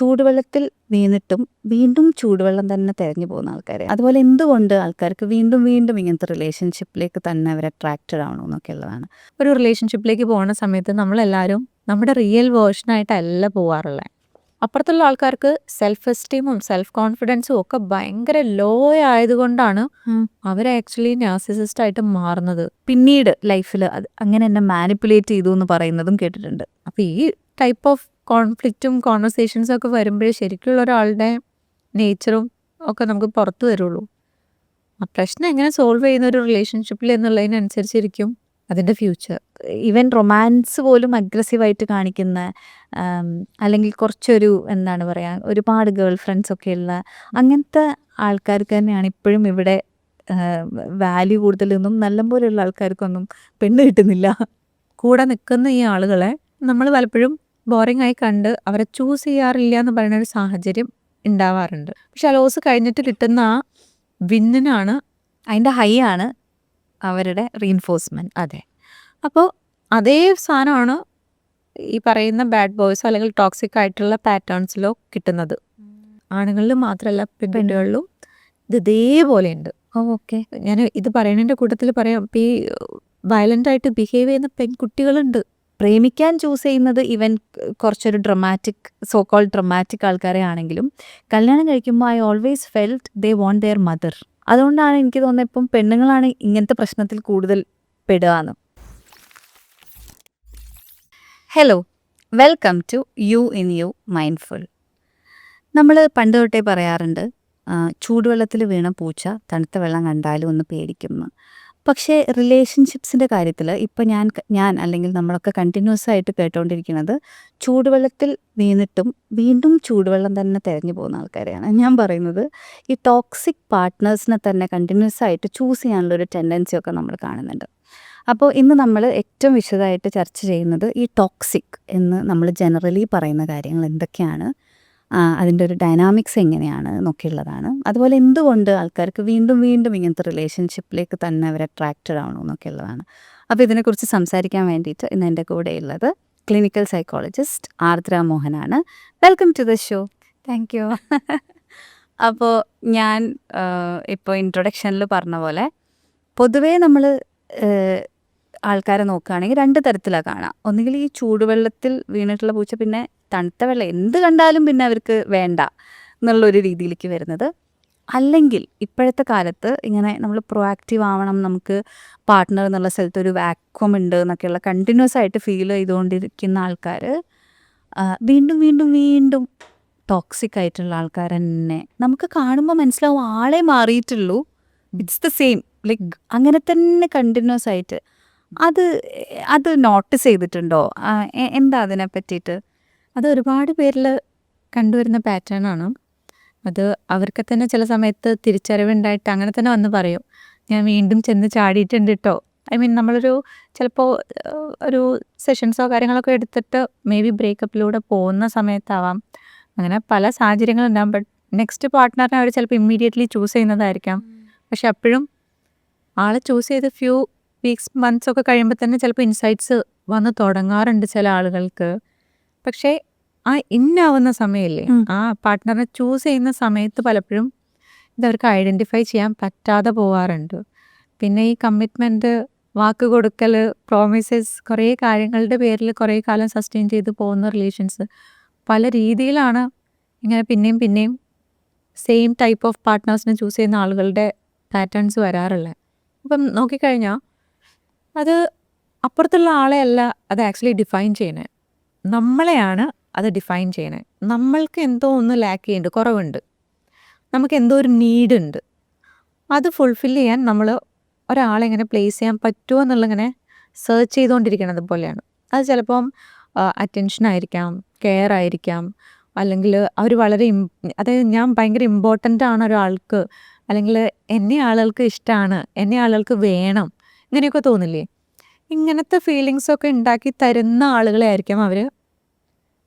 ചൂടുവെള്ളത്തിൽ വീണിട്ടും വീണ്ടും ചൂടുവെള്ളം തന്നെ തെരഞ്ഞു പോകുന്ന ആൾക്കാര്. അതുപോലെ എന്തുകൊണ്ട് ആൾക്കാർക്ക് വീണ്ടും വീണ്ടും ഇങ്ങനത്തെ റിലേഷൻഷിപ്പിലേക്ക് തന്നെ അവർ അട്രാക്റ്റഡ് ആവണു എന്നൊക്കെയുള്ളതാണ്. ഒരു റിലേഷൻഷിപ്പിലേക്ക് പോകുന്ന സമയത്ത് നമ്മളെല്ലാവരും നമ്മുടെ റിയൽ വേർഷനായിട്ടല്ല പോവാറുള്ളത്. അപ്പുറത്തുള്ള ആൾക്കാർക്ക് സെൽഫ് എസ്റ്റീമും സെൽഫ് കോൺഫിഡൻസും ഒക്കെ ഭയങ്കര ലോ ആയതുകൊണ്ടാണ് അവർ ആക്ച്വലി നാർസിസിസ്റ്റ് ആയിട്ട് മാറുന്നത്. പിന്നീട് ലൈഫിൽ അത് അങ്ങനെ എന്നെ മാനിപ്പുലേറ്റ് ചെയ്തു എന്ന് പറയുന്നതും കേട്ടിട്ടുണ്ട്. അപ്പോൾ ഈ ടൈപ്പ് ഓഫ് കോൺഫ്ലിക്റ്റും കോൺവെർസേഷൻസും ഒക്കെ വരുമ്പോഴേ ശരിക്കുള്ള ഒരാളുടെ നേച്ചറും ഒക്കെ നമുക്ക് പുറത്തു വരുള്ളൂ. ആ പ്രശ്നം എങ്ങനെ സോൾവ് ചെയ്യുന്ന ഒരു റിലേഷൻഷിപ്പിൽ എന്നുള്ളതിനനുസരിച്ചിരിക്കും അതിൻ്റെ ഫ്യൂച്ചർ. ഈവൻ റൊമാൻസ് പോലും അഗ്രസീവായിട്ട് കാണിക്കുന്ന അല്ലെങ്കിൽ കുറച്ചൊരു എന്താണ് പറയുക, ഒരുപാട് ഗേൾ ഫ്രണ്ട്സ് ഒക്കെ ഉള്ള അങ്ങനത്തെ ആൾക്കാർക്ക് തന്നെയാണ് ഇപ്പോഴും ഇവിടെ വാല്യൂ കൂടുതലൊന്നും നല്ലപോലെയുള്ള ആൾക്കാർക്കൊന്നും പെണ്ണ് കിട്ടുന്നില്ല. കൂടെ നിൽക്കുന്ന ഈ ആളുകളെ നമ്മൾ പലപ്പോഴും ബോറിംഗ് ആയി കണ്ട് അവരെ ചൂസ് ചെയ്യാറില്ല എന്ന് പറയുന്ന ഒരു സാഹചര്യം ഉണ്ടാവാറുണ്ട്. പക്ഷെ അലോസ് കഴിഞ്ഞിട്ട് കിട്ടുന്ന ആ വിന്നിനാണ് അതിൻ്റെ ഹൈ ആണ് അവരുടെ റീൻഫോഴ്സ്മെൻറ്റ്. അതെ. അപ്പോൾ അതേ സാധനമാണ് ഈ പറയുന്ന ബാഡ് ബോയ്സോ അല്ലെങ്കിൽ ടോക്സിക് ആയിട്ടുള്ള പാറ്റേൺസിലോ കിട്ടുന്നത്. ആണുങ്ങളിൽ മാത്രമല്ല പെൺകുട്ടികളിലും ഇത് ഇതേപോലെ ഉണ്ട്. ഓക്കെ, ഞാൻ ഇത് പറയുന്നതിൻ്റെ കൂട്ടത്തിൽ പറയാം, ഇപ്പോൾ ഈ വയലൻ്റ് ആയിട്ട് ബിഹേവ് ചെയ്യുന്ന പെൺകുട്ടികളുണ്ട്. പ്രേമിക്കാൻ ചൂസ് ചെയ്യുന്നത് ഈവൻ കുറച്ചൊരു ഡ്രമാറ്റിക് സോ കോൾഡ് ഡ്രമാറ്റിക് ആൾക്കാരെ ആണെങ്കിലും കല്യാണം കഴിക്കുമ്പോൾ I always felt they want their mother. അതുകൊണ്ടാണ് എനിക്ക് തോന്നുന്നത് ഇപ്പം പെണ്ണുങ്ങളാണ് ഇങ്ങനത്തെ പ്രശ്നത്തിൽ കൂടുതൽ പെടുകയെന്ന്. Hello, welcome to you in you mindful. നമ്മൾ പണ്ട് തൊട്ടേ പറയാറുണ്ട് ചൂടുവെള്ളത്തിൽ വീണ പൂച്ച തണുത്ത വെള്ളം കണ്ടാലും ഒന്ന് പേടിക്കുന്നു. പക്ഷേ റിലേഷൻഷിപ്സിൻ്റെ കാര്യത്തിൽ ഇപ്പം ഞാൻ അല്ലെങ്കിൽ നമ്മളൊക്കെ കണ്ടിന്യൂസ് ആയിട്ട് കേട്ടുകൊണ്ടിരിക്കുന്നത് ചൂടുവെള്ളത്തിൽ വീണിട്ടും വീണ്ടും ചൂടുവെള്ളം തന്നെ തിരഞ്ഞു പോകുന്ന ആൾക്കാരെയാണ്. ഞാൻ പറയുന്നത് ഈ ടോക്സിക് പാർട്ട്നേഴ്സിനെ തന്നെ കണ്ടിന്യൂസ് ആയിട്ട് ചൂസ് ചെയ്യാനുള്ളൊരു ടെൻഡൻസിയൊക്കെ നമ്മൾ കാണുന്നുണ്ട്. അപ്പോൾ ഇന്ന് നമ്മൾ ഏറ്റവും വിശദമായിട്ട് ചർച്ച ചെയ്യുന്നത് ഈ ടോക്സിക് എന്ന് നമ്മൾ ജനറലി പറയുന്ന കാര്യങ്ങൾ എന്തൊക്കെയാണ്, അതിൻ്റെ ഒരു ഡൈനാമിക്സ് എങ്ങനെയാണ് എന്നൊക്കെയുള്ളതാണ്. അതുപോലെ എന്തുകൊണ്ട് ആൾക്കാർക്ക് വീണ്ടും വീണ്ടും ഇങ്ങനത്തെ റിലേഷൻഷിപ്പിലേക്ക് തന്നെ അവർ അട്രാക്റ്റഡ് ആവണു എന്നൊക്കെയുള്ളതാണ്. അപ്പോൾ ഇതിനെക്കുറിച്ച് സംസാരിക്കാൻ വേണ്ടിയിട്ട് ഇന്ന് എൻ്റെ കൂടെയുള്ളത് ക്ലിനിക്കൽ സൈക്കോളജിസ്റ്റ് ആർദ്ര മോഹനാണ്. Welcome to the show. Thank you. അപ്പോൾ ഞാൻ ഇപ്പോൾ ഇൻട്രൊഡക്ഷനിൽ പറഞ്ഞ പോലെ പൊതുവേ നമ്മൾ ആൾക്കാരെ നോക്കുകയാണെങ്കിൽ രണ്ട് തരത്തിലാണ് കാണാം. ഒന്നുകിൽ ഈ ചൂടുവെള്ളത്തിൽ വീണിട്ടുള്ള പൂച്ച പിന്നെ തണുത്ത വെള്ളം എന്ത് കണ്ടാലും പിന്നെ അവർക്ക് വേണ്ട എന്നുള്ളൊരു രീതിയിലേക്ക് വരുന്നത്. അല്ലെങ്കിൽ ഇപ്പോഴത്തെ കാലത്ത് ഇങ്ങനെ നമ്മൾ പ്രൊആക്റ്റീവ് ആവണം, നമുക്ക് പാർട്ട്ണർ എന്നുള്ള സ്ഥലത്ത് ഒരു വാക്വം ഉണ്ട് എന്നൊക്കെയുള്ള കണ്ടിന്യൂസ് ആയിട്ട് ഫീൽ ചെയ്തുകൊണ്ടിരിക്കുന്ന ആൾക്കാർ വീണ്ടും വീണ്ടും വീണ്ടും ടോക്സിക് ആയിട്ടുള്ള ആൾക്കാർ തന്നെ നമുക്ക് കാണുമ്പോൾ മനസ്സിലാവും ആളെ മാറിയിട്ടുള്ളൂ. ഇറ്റ്സ് ദ സെയിം, ലൈക്ക് അങ്ങനെ തന്നെ കണ്ടിന്യൂസ് ആയിട്ട്. അത് നോട്ടീസ് ചെയ്തിട്ടുണ്ടോ? എന്താ അതിനെ പറ്റിയിട്ട്? അത് ഒരുപാട് പേരിൽ കണ്ടുവരുന്ന പാറ്റേൺ ആണ്. അത് അവർക്ക് തന്നെ ചില സമയത്ത് തിരിച്ചറിവുണ്ടായിട്ട് അങ്ങനെ തന്നെ വന്ന് പറയും, ഞാൻ വീണ്ടും ചെന്ന് ചാടിയിട്ടുണ്ട് കേട്ടോ. ഐ മീൻ നമ്മളൊരു ചിലപ്പോൾ ഒരു സെഷൻസോ കാര്യങ്ങളൊക്കെ എടുത്തിട്ട് മേ ബി ബ്രേക്കപ്പിലൂടെ പോകുന്ന സമയത്താവാം, അങ്ങനെ പല സാഹചര്യങ്ങളുണ്ടാകും. ബട്ട് നെക്സ്റ്റ് പാർട്ട്ണറിനെ അവർ ചിലപ്പോൾ ഇമ്മീഡിയറ്റ്ലി ചൂസ് ചെയ്യുന്നതായിരിക്കാം. പക്ഷെ അപ്പോഴും ആളെ ചൂസ് ചെയ്ത് ഫ്യൂ വീക്സ് മന്ത്സ് ഒക്കെ കഴിയുമ്പോൾ തന്നെ ചിലപ്പോൾ ഇൻസൈറ്റ്സ് വന്ന് തുടങ്ങാറുണ്ട് ചില ആളുകൾക്ക്. പക്ഷേ ആ ഇന്നാവുന്ന സമയമില്ലേ, ആ പാർട്ട്ണറിനെ ചൂസ് ചെയ്യുന്ന സമയത്ത് പലപ്പോഴും ഇതവർക്ക് ഐഡൻറ്റിഫൈ ചെയ്യാൻ പറ്റാതെ പോവാറുണ്ട്. പിന്നെ ഈ കമ്മിറ്റ്മെൻറ്റ്, വാക്ക് കൊടുക്കൽ, പ്രോമിസസ്, കുറേ കാര്യങ്ങളുടെ പേരിൽ കുറേ കാലം സസ്റ്റെയിൻ ചെയ്ത് പോകുന്ന റിലേഷൻസ് പല രീതിയിലാണ് ഇങ്ങനെ പിന്നെയും പിന്നെയും സെയിം ടൈപ്പ് ഓഫ് പാർട്ട്നേഴ്സിനെ ചൂസ് ചെയ്യുന്ന ആളുകളുടെ പാറ്റേൺസ് വരാറുള്ളത്. അപ്പം നോക്കിക്കഴിഞ്ഞാൽ അത് അപ്പുറത്തുള്ള ആളെ അല്ല അത് ആക്ച്വലി ഡിഫൈൻ ചെയ്യണേ, നമ്മളെയാണ് അത് ഡിഫൈൻ ചെയ്യണേ. നമ്മൾക്ക് എന്തോ ഒന്ന് ലാക്ക് ചെയ്യുന്നുണ്ട്, കുറവുണ്ട്, നമുക്ക് എന്തോ ഒരു നീഡ് ഉണ്ട്. അത് ഫുൾഫിൽ ചെയ്യാൻ നമ്മൾ ഒരാളെങ്ങനെ പ്ലേസ് ചെയ്യാൻ പറ്റുമോ എന്നുള്ളങ്ങനെ സെർച്ച് ചെയ്തുകൊണ്ടിരിക്കണത് പോലെയാണ്. അത് ചിലപ്പം അറ്റൻഷൻ ആയിരിക്കാം, കെയർ ആയിരിക്കാം, അല്ലെങ്കിൽ അവർ വളരെ അതായത് ഞാൻ ഭയങ്കര ഇമ്പോർട്ടൻ്റ് ആണ് ഒരാൾക്ക്, അല്ലെങ്കിൽ എന്നെ ആളുകൾക്ക് ഇഷ്ടമാണ്, എന്നെ ആളുകൾക്ക് വേണം, ഇങ്ങനെയൊക്കെ തോന്നില്ലേ? ഇങ്ങനത്തെ ഫീലിങ്സൊക്കെ ഉണ്ടാക്കി തരുന്ന ആളുകളെ ആയിരിക്കാം അവർ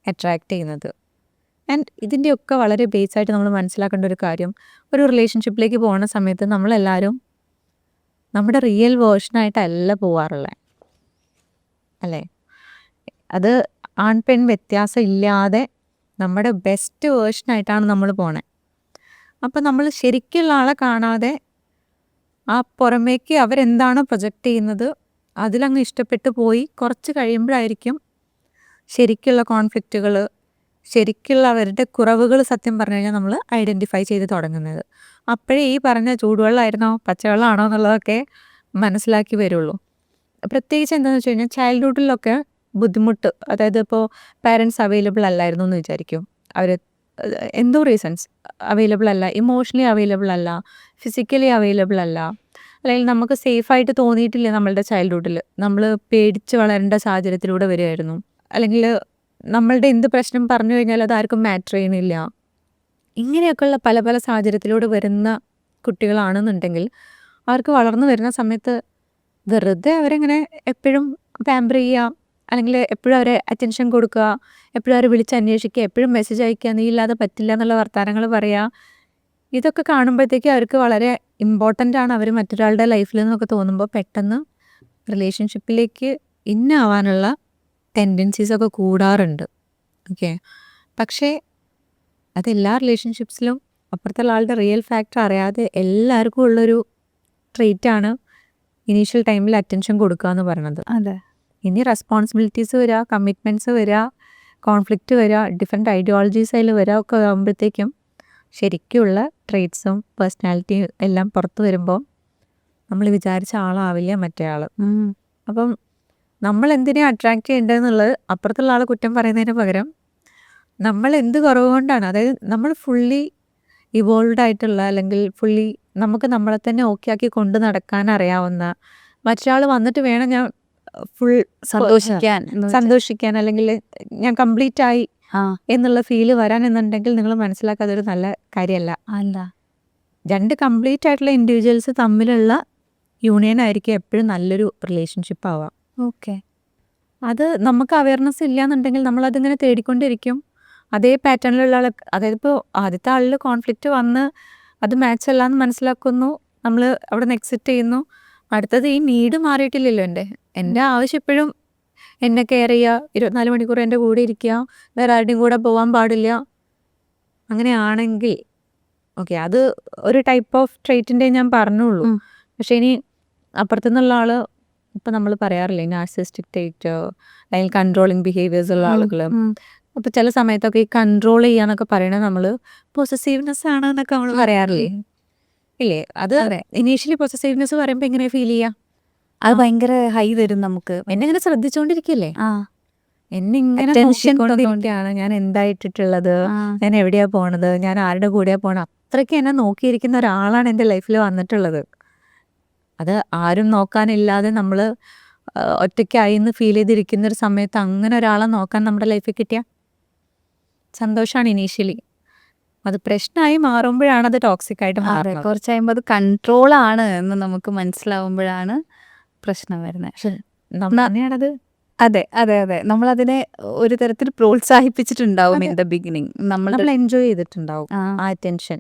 അട്രാക്റ്റ് ചെയ്യുന്നത്. ആൻഡ് ഇതിൻ്റെയൊക്കെ വളരെ ബേസായിട്ട് നമ്മൾ മനസ്സിലാക്കേണ്ട ഒരു കാര്യം, ഒരു റിലേഷൻഷിപ്പിലേക്ക് പോകുന്ന സമയത്ത് നമ്മളെല്ലാവരും നമ്മുടെ റിയൽ വേർഷനായിട്ടല്ല പോവാറുള്ളത്, അല്ലേ? അത് ആൺ പെൺ വ്യത്യാസം ഇല്ലാതെ നമ്മുടെ ബെസ്റ്റ് വേർഷനായിട്ടാണ് നമ്മൾ പോണേ. അപ്പം നമ്മൾ ശരിക്കുള്ള ആളെ കാണാതെ ആ പുറമേക്ക് അവരെന്താണോ പ്രൊജക്റ്റ് ചെയ്യുന്നത് അതിലങ്ങ് ഇഷ്ടപ്പെട്ടു പോയി കുറച്ച് കഴിയുമ്പോഴായിരിക്കും ശരിക്കുള്ള കോൺഫ്ലിക്റ്റുകൾ, ശരിക്കുള്ള അവരുടെ കുറവുകൾ സത്യം പറഞ്ഞു കഴിഞ്ഞാൽ നമ്മൾ ഐഡൻറ്റിഫൈ ചെയ്ത് തുടങ്ങുന്നത്. അപ്പോഴേ ഈ പറഞ്ഞ ചൂടുവെള്ളമായിരുന്നോ പച്ചവെള്ളമാണോ എന്നുള്ളതൊക്കെ മനസ്സിലാക്കി വരുള്ളൂ. പ്രത്യേകിച്ച് എന്താണെന്ന് വെച്ച് കഴിഞ്ഞാൽ ചൈൽഡ്ഹുഡിലൊക്കെ ബുദ്ധിമുട്ട്, അതായത് ഇപ്പോൾ പാരൻസ് അവൈലബിൾ അല്ലായിരുന്നു എന്ന് വിചാരിക്കും. അവർ എന്തോ റീസൺസ് അവൈലബിൾ അല്ല, ഇമോഷണലി അവൈലബിൾ അല്ല, ഫിസിക്കലി അവൈലബിൾ അല്ല, അല്ലെങ്കിൽ നമുക്ക് സേഫായിട്ട് തോന്നിയിട്ടില്ല നമ്മളുടെ ചൈൽഡ്ഹുഡിൽ. നമ്മൾ പേടിച്ച് വളരേണ്ട സാഹചര്യത്തിലൂടെ വരികയായിരുന്നു. അല്ലെങ്കിൽ നമ്മളുടെ എന്ത് പ്രശ്നം പറഞ്ഞു കഴിഞ്ഞാൽ അത് ആർക്കും മാറ്റർ ചെയ്യണില്ല. ഇങ്ങനെയൊക്കെയുള്ള പല പല സാഹചര്യത്തിലൂടെ വരുന്ന കുട്ടികളാണെന്നുണ്ടെങ്കിൽ അവർക്ക് വളർന്നു വരുന്ന സമയത്ത് വെറുതെ അവരെങ്ങനെ എപ്പോഴും പാമ്പർ ചെയ്യുക, അല്ലെങ്കിൽ എപ്പോഴും അവരെ അറ്റൻഷൻ കൊടുക്കുക, എപ്പോഴും അവരെ വിളിച്ച് അന്വേഷിക്കുക, എപ്പോഴും മെസ്സേജ് അയക്കുക, നീ ഇല്ലാതെ പറ്റില്ല എന്നുള്ള വർത്തമാനങ്ങൾ പറയുക, ഇതൊക്കെ കാണുമ്പോഴത്തേക്ക് അവർക്ക് വളരെ ഇമ്പോർട്ടൻ്റ് ആണ് അവർ മറ്റൊരാളുടെ ലൈഫിൽ നിന്നൊക്കെ തോന്നുമ്പോൾ പെട്ടെന്ന് റിലേഷൻഷിപ്പിലേക്ക് ഇന്നാവാനുള്ള ടെൻഡൻസീസൊക്കെ കൂടാറുണ്ട്. ഓക്കെ, പക്ഷേ അതെല്ലാ റിലേഷൻഷിപ്സിലും അപ്പുറത്തുള്ള ആളുടെ റിയൽ ഫാക്ടർ അറിയാതെ എല്ലാവർക്കും ഉള്ളൊരു ട്രെയ്റ്റാണ് ഇനീഷ്യൽ ടൈമിൽ അറ്റൻഷൻ കൊടുക്കുക എന്ന് പറയുന്നത്. അതെ. ഇനി റെസ്പോൺസിബിലിറ്റീസ് വരിക, കമ്മിറ്റ്മെൻറ്റ്സ് വരിക, കോൺഫ്ലിക്റ്റ് വരിക, ഡിഫറെൻറ്റ് ഐഡിയോളജീസ് അതിൽ വരിക ഒക്കെ ആകുമ്പോഴത്തേക്കും ശരിക്കുള്ള ട്രെയ്റ്റ്സും പേഴ്സണാലിറ്റിയും എല്ലാം പുറത്ത് വരുമ്പോൾ നമ്മൾ വിചാരിച്ച ആളാവില്ല മറ്റേ ആൾ. അപ്പം നമ്മൾ എന്തിനാ അട്രാക്റ്റ് ചെയ്യേണ്ടതെന്നുള്ളത് അപ്പുറത്തുള്ള ആൾ കുറ്റം പറയുന്നതിന് പകരം നമ്മൾ എന്ത് കുറവ് കൊണ്ടാണ്, അതായത് നമ്മൾ ഫുള്ളി ഇവോൾവ് ആയിട്ടുള്ള, അല്ലെങ്കിൽ ഫുള്ളി നമുക്ക് നമ്മളെ തന്നെ ഓക്കെ ആക്കി കൊണ്ട് നടക്കാൻ അറിയാവുന്ന മറ്റൊരാൾ വന്നിട്ട് വേണം ഞാൻ ഫുൾ സന്തോഷിക്കാൻ അല്ലെങ്കിൽ ഞാൻ കംപ്ലീറ്റ് ആയി എന്നുള്ള ഫീല് വരാൻ എന്നുണ്ടെങ്കിൽ നിങ്ങൾ മനസ്സിലാക്കാതൊരു നല്ല കാര്യമല്ല. അല്ല, രണ്ട് കംപ്ലീറ്റ് ആയിട്ടുള്ള ഇൻഡിവിജ്വൽസ് തമ്മിലുള്ള യൂണിയൻ ആയിരിക്കും എപ്പോഴും നല്ലൊരു റിലേഷൻഷിപ്പ് ആവാം. ഓക്കെ. അത് നമുക്ക് അവയർനെസ് ഇല്ല എന്നുണ്ടെങ്കിൽ നമ്മളതിങ്ങനെ തേടിക്കൊണ്ടിരിക്കും. അതേ പാറ്റേണിലുള്ള ആൾ, അതായത് ഇപ്പോൾ ആദ്യത്തെ ആളിൽ കോൺഫ്ലിക്റ്റ് വന്ന് അത് മാച്ച് അല്ല എന്ന് മനസ്സിലാക്കുന്നു, നമ്മൾ അവിടെ നിന്ന് എക്സിറ്റ് ചെയ്യുന്നു. അടുത്തത് ഈ നീഡ് മാറിയിട്ടില്ലല്ലോ. എൻ്റെ ആവശ്യം ഇപ്പോഴും എന്നെ കെയർ ചെയ്യുക, 24 മണിക്കൂർ എൻ്റെ കൂടെ ഇരിക്കുക, വേറെ ആരുടെയും കൂടെ പോകാൻ പാടില്ല. അങ്ങനെയാണെങ്കിൽ ഓക്കെ, അത് ഒരു ടൈപ്പ് ഓഫ് ട്രെയ്റ്റിൻ്റെ ഞാൻ പറഞ്ഞുള്ളൂ. പക്ഷേ ഇനി അപ്പുറത്തുനിന്നുള്ള ആൾ, ഇപ്പം നമ്മൾ പറയാറില്ലേ നാർസിസ്റ്റിക് ട്രെയ്റ്റ് അല്ലെങ്കിൽ കൺട്രോളിങ് ബിഹേവിയേഴ്സ് ഉള്ള ആളുകൾ, അപ്പോൾ ചില സമയത്തൊക്കെ ഈ കൺട്രോൾ ചെയ്യാന്നൊക്കെ പറയണത് നമ്മൾ പൊസസീവ്നെസ് ആണ് എന്നൊക്കെ നമ്മൾ പറയാറില്ലേ, ഇല്ലേ? അത് ഇനീഷ്യലി പൊസസീവ്നെസ് പറയുമ്പോൾ എങ്ങനെ ഫീൽ ചെയ്യുക? അത് ഭയങ്കര ഹൈ തരും നമുക്ക്. എന്നെ ഇങ്ങനെ ശ്രദ്ധിച്ചുകൊണ്ടിരിക്കില്ലേ, എന്നെ ഇങ്ങനെ Attention നോക്കിക്കൊണ്ടിരിക്കുകയാണ്, ഞാൻ എന്തായിട്ടിട്ടുള്ളത്, ഞാൻ എവിടെയാ പോണത്, ഞാൻ ആരുടെ കൂടെയാ പോണത്, അത്രയ്ക്ക് എന്നെ നോക്കിയിരിക്കുന്ന ഒരാളാണ് എൻ്റെ ലൈഫിൽ വന്നിട്ടുള്ളത്. അത് ആരും നോക്കാനില്ലാതെ നമ്മൾ ഒറ്റയ്ക്കായി എന്ന് ഫീൽ ചെയ്തിരിക്കുന്ന ഒരു സമയത്ത് അങ്ങനെ ഒരാളെ നോക്കാൻ നമ്മുടെ ലൈഫിൽ കിട്ടിയ സന്തോഷമാണ് ഇനീഷ്യലി. അത് പ്രശ്നമായി മാറുമ്പോഴാണ് അത് ടോക്സിക് ആയിട്ട് മാറുന്നത്. കുറച്ച് കഴിയുമ്പോൾ അത് കൺട്രോളാണ് എന്ന് നമുക്ക് മനസ്സിലാവുമ്പോഴാണ് പ്രശ്നം വരുന്നത്. തന്നെയാണത്. അതെ അതെ അതെ, നമ്മളതിനെ ഒരു തരത്തിൽ പ്രോത്സാഹിപ്പിച്ചിട്ടുണ്ടാവും ഇൻ ദ ബിഗിനിങ്. നമ്മൾ എൻജോയ് ചെയ്തിട്ടുണ്ടാവും ആ അറ്റൻഷൻ.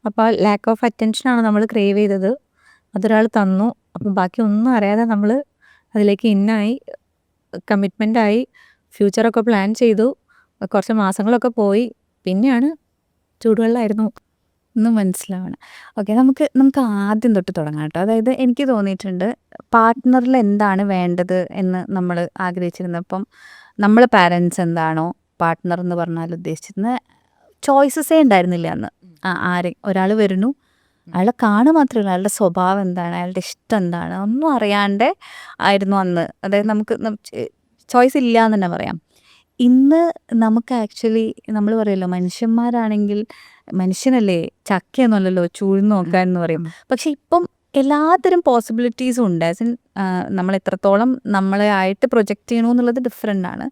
അപ്പോൾ ലാക്ക് ഓഫ് അറ്റൻഷനാണ് നമ്മൾ ക്രേവ് ചെയ്തത്, അതൊരാൾ തന്നു. അപ്പം ബാക്കി ഒന്നും അറിയാതെ നമ്മൾ അതിലേക്ക് ഇന്നായി, കമ്മിറ്റ്മെൻ്റായി, ഫ്യൂച്ചറൊക്കെ പ്ലാൻ ചെയ്തു, കുറച്ച് മാസങ്ങളൊക്കെ പോയി, പിന്നെയാണ് ചൂടുവെള്ളമായിരുന്നു ഒന്ന് മനസ്സിലാവണം. ഓക്കെ, നമുക്ക് ആദ്യം തൊട്ട് തുടങ്ങാം കേട്ടോ. അതായത് എനിക്ക് തോന്നിയിട്ടുണ്ട് പാർട്ട്ണറിൽ എന്താണ് വേണ്ടത് എന്ന് നമ്മൾ ആഗ്രഹിച്ചിരുന്നത്. അപ്പം നമ്മളെ പാരൻസ് എന്താണോ പാർട്ട്ണർ എന്ന് പറഞ്ഞാൽ ഉദ്ദേശിച്ചിരുന്നത്, ചോയ്സസേ ഉണ്ടായിരുന്നില്ല അന്ന്. ഒരാൾ വരുന്നു, അയാളെ കാണുക മാത്രമല്ല, അയാളുടെ സ്വഭാവം എന്താണ്, അയാളുടെ ഇഷ്ടം എന്താണ്, ഒന്നും അറിയാണ്ട് ആയിരുന്നു അന്ന്. അതായത് നമുക്ക് ചോയ്സ് ഇല്ല എന്ന് തന്നെ പറയാം. ഇന്ന് നമുക്ക് ആക്ച്വലി നമ്മൾ പറയുമല്ലോ, മനുഷ്യന്മാരാണെങ്കിൽ മനുഷ്യനല്ലേ ചക്കയൊന്നുമല്ലല്ലോ ചൂഴ്ന്ന് നോക്കാൻ എന്ന് പറയും. പക്ഷെ ഇപ്പം എല്ലാത്തരം പോസിബിലിറ്റീസും ഉണ്ട്. ആസ് ഇൻ നമ്മൾ എത്രത്തോളം നമ്മളെ ആയിട്ട് പ്രൊജക്റ്റ് ചെയ്യണമെന്നുള്ളത് ഡിഫറെൻ്റ് ആണ്.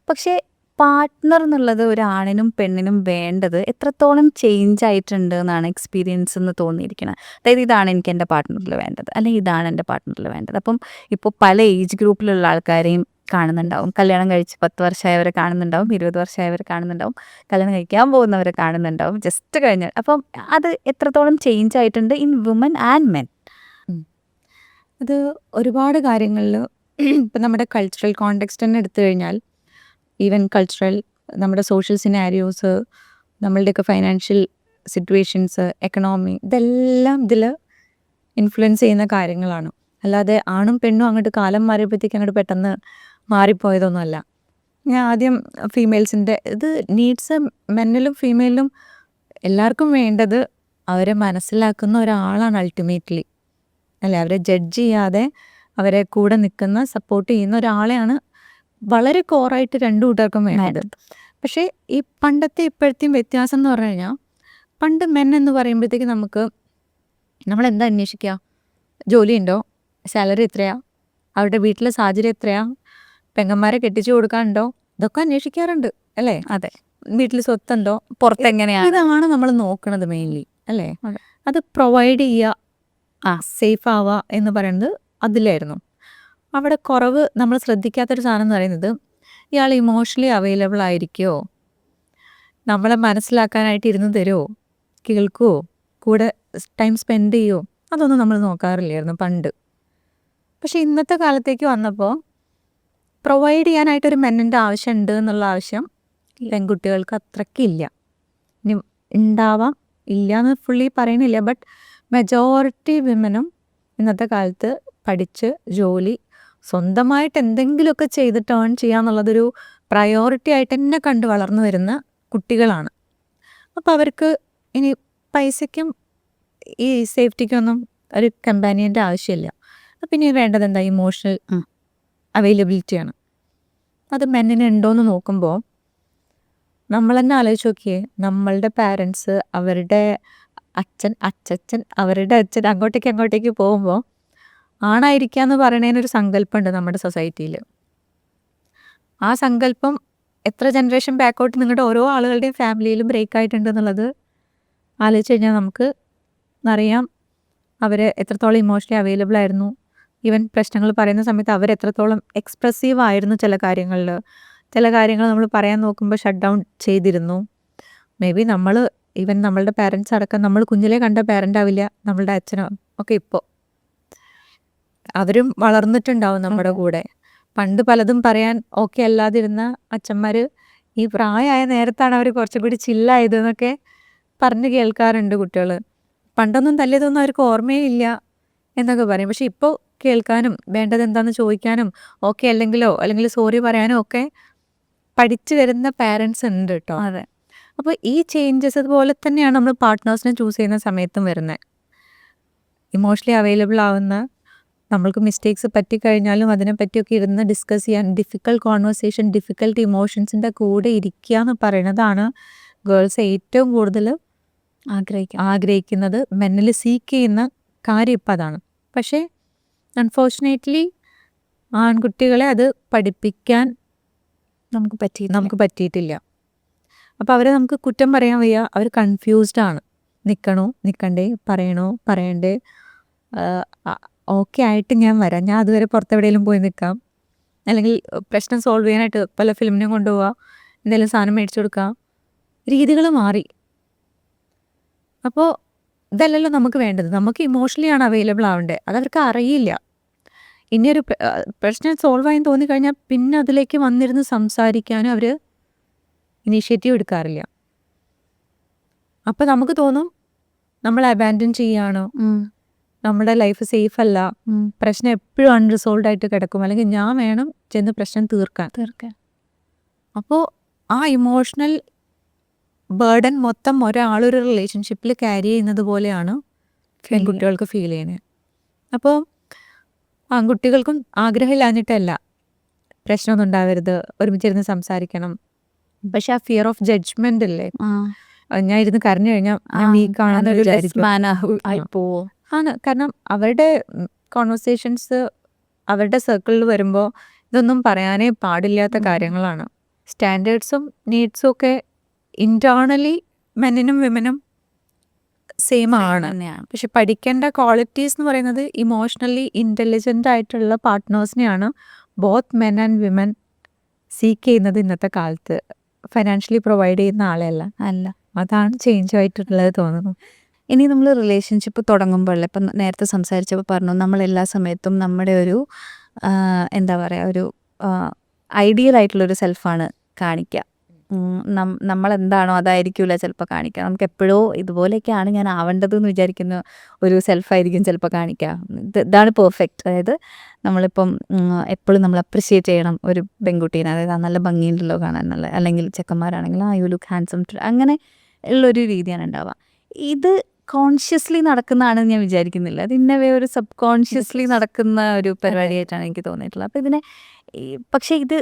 പക്ഷേ പാർട്ട്ണർ എന്നുള്ളത് ഒരു ആണിനും പെണ്ണിനും വേണ്ടത് എത്രത്തോളം ചേഞ്ച് ആയിട്ടുണ്ട് എന്നാണ് എക്സ്പീരിയൻസ് എന്ന് തോന്നിയിരിക്കുന്നത്. അതായത് ഇതാണ് എനിക്ക് എൻ്റെ പാർട്ട്ണറിൽ വേണ്ടത്, അല്ലെങ്കിൽ ഇതാണ് എൻ്റെ പാർട്ട്ണറിൽ വേണ്ടത്. അപ്പം ഇപ്പോൾ പല ഏജ് ഗ്രൂപ്പിലുള്ള ആൾക്കാരെയും കാണുന്നുണ്ടാവും. കല്യാണം കഴിച്ച് 10 വർഷമായവരെ കാണുന്നുണ്ടാവും, 20 വർഷമായവരെ കാണുന്നുണ്ടാവും, കല്യാണം കഴിക്കാൻ പോകുന്നവരെ കാണുന്നുണ്ടാവും, ജസ്റ്റ് കഴിഞ്ഞാൽ. അപ്പം അത് എത്രത്തോളം ചേഞ്ച് ആയിട്ടുണ്ട് ഇൻ വുമൻ ആൻഡ് മെൻ. അത് ഒരുപാട് കാര്യങ്ങളിൽ ഇപ്പം നമ്മുടെ കൾച്ചറൽ കോണ്ടെക്സ്റ്റ് തന്നെ എടുത്തു കഴിഞ്ഞാൽ, ഈവൻ കൾച്ചറൽ നമ്മുടെ സോഷ്യൽ സിനാരിയോസ്, നമ്മളുടെയൊക്കെ ഫൈനാൻഷ്യൽ സിറ്റുവേഷൻസ്, എക്കണോമി, ഇതെല്ലാം ഇതിൽ ഇൻഫ്ലുവൻസ് ചെയ്യുന്ന കാര്യങ്ങളാണ്. അല്ലാതെ ആണും പെണ്ണും അങ്ങോട്ട് കാലം മാറിയപ്പോഴത്തേക്ക് അങ്ങോട്ട് പെട്ടെന്ന് മാറിപ്പോയതൊന്നുമല്ല. ഞാൻ ആദ്യം ഫീമെയിൽസിൻ്റെ ഇത് നീഡ്സ് മെന്നിലും ഫീമെയിലും എല്ലാവർക്കും വേണ്ടത് അവരെ മനസ്സിലാക്കുന്ന ഒരാളാണ് അൾട്ടിമേറ്റ്ലി, അല്ലേ? അവരെ ജഡ്ജ് ചെയ്യാതെ അവരെ കൂടെ നിൽക്കുന്ന സപ്പോർട്ട് ചെയ്യുന്ന ഒരാളെയാണ് വളരെ കോറായിട്ട് രണ്ടു കൂട്ടർക്കും വേണ്ടത്. പക്ഷേ ഈ പണ്ടത്തെ ഇപ്പോഴത്തെയും വ്യത്യാസം എന്ന് പറഞ്ഞു കഴിഞ്ഞാൽ, പണ്ട് മെൻ എന്ന് പറയുമ്പോഴത്തേക്ക് നമ്മളെന്താ അന്വേഷിക്കുക? ജോലിയുണ്ടോ? സാലറി എത്രയാ? അവരുടെ വീട്ടിലെ സാഹചര്യം എത്രയാ? പെങ്ങന്മാരെ കെട്ടിച്ചു കൊടുക്കാനുണ്ടോ? ഇതൊക്കെ അന്വേഷിക്കാറുണ്ട്, അല്ലേ? അതെ. വീട്ടിൽ സ്വത്തുണ്ടോ? പുറത്തെങ്ങനെയാണ്? ഇതാണ് നമ്മൾ നോക്കണത് മെയിൻലി, അല്ലേ? അതെ. അത് പ്രൊവൈഡ് ചെയ്യുക, സേഫ് ആവുക എന്ന് പറയുന്നത് അതിലായിരുന്നു. അവിടെ കുറവ് നമ്മൾ ശ്രദ്ധിക്കാത്തൊരു സാധനം എന്ന് പറയുന്നത്, ഇയാൾ ഇമോഷണലി അവൈലബിൾ ആയിരിക്കുമോ, നമ്മളെ മനസ്സിലാക്കാനായിട്ട് ഇരുന്ന് തരുമോ, കേൾക്കുമോ, കൂടെ ടൈം സ്പെൻഡ് ചെയ്യുമോ, അതൊന്നും നമ്മൾ നോക്കാറില്ലായിരുന്നു പണ്ട്. പക്ഷെ ഇന്നത്തെ കാലത്തേക്ക് വന്നപ്പോൾ പ്രൊവൈഡ് ചെയ്യാനായിട്ടൊരു മെന്നിൻ്റെ ആവശ്യമുണ്ട് എന്നുള്ള ആവശ്യം പെൺകുട്ടികൾക്ക് അത്രയ്ക്കില്ല. ഇനി ഉണ്ടാവാം, ഇല്ല എന്ന് ഫുള്ളി പറയണില്ല, ബട്ട് മെജോറിറ്റി വിമനും ഇന്നത്തെ കാലത്ത് പഠിച്ച് ജോലി സ്വന്തമായിട്ട് എന്തെങ്കിലുമൊക്കെ ചെയ്തിട്ട് ഏൺ ചെയ്യാന്നുള്ളതൊരു പ്രയോറിറ്റി ആയിട്ട് തന്നെ കണ്ട് വളർന്നു വരുന്ന കുട്ടികളാണ്. അപ്പോൾ അവർക്ക് ഇനി പൈസയ്ക്കും ഈ സേഫ്റ്റിക്കൊന്നും ഒരു കമ്പാനിയൻ്റെ ആവശ്യമില്ല. അപ്പം ഇനി വേണ്ടത് എന്താ? ഇമോഷണൽ അവൈലബിലിറ്റിയാണ്. അത് മെന്നിന് ഉണ്ടോയെന്ന് നോക്കുമ്പോൾ നമ്മൾ തന്നെ ആലോചിച്ച് നോക്കിയേ, നമ്മളുടെ പാരൻസ്, അവരുടെ അച്ഛൻ, അവരുടെ അച്ഛൻ അങ്ങോട്ടേക്ക് പോകുമ്പോൾ ആണായിരിക്കാന്ന് പറയണതിനൊരു സങ്കല്പമുണ്ട് നമ്മുടെ സൊസൈറ്റിയിൽ. ആ സങ്കല്പം എത്ര ജനറേഷൻ ബാക്കോട്ട് നിങ്ങളുടെ ഓരോ ആളുകളുടെയും ഫാമിലിയിലും ബ്രേക്ക് ആയിട്ടുണ്ട് എന്നുള്ളത് ആലോചിച്ച് കഴിഞ്ഞാൽ നമുക്ക് അറിയാം അവർ എത്രത്തോളം ഇമോഷണലി അവൈലബിൾ ആയിരുന്നു. ഈവൻ പ്രശ്നങ്ങൾ പറയുന്ന സമയത്ത് അവരെത്രത്തോളം എക്സ്പ്രസീവ് ആയിരുന്നു. ചില കാര്യങ്ങൾ നമ്മൾ പറയാൻ നോക്കുമ്പോൾ ഷട്ട് ഡൗൺ ചെയ്തിരുന്നു. മേ ബി ഈവൻ നമ്മളുടെ പാരൻസ് അടക്കം നമ്മൾ കുഞ്ഞിലെ കണ്ട പാരൻ്റ് ആവില്ല നമ്മളുടെ അച്ഛനോ ഒക്കെ. ഇപ്പോൾ അവരും വളർന്നിട്ടുണ്ടാവും നമ്മുടെ കൂടെ. പണ്ട് പലതും പറയാൻ ഓക്കെ അല്ലാതിരുന്ന അച്ഛന്മാർ ഈ പ്രായമായ നേരത്താണ് അവർ കുറച്ചും കൂടി ചില്ലായതെന്നൊക്കെ പറഞ്ഞ് കേൾക്കാറുണ്ട് കുട്ടികൾ. പണ്ടൊന്നും തല്ലിയതൊന്നും അവർക്ക് ഓർമ്മയേ ഇല്ല എന്നൊക്കെ പറയും. പക്ഷെ ഇപ്പോൾ കേൾക്കാനും വേണ്ടത് എന്താണെന്ന് ചോദിക്കാനും ഓക്കെ അല്ലെങ്കിൽ സോറി പറയാനും ഒക്കെ പഠിച്ചു വരുന്ന പാരൻസ് ഉണ്ട് കേട്ടോ. അതെ. അപ്പോൾ ഈ ചേഞ്ചസ് അതുപോലെ തന്നെയാണ് നമ്മൾ പാർട്ട്നേഴ്സിനെ ചൂസ് ചെയ്യുന്ന സമയത്തും വരുന്നത്. ഇമോഷണലി അവൈലബിൾ ആവുന്ന, നമ്മൾക്ക് മിസ്റ്റേക്സ് പറ്റിക്കഴിഞ്ഞാലും അതിനെപ്പറ്റിയൊക്കെ ഇരുന്ന് ഡിസ്കസ് ചെയ്യാൻ, ഡിഫിക്കൽട്ട് കോൺവെർസേഷൻ, ഡിഫിക്കൽട്ട് ഇമോഷൻസിൻ്റെ കൂടെ ഇരിക്കുക എന്ന് പറയുന്നതാണ് ഗേൾസ് ഏറ്റവും കൂടുതൽ ആഗ്രഹിക്കുന്നത്, മെന്നിൽ സീക്ക് ചെയ്യുന്ന കാര്യം ഇപ്പം അതാണ്. പക്ഷേ അൺഫോർച്ചുനേറ്റ്ലി ആൺകുട്ടികളെ അത് പഠിപ്പിക്കാൻ നമുക്ക് പറ്റിയിട്ടില്ല. അപ്പോൾ അവരെ നമുക്ക് കുറ്റം പറയാൻ വയ്യ. അവർ കൺഫ്യൂസ്ഡാണ്. നിൽക്കണോ നിൽക്കണ്ടേ, പറയണോ പറയണ്ടേ, ഓക്കെ ആയിട്ട് ഞാൻ വരാം, ഞാൻ അതുവരെ പുറത്തെവിടെയെങ്കിലും പോയി നിൽക്കാം, അല്ലെങ്കിൽ പ്രശ്നം സോൾവ് ചെയ്യാനായിട്ട് പല ഫിലിമിനും കൊണ്ടുപോവുക, എന്തെങ്കിലും സാധനം മേടിച്ചു കൊടുക്കുക, രീതികൾ മാറി. അപ്പോൾ ഇതല്ലല്ലോ നമുക്ക് വേണ്ടത്. നമുക്ക് ഇമോഷണലി ആണ് അവൈലബിൾ ആവേണ്ടത്. അതവർക്ക് അറിയില്ല. ഇനിയൊരു പ്രശ്നം സോൾവ് ആയെന്ന് തോന്നിക്കഴിഞ്ഞാൽ പിന്നെ അതിലേക്ക് വന്നിരുന്ന് സംസാരിക്കാനും അവർ ഇനീഷ്യേറ്റീവ് എടുക്കാറില്ല. അപ്പോൾ നമുക്ക് തോന്നും നമ്മൾ അബാൻഡൻ ചെയ്യുകയാണോ, നമ്മുടെ ലൈഫ് സേഫ് അല്ല, പ്രശ്നം എപ്പോഴും അൺറിസോൾവ് ആയിട്ട് കിടക്കും, അല്ലെങ്കിൽ ഞാൻ വേണം ചെന്ന് പ്രശ്നം തീർക്കാൻ. അപ്പോൾ ആ ഇമോഷണൽ ബേർഡൻ മൊത്തം ഒരാളൊരു റിലേഷൻഷിപ്പിൽ ക്യാരി ചെയ്യുന്നത് പോലെയാണ് പെൺകുട്ടികൾക്ക് ഫീൽ ചെയ്യുന്നത്. അപ്പോൾ ആൺകുട്ടികൾക്കും ആഗ്രഹമില്ലാഞ്ഞിട്ടല്ല, പ്രശ്നമൊന്നും ഉണ്ടാവരുത്, ഒരുമിച്ചിരുന്ന് സംസാരിക്കണം. പക്ഷെ ആ ഫിയർ ഓഫ് ജഡ്ജ്മെന്റ് അല്ലേ, ഞാൻ ഇരുന്ന് കരഞ്ഞു കഴിഞ്ഞാൽ ഞാൻ വീക്കാണെന്ന് വിചാരിക്കും. ആണ്. കാരണം അവരുടെ കോൺവെർസേഷൻസ് അവരുടെ സർക്കിളിൽ വരുമ്പോൾ ഇതൊന്നും പറയാനേ പാടില്ലാത്ത കാര്യങ്ങളാണ്. സ്റ്റാൻഡേർഡ്സും നീഡ്സും ഒക്കെ ഇൻറ്റേർണലി മെന്നിനും വിമനും സെയിം ആണ്. പക്ഷെ പഠിക്കേണ്ട ക്വാളിറ്റീസ് എന്ന് പറയുന്നത് ഇമോഷണലി ഇൻ്റലിജൻ്റ് ആയിട്ടുള്ള പാർട്ട്നേഴ്സിനെയാണ് both men and women seek ചെയ്യുന്നത് ഇന്നത്തെ കാലത്ത്. ഫൈനാൻഷ്യലി പ്രൊവൈഡ് ചെയ്യുന്ന ആളെയല്ല. അതാണ് ചേഞ്ച് ആയിട്ടുള്ളത് തോന്നുന്നു. ഇനി നമ്മൾ റിലേഷൻഷിപ്പ് തുടങ്ങുമ്പോൾ, ഇപ്പം നേരത്തെ സംസാരിച്ചപ്പോൾ പറഞ്ഞു നമ്മൾ എല്ലാ സമയത്തും നമ്മുടെ ഒരു എന്താ പറയുക, ഒരു ഐഡിയൽ ആയിട്ടുള്ളൊരു സെൽഫാണ് കാണിക്കുക. നമ്മളെന്താണോ അതായിരിക്കില്ല ചിലപ്പോൾ കാണിക്കുക. നമുക്ക് എപ്പോഴോ ഇതുപോലെയൊക്കെയാണ് ഞാൻ ആവേണ്ടതെന്ന് വിചാരിക്കുന്ന ഒരു സെൽഫായിരിക്കും ചിലപ്പോൾ കാണിക്കുക. ഇതാണ് പെർഫെക്റ്റ്. അതായത് നമ്മളിപ്പം എപ്പോഴും നമ്മൾ അപ്രിഷ്യേറ്റ് ചെയ്യണം ഒരു പെൺകുട്ടീനെ. അതായത് നല്ല ഭംഗിയുണ്ടല്ലോ കാണാൻ, നല്ല അല്ലെങ്കിൽ ചെക്കന്മാരാണെങ്കിൽ യു ലുക്ക് ഹാൻസം, അങ്ങനെ ഉള്ളൊരു രീതിയാണ് ഉണ്ടാവുക. ഇത് കോൺഷ്യസ്ലി നടക്കുന്നതാണെന്ന് ഞാൻ വിചാരിക്കുന്നില്ല. അത് ഇന്നവേ ഒരു സബ് കോൺഷ്യസ്ലി നടക്കുന്ന ഒരു പരിപാടിയായിട്ടാണ് എനിക്ക് തോന്നിയിട്ടുള്ളത്. അപ്പോൾ ഇതിനെ പക്ഷേ ഇത്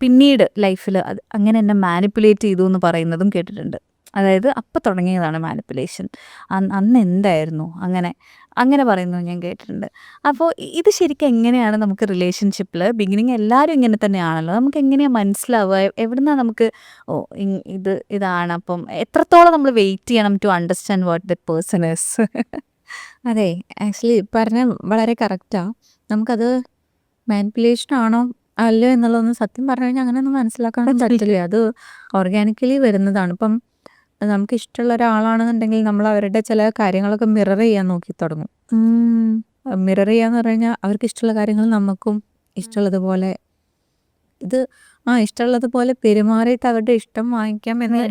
പിന്നീട് ലൈഫിൽ അത് അങ്ങനെ എന്നെ മാനിപ്പുലേറ്റ് ചെയ്തു എന്ന് പറയുന്നതും കേട്ടിട്ടുണ്ട്. അതായത് അപ്പം തുടങ്ങിയതാണ് മാനിപ്പുലേഷൻ, അന്ന് എന്തായിരുന്നു അങ്ങനെ പറയുന്നത് ഞാൻ കേട്ടിട്ടുണ്ട്. അപ്പോൾ ഇത് ശരിക്കും എങ്ങനെയാണ് നമുക്ക് റിലേഷൻഷിപ്പിൽ ബിഗിനിങ് എല്ലാവരും ഇങ്ങനെ തന്നെയാണല്ലോ, നമുക്ക് എങ്ങനെയാണ് മനസ്സിലാവുക, എവിടുന്നാണ് നമുക്ക് ഇതാണ്, അപ്പം എത്രത്തോളം നമ്മൾ വെയിറ്റ് ചെയ്യണം to understand what that person is? അതെ, ആക്ച്വലി പറഞ്ഞ വളരെ കറക്റ്റാണ്. നമുക്കത് മാനിപ്പുലേഷൻ ആണോ അല്ലയോ എന്നുള്ളതൊന്നും സത്യം പറഞ്ഞു കഴിഞ്ഞാൽ അങ്ങനെയൊന്നും മനസ്സിലാക്കാനൊന്നും പറ്റില്ല. അത് ഓർഗാനിക്കലി വരുന്നതാണ്. ഇപ്പം നമുക്ക് ഇഷ്ടമുള്ള ഒരാളാണെന്നുണ്ടെങ്കിൽ നമ്മൾ അവരുടെ ചില കാര്യങ്ങളൊക്കെ മിറർ ചെയ്യാൻ നോക്കി തുടങ്ങും. മിറർ ചെയ്യാന്ന് പറഞ്ഞു കഴിഞ്ഞാൽ അവർക്ക് ഇഷ്ടമുള്ള കാര്യങ്ങൾ നമുക്കും ഇഷ്ടമുള്ളതുപോലെ ഇഷ്ടമുള്ളതുപോലെ പെരുമാറിയിട്ട് അവരുടെ ഇഷ്ടം വാങ്ങിക്കാം എന്ന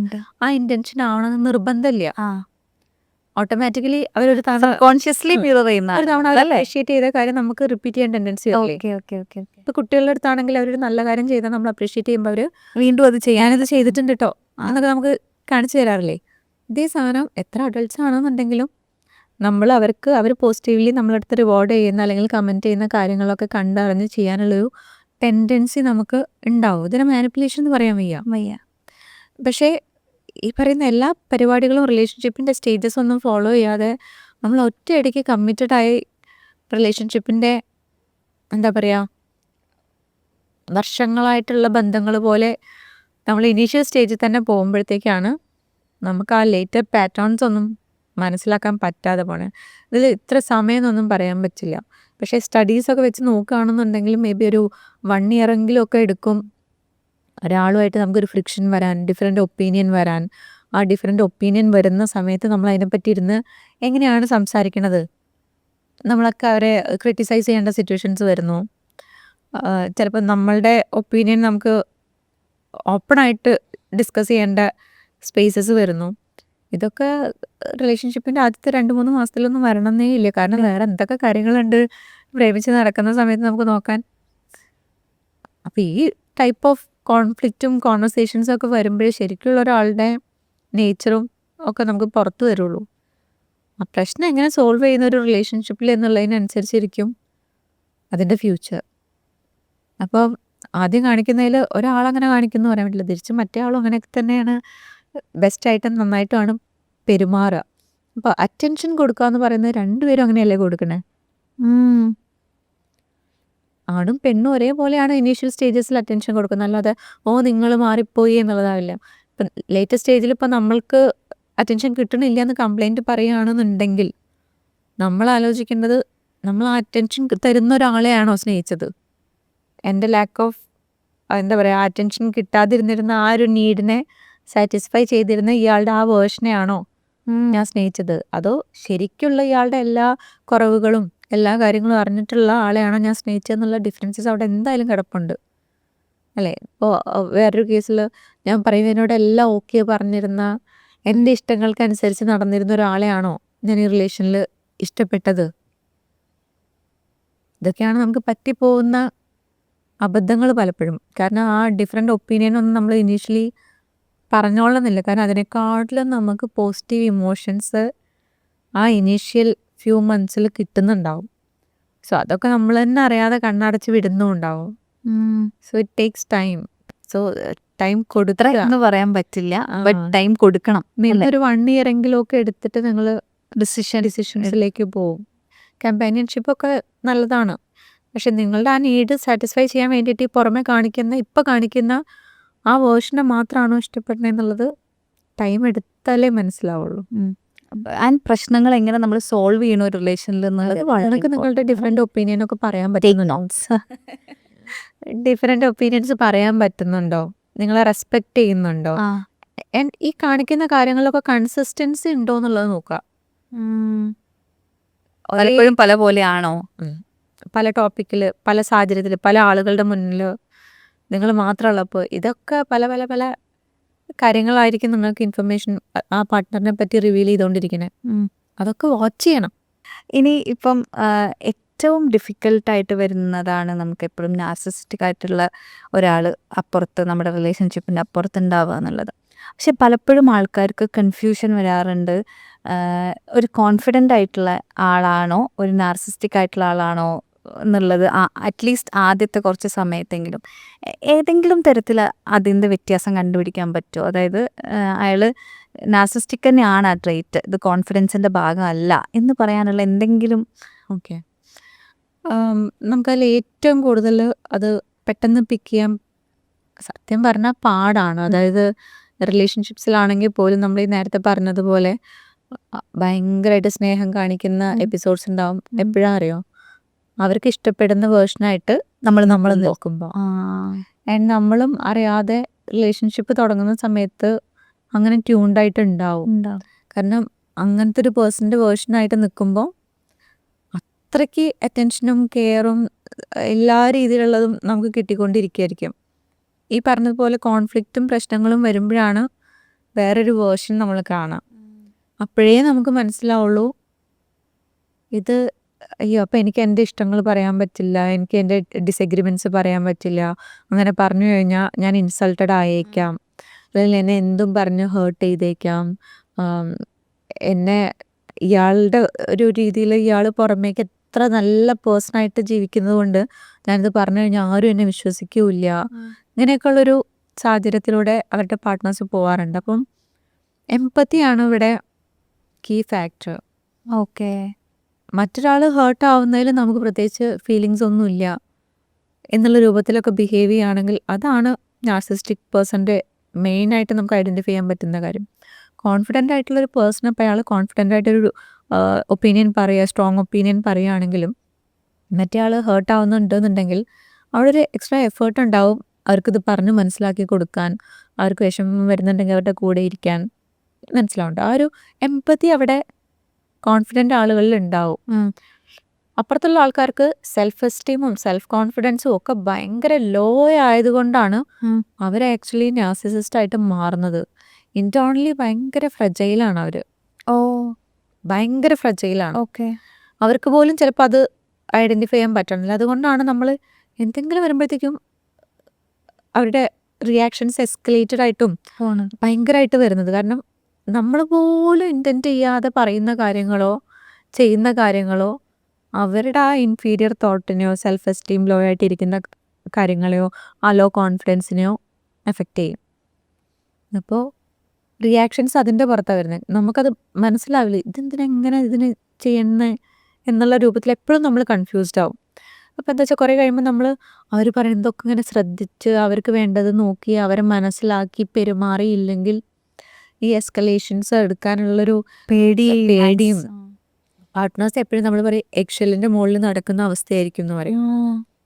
ആ ഇന്റൻഷൻ ആവണമെന്ന് നിർബന്ധമില്ല. ഓട്ടോമാറ്റിക്കലി അവരൊരു കോൺഷ്യസ്ലി മിറർ ചെയ്യുന്ന ഒരു തവണ അപ്രീഷിയേറ്റ് ചെയ്ത കാര്യം നമുക്ക് റിപ്പീറ്റ് ചെയ്യാൻ ടെൻഡൻസി വരില്ലേ? ഇപ്പൊ കുട്ടികളുടെ അടുത്താണെങ്കിൽ അവരൊരു നല്ല കാര്യം ചെയ്താൽ നമ്മൾ അപ്രീഷിയേറ്റ് ചെയ്യുമ്പോൾ അവര് വീണ്ടും അത് ഞാനിത് ചെയ്തിട്ടുണ്ട് കേട്ടോ എന്നൊക്കെ നമുക്ക് കാണിച്ചു തരാറില്ലേ? ഇതേ സാധനം എത്ര അഡൾട്ട്സ് ആണെന്നുണ്ടെങ്കിലും അവർ പോസിറ്റീവ്ലി നമ്മളടുത്ത് റിവാർഡ് ചെയ്യുന്ന അല്ലെങ്കിൽ കമൻറ്റ് ചെയ്യുന്ന കാര്യങ്ങളൊക്കെ കണ്ടറിഞ്ഞ് ചെയ്യാനുള്ളൊരു ടെൻഡൻസി നമുക്ക് ഉണ്ടാവും. ഇതിനെ മാനിപ്പുലേഷൻ എന്ന് പറയാൻ വയ്യ. പക്ഷേ ഈ പറയുന്ന എല്ലാ പരിപാടികളും റിലേഷൻഷിപ്പിൻ്റെ സ്റ്റേജസ് ഒന്നും ഫോളോ ചെയ്യാതെ നമ്മൾ ഒറ്റയടിക്ക് കമ്മിറ്റഡായി റിലേഷൻഷിപ്പിൻ്റെ എന്താ പറയുക വർഷങ്ങളായിട്ടുള്ള ബന്ധങ്ങൾ പോലെ നമ്മൾ ഇനീഷ്യൽ സ്റ്റേജിൽ തന്നെ പോകുമ്പോഴത്തേക്കാണ് നമുക്ക് ആ ലേറ്റർ പാറ്റേൺസ് ഒന്നും മനസ്സിലാക്കാൻ പറ്റാതെ പോണേ. ഇതിൽ ഇത്ര സമയം എന്നൊന്നും പറയാൻ പറ്റില്ല. പക്ഷേ സ്റ്റഡീസൊക്കെ വെച്ച് നോക്കുകയാണെന്നുണ്ടെങ്കിൽ മേ ബി ഒരു 1 year ഒക്കെ എടുക്കും ഒരാളുമായിട്ട് നമുക്കൊരു ഫ്രിക്ഷൻ വരാൻ, ഡിഫറെൻ്റ് ഒപ്പീനിയൻ വരാൻ. ആ ഡിഫറെൻ്റ് ഒപ്പീനിയൻ വരുന്ന സമയത്ത് നമ്മൾ അതിനെപ്പറ്റി ഇരുന്ന് എങ്ങനെയാണ് സംസാരിക്കണത്, നമ്മളൊക്കെ അവരെ ക്രിട്ടിസൈസ് ചെയ്യേണ്ട സിറ്റുവേഷൻസ് വരുന്നു. ചിലപ്പോൾ നമ്മളുടെ ഒപ്പീനിയൻ നമുക്ക് ഓപ്പണായിട്ട് ഡിസ്കസ് ചെയ്യേണ്ട സ്പേസസ് വരുന്നു. ഇതൊക്കെ റിലേഷൻഷിപ്പിൻ്റെ ആദ്യത്തെ 2-3 മാസത്തിലൊന്നും വരണമെന്നേ ഇല്ല. കാരണം വേറെ എന്തൊക്കെ കാര്യങ്ങളുണ്ട് പ്രേമിച്ച് നടക്കുന്ന സമയത്ത് നമുക്ക് നോക്കാൻ. അപ്പോൾ ഈ ടൈപ്പ് ഓഫ് കോൺഫ്ലിക്റ്റും കോൺവെർസേഷൻസും ഒക്കെ വരുമ്പോഴേ ശരിക്കുള്ള ഒരാളുടെ നേച്ചറും ഒക്കെ നമുക്ക് പുറത്തു വരുള്ളൂ. ആ പ്രശ്നം എങ്ങനെ സോൾവ് ചെയ്യുന്ന ഒരു റിലേഷൻഷിപ്പിൽ എന്നുള്ളതിനനുസരിച്ചിരിക്കും അതിൻ്റെ ഫ്യൂച്ചർ. അപ്പോൾ ആദ്യം കാണിക്കുന്നതിൽ ഒരാളങ്ങനെ കാണിക്കുന്നു പറയാൻ പറ്റില്ല, തിരിച്ച് മറ്റേ ആളും അങ്ങനെയൊക്കെ തന്നെയാണ് ബെസ്റ്റായിട്ടും നന്നായിട്ടുമാണ് പെരുമാറുക. അപ്പോൾ അറ്റൻഷൻ കൊടുക്കുക എന്ന് പറയുന്നത് രണ്ടുപേരും അങ്ങനെയല്ലേ കൊടുക്കണേ? ആണും പെണ്ണും ഒരേപോലെയാണ് ഇനീഷ്യൽ സ്റ്റേജസിൽ അറ്റൻഷൻ കൊടുക്കുന്നത്. അല്ലാതെ നിങ്ങൾ മാറിപ്പോയി എന്നുള്ളതാവില്ല. ഇപ്പം ലേറ്റസ്റ്റ് സ്റ്റേജിൽ ഇപ്പം നമ്മൾക്ക് അറ്റൻഷൻ കിട്ടണില്ല എന്ന് കംപ്ലൈൻറ്റ് പറയുകയാണെന്നുണ്ടെങ്കിൽ നമ്മൾ ആലോചിക്കേണ്ടത് നമ്മൾ ആ അറ്റൻഷൻ തരുന്ന ഒരാളെയാണോ സ്നേഹിച്ചത്? എൻ്റെ ലാക്ക് ഓഫ് എന്താ പറയുക അറ്റൻഷൻ കിട്ടാതിരുന്നിരുന്ന ആ ഒരു നീഡിനെ സാറ്റിസ്ഫൈ ചെയ്തിരുന്ന ഇയാളുടെ ആ വേർഷനെയാണോ ഞാൻ സ്നേഹിച്ചത്? അതോ ശരിക്കുള്ള ഇയാളുടെ എല്ലാ കുറവുകളും എല്ലാ കാര്യങ്ങളും അറിഞ്ഞിട്ടുള്ള ആളെയാണോ ഞാൻ സ്നേഹിച്ചതെന്നുള്ള ഡിഫറൻസസ് അവിടെ എന്തായാലും കിടപ്പുണ്ട് അല്ലേ? ഇപ്പോൾ വേറൊരു കേസിൽ ഞാൻ പറയുന്നതിനോടെല്ലാം ഓക്കെ പറഞ്ഞിരുന്ന എൻ്റെ ഇഷ്ടങ്ങൾക്കനുസരിച്ച് നടന്നിരുന്ന ഒരാളെയാണോ ഞാൻ ഈ റിലേഷനിൽ ഇഷ്ടപ്പെട്ടത്? ഇതൊക്കെയാണ് നമുക്ക് പറ്റിപ്പോകുന്ന അബദ്ധങ്ങൾ പലപ്പോഴും. കാരണം ആ ഡിഫറെൻ്റ് ഒപ്പീനിയൻ ഒന്നും നമ്മൾ ഇനീഷ്യലി പറഞ്ഞോളുന്നില്ല. കാരണം അതിനെക്കാട്ടിലും നമുക്ക് പോസിറ്റീവ് ഇമോഷൻസ് ആ ഇനീഷ്യൽ ഫ്യൂ മന്ത്സിൽ കിട്ടുന്നുണ്ടാവും. സോ അതൊക്കെ നമ്മൾ തന്നെ അറിയാതെ കണ്ണടച്ച് വിടുന്നുണ്ടാവും. So it takes time. So time കൊടുത്തെന്ന് പറയാൻ പറ്റില്ല, ബട്ട് ടൈം കൊടുക്കണം. ഒരു 1 year ഒക്കെ എടുത്തിട്ട് നിങ്ങൾ ഡിസിഷൻസിലേക്ക് പോകും. കമ്പാനിയൻഷിപ്പൊക്കെ നല്ലതാണ്. പക്ഷെ നിങ്ങളുടെ ആ നീഡ് സാറ്റിസ്ഫൈ ചെയ്യാൻ വേണ്ടിയിട്ട് ഈ പുറമെ കാണിക്കുന്ന ആ വേർഷനെ മാത്രമാണോ ഇഷ്ടപ്പെടുന്നതെന്നുള്ളത് ടൈം എടുത്താലേ മനസ്സിലാവുള്ളൂ. ആൻഡ് പ്രശ്നങ്ങൾ എങ്ങനെ നമ്മൾ സോൾവ് ചെയ്യണ ഒരു റിലേഷനിൽ എന്നുള്ളത് വളരെ നിങ്ങളുടെ ഡിഫറെൻ്റ് ഒപ്പീനിയൻ ഒക്കെ പറയാൻ പറ്റുന്നുണ്ടോ? ഡിഫറെൻ്റ് ഒപ്പീനിയൻസ് പറയാൻ പറ്റുന്നുണ്ടോ? നിങ്ങളെ റെസ്പെക്ട് ചെയ്യുന്നുണ്ടോ? ആൻഡ് ഈ കാണിക്കുന്ന കാര്യങ്ങളിലൊക്കെ കൺസിസ്റ്റൻസി ഉണ്ടോ എന്നുള്ളത് നോക്കുക. പലപ്പോഴും പല പോലെയാണോ? പല ടോപ്പിക്കിൽ, പല സാഹചര്യത്തിൽ, പല ആളുകളുടെ മുന്നിൽ നിങ്ങൾ മാത്രമുള്ളപ്പോൾ ഇതൊക്കെ പല പല പല കാര്യങ്ങളായിരിക്കും നിങ്ങൾക്ക് ഇൻഫർമേഷൻ ആ പാർട്ട്ണറിനെ പറ്റി റിവീൽ ചെയ്തുകൊണ്ടിരിക്കുന്നത്. അതൊക്കെ വാച്ച് ചെയ്യണം. ഇനി ഇപ്പം ഏറ്റവും ഡിഫിക്കൽട്ടായിട്ട് വരുന്നതാണ് നമുക്ക് എപ്പോഴും നാർസിസിസ്റ്റിക് ആയിട്ടുള്ള ഒരാൾ അപ്പുറത്ത് നമ്മുടെ റിലേഷൻഷിപ്പിൻ്റെ അപ്പുറത്ത് ഉണ്ടാവുക എന്നുള്ളത്. പക്ഷെ പലപ്പോഴും ആൾക്കാർക്ക് കൺഫ്യൂഷൻ വരാറുണ്ട്. ഒരു കോൺഫിഡൻ്റ് ആയിട്ടുള്ള ആളാണോ ഒരു നാർസിസ്റ്റിക് ആയിട്ടുള്ള ആളാണോ എന്നുള്ളത് അറ്റ്ലീസ്റ്റ് ആദ്യത്തെ കുറച്ച് സമയത്തെങ്കിലും ഏതെങ്കിലും തരത്തിൽ അതിൻ്റെ വ്യത്യാസം കണ്ടുപിടിക്കാൻ പറ്റുമോ? അതായത് അയാൾ നാർസിസ്റ്റിക് തന്നെയാണ് ആ ട്രേറ്റ്, ഇത് കോൺഫിഡൻസിൻ്റെ ഭാഗമല്ല എന്ന് പറയാനുള്ള എന്തെങ്കിലും. ഓക്കെ, നമുക്കതിൽ ഏറ്റവും കൂടുതൽ അത് പെട്ടെന്ന് പിക്ക് ചെയ്യാൻ സത്യം പറഞ്ഞാൽ പാടാണ്. അതായത് റിലേഷൻഷിപ്സിലാണെങ്കിൽ പോലും നമ്മൾ ഈ നേരത്തെ പറഞ്ഞതുപോലെ ഭയങ്കരമായിട്ട് സ്നേഹം കാണിക്കുന്ന എപ്പിസോഡ്സ് ഉണ്ടാവും. എപ്പോഴാ അറിയോ? അവർക്ക് ഇഷ്ടപ്പെടുന്ന വേർഷനായിട്ട് നമ്മൾ നോക്കുമ്പോൾ. ആൻഡ് നമ്മളും അറിയാതെ റിലേഷൻഷിപ്പ് തുടങ്ങുന്ന സമയത്ത് അങ്ങനെ ട്യൂൺഡായിട്ട് ഉണ്ടാവും. കാരണം അങ്ങനത്തെ ഒരു പേഴ്സൻ്റെ വേർഷനായിട്ട് നിൽക്കുമ്പോൾ അത്രയ്ക്ക് അറ്റൻഷനും കെയറും എല്ലാ രീതിയിലുള്ളതും നമുക്ക് കിട്ടിക്കൊണ്ടിരിക്കുകയായിരിക്കും. ഈ പറഞ്ഞതുപോലെ കോൺഫ്ലിക്റ്റും പ്രശ്നങ്ങളും വരുമ്പോഴാണ് വേറൊരു വേർഷൻ നമ്മൾ കാണാം. അപ്പോഴേ നമുക്ക് മനസ്സിലാവുള്ളൂ ഇത് അയ്യോ അപ്പം എനിക്ക് എൻ്റെ ഇഷ്ടങ്ങൾ പറയാൻ പറ്റില്ല, എനിക്ക് എൻ്റെ ഡിസഗ്രിമെൻറ്റ്സ് പറയാൻ പറ്റില്ല, അങ്ങനെ പറഞ്ഞു കഴിഞ്ഞാൽ ഞാൻ ഇൻസൾട്ടഡ് ആയേക്കാം, അല്ലെങ്കിൽ എന്നെ എന്തും പറഞ്ഞ് ഹേർട്ട് ചെയ്തേക്കാം, എന്നെ ഇയാളുടെ ഒരു രീതിയിൽ ഇയാൾ പുറമേക്ക് എത്ര നല്ല പേഴ്സണായിട്ട് ജീവിക്കുന്നത് കൊണ്ട് ഞാനിത് പറഞ്ഞു കഴിഞ്ഞാൽ ആരും എന്നെ വിശ്വസിക്കില്ല. ഇങ്ങനെയൊക്കെയുള്ളൊരു സാഹചര്യത്തിലൂടെ അവരുടെ പാർട്ട്നേഴ്സ് പോകാറുണ്ട്. അപ്പം എംപത്തിയാണ് ഇവിടെ കീ ഫാക്ടർ. ഓക്കെ, മറ്റൊരാൾ ഹേർട്ട് ആവുന്നതിൽ നമുക്ക് പ്രത്യേകിച്ച് ഫീലിങ്സ് ഒന്നുമില്ല എന്നുള്ള രൂപത്തിലൊക്കെ ബിഹേവ് ചെയ്യുകയാണെങ്കിൽ അതാണ് നാർസിസ്റ്റിക് പേഴ്സൻ്റെ മെയിനായിട്ട് നമുക്ക് ഐഡൻറ്റിഫൈ ചെയ്യാൻ പറ്റുന്ന കാര്യം. കോൺഫിഡൻ്റ് ആയിട്ടുള്ളൊരു പേഴ്സൺ അപ്പോൾ അയാൾ കോൺഫിഡൻ്റ് ആയിട്ടൊരു ഒപ്പീനിയൻ പറയുക, സ്ട്രോങ് ഒപ്പീനിയൻ പറയുകയാണെങ്കിലും മറ്റേ ആൾ ഹേർട്ട് ആവുന്നുണ്ടെന്നുണ്ടെങ്കിൽ അവിടെ ഒരു എക്സ്ട്രാ എഫേർട്ട് ഉണ്ടാവും അവർക്കിത് പറഞ്ഞ് മനസ്സിലാക്കി കൊടുക്കാൻ, അവർക്ക് വിഷമം വരുന്നുണ്ടെങ്കിൽ അവരുടെ കൂടെ ഇരിക്കാൻ. മനസ്സിലാവുന്നുണ്ട്? ആ ഒരു എംപതി അവിടെ കോൺഫിഡൻ്റ് ആളുകളിൽ ഉണ്ടാവും. അപ്പുറത്തുള്ള ആൾക്കാർക്ക് സെൽഫ് എസ്റ്റീമും സെൽഫ് കോൺഫിഡൻസും ഒക്കെ ഭയങ്കര ലോ ആയതുകൊണ്ടാണ് അവർ ആക്ച്വലി നാർസിസിസ്റ്റ് ആയിട്ട് മാറുന്നത്. ഇൻറ്റേർണലി ഭയങ്കര ഫ്രജൈലാണ് അവർ. ഭയങ്കര ഫ്രജൈലാണ്. ഓക്കെ, അവർക്ക് പോലും ചിലപ്പോൾ അത് ഐഡൻറ്റിഫൈ ചെയ്യാൻ പറ്റണില്ല. അതുകൊണ്ടാണ് നമ്മൾ എന്തെങ്കിലും വരുമ്പോഴത്തേക്കും അവരുടെ റിയാക്ഷൻസ് എസ്കലേറ്റഡ് ആയിട്ടും ഭയങ്കരമായിട്ട് വരുന്നത്. കാരണം നമ്മൾ പോലും ഇൻറ്റൻറ്റ് ചെയ്യാതെ പറയുന്ന കാര്യങ്ങളോ ചെയ്യുന്ന കാര്യങ്ങളോ അവരുടെ ആ ഇൻഫീരിയർ തോട്ടിനെയോ സെൽഫ് എസ്റ്റീം ലോ ആയിട്ടിരിക്കുന്ന കാര്യങ്ങളെയോ ആ ലോ കോൺഫിഡൻസിനെയോ എഫക്റ്റ് ചെയ്യും. അപ്പോൾ റിയാക്ഷൻസ് അതിൻ്റെ പുറത്താണ് വരുന്നത്. നമുക്കത് മനസ്സിലാവില്ല, ഇതെങ്ങനെ ഇതിന് ചെയ്യുന്നത് എന്നുള്ള രൂപത്തിൽ എപ്പോഴും നമ്മൾ കൺഫ്യൂസ്ഡ് ആവും. അപ്പോൾ എന്താ വെച്ചാൽ കുറേ കഴിയുമ്പോൾ നമ്മൾ അവർ പറയുന്നതൊക്കെ ഇങ്ങനെ ശ്രദ്ധിച്ച് അവർക്ക് വേണ്ടത് നോക്കി അവരെ മനസ്സിലാക്കി പെരുമാറിയില്ലെങ്കിൽ ഈ എസ്കലേഷൻസ് എടുക്കാനുള്ളൊരു പേടിയും പാർട്ട്നേഴ്സ് എപ്പോഴും നമ്മൾ പറയും എക്സെല്ലിൻ്റെ മുകളിൽ നടക്കുന്ന അവസ്ഥയായിരിക്കും എന്ന് പറയും.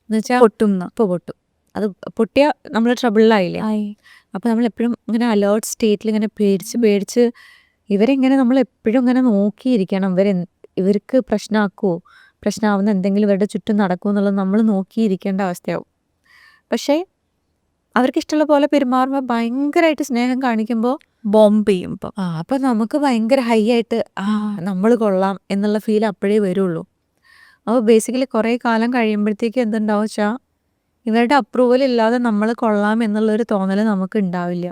എന്ന് വെച്ചാൽ പൊട്ടും. അത് പൊട്ടിയാൽ നമ്മൾ ട്രബിളിലായില്ലേ. അപ്പോൾ നമ്മൾ എപ്പോഴും ഇങ്ങനെ അലേർട്ട് സ്റ്റേറ്റിൽ ഇങ്ങനെ പേടിച്ച് ഇവരെങ്ങനെ നമ്മൾ എപ്പോഴും ഇങ്ങനെ നോക്കിയിരിക്കണം. ഇവർക്ക് പ്രശ്നമാവുന്ന എന്തെങ്കിലും ഇവരുടെ ചുറ്റും നടക്കുമോ എന്നുള്ളത് നമ്മൾ നോക്കിയിരിക്കേണ്ട അവസ്ഥയാവും. പക്ഷേ അവർക്ക് ഇഷ്ടമുള്ള പോലെ പെരുമാറുമ്പോൾ ഭയങ്കരമായിട്ട് സ്നേഹം കാണിക്കുമ്പോൾ ബോംബ് ചെയ്യുമ്പോൾ അപ്പം നമുക്ക് ഭയങ്കര ഹൈ ആയിട്ട് നമ്മൾ കൊള്ളാം എന്നുള്ള ഫീൽ അപ്പോഴേ വരുള്ളൂ. അപ്പോൾ ബേസിക്കലി കുറേ കാലം കഴിയുമ്പോഴത്തേക്ക് എന്തുണ്ടാവും വെച്ചാൽ ഇവരുടെ അപ്രൂവൽ ഇല്ലാതെ നമ്മൾ കൊള്ളാം എന്നുള്ളൊരു തോന്നൽ നമുക്ക് ഉണ്ടാവില്ല.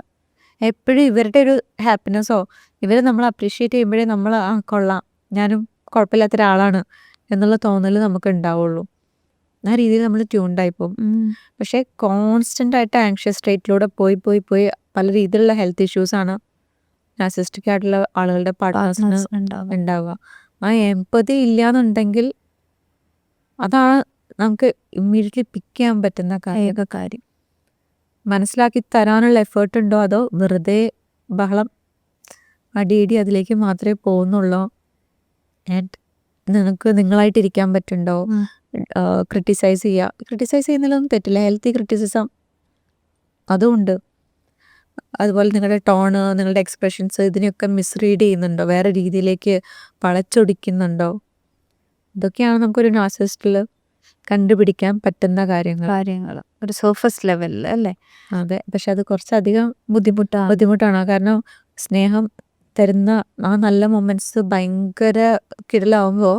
എപ്പോഴും ഇവരുടെ ഒരു ഹാപ്പിനെസ്സോ ഇവരെ നമ്മൾ അപ്രീഷിയേറ്റ് ചെയ്യുമ്പോഴേ നമ്മൾ കൊള്ളാം, ഞാനും കുഴപ്പമില്ലാത്ത ഒരാളാണ് എന്നുള്ള തോന്നൽ നമുക്ക് ഉണ്ടാവുള്ളൂ. ആ രീതിയിൽ നമ്മൾ ട്യൂൺഡായി പോകും. പക്ഷേ കോൺസ്റ്റൻ്റ് ആയിട്ട് ആങ്ഷ്യസ് സ്റ്റേറ്റിലൂടെ പോയി പല രീതിയിലുള്ള ഹെൽത്ത് ഇഷ്യൂസാണ് നാർസിസ്റ്റിക് ആയിട്ടുള്ള ആളുകളുടെ പാർട്ട്നേഴ്സിന് ഉണ്ടാവുക. ആ എംപതി ഇല്ലയെന്നുണ്ടെങ്കിൽ അതാണ് നമുക്ക് ഇമ്മീഡിയറ്റ്ലി പിക്ക് ചെയ്യാൻ പറ്റുന്ന കാര്യം. മനസ്സിലാക്കി തരാനുള്ള എഫേർട്ട് ഉണ്ടോ അതോ വെറുതെ ബഹളം അടിയിടി അതിലേക്ക് മാത്രമേ പോകുന്നുള്ളൂ. ആൻഡ് നിനക്ക് നിങ്ങളായിട്ടിരിക്കാൻ പറ്റുന്നുണ്ടോ? ക്രിട്ടിസൈസ് ചെയ്യുന്നതിലൊന്നും തെറ്റില്ല. ഹെൽത്തി ക്രിറ്റിസിസം അതുമുണ്ട്. അതുപോലെ നിങ്ങളുടെ ടോണ്, നിങ്ങളുടെ എക്സ്പ്രഷൻസ് ഇതിനെയൊക്കെ മിസ്റീഡ് ചെയ്യുന്നുണ്ടോ, വേറെ രീതിയിലേക്ക് വളച്ചൊടിക്കുന്നുണ്ടോ? ഇതൊക്കെയാണ് നമുക്കൊരു നാർസിസ്റ്റിൽ കണ്ടുപിടിക്കാൻ പറ്റുന്ന കാര്യങ്ങൾ. ഒരു സർഫസ് ലെവലിൽ അല്ലേ? അതെ. പക്ഷെ അത് കുറച്ചധികം ബുദ്ധിമുട്ടാണ്. കാരണം സ്നേഹം തരുന്ന ആ നല്ല മൊമെന്റ്സ് ഭയങ്കര കിടിലാവുമ്പോൾ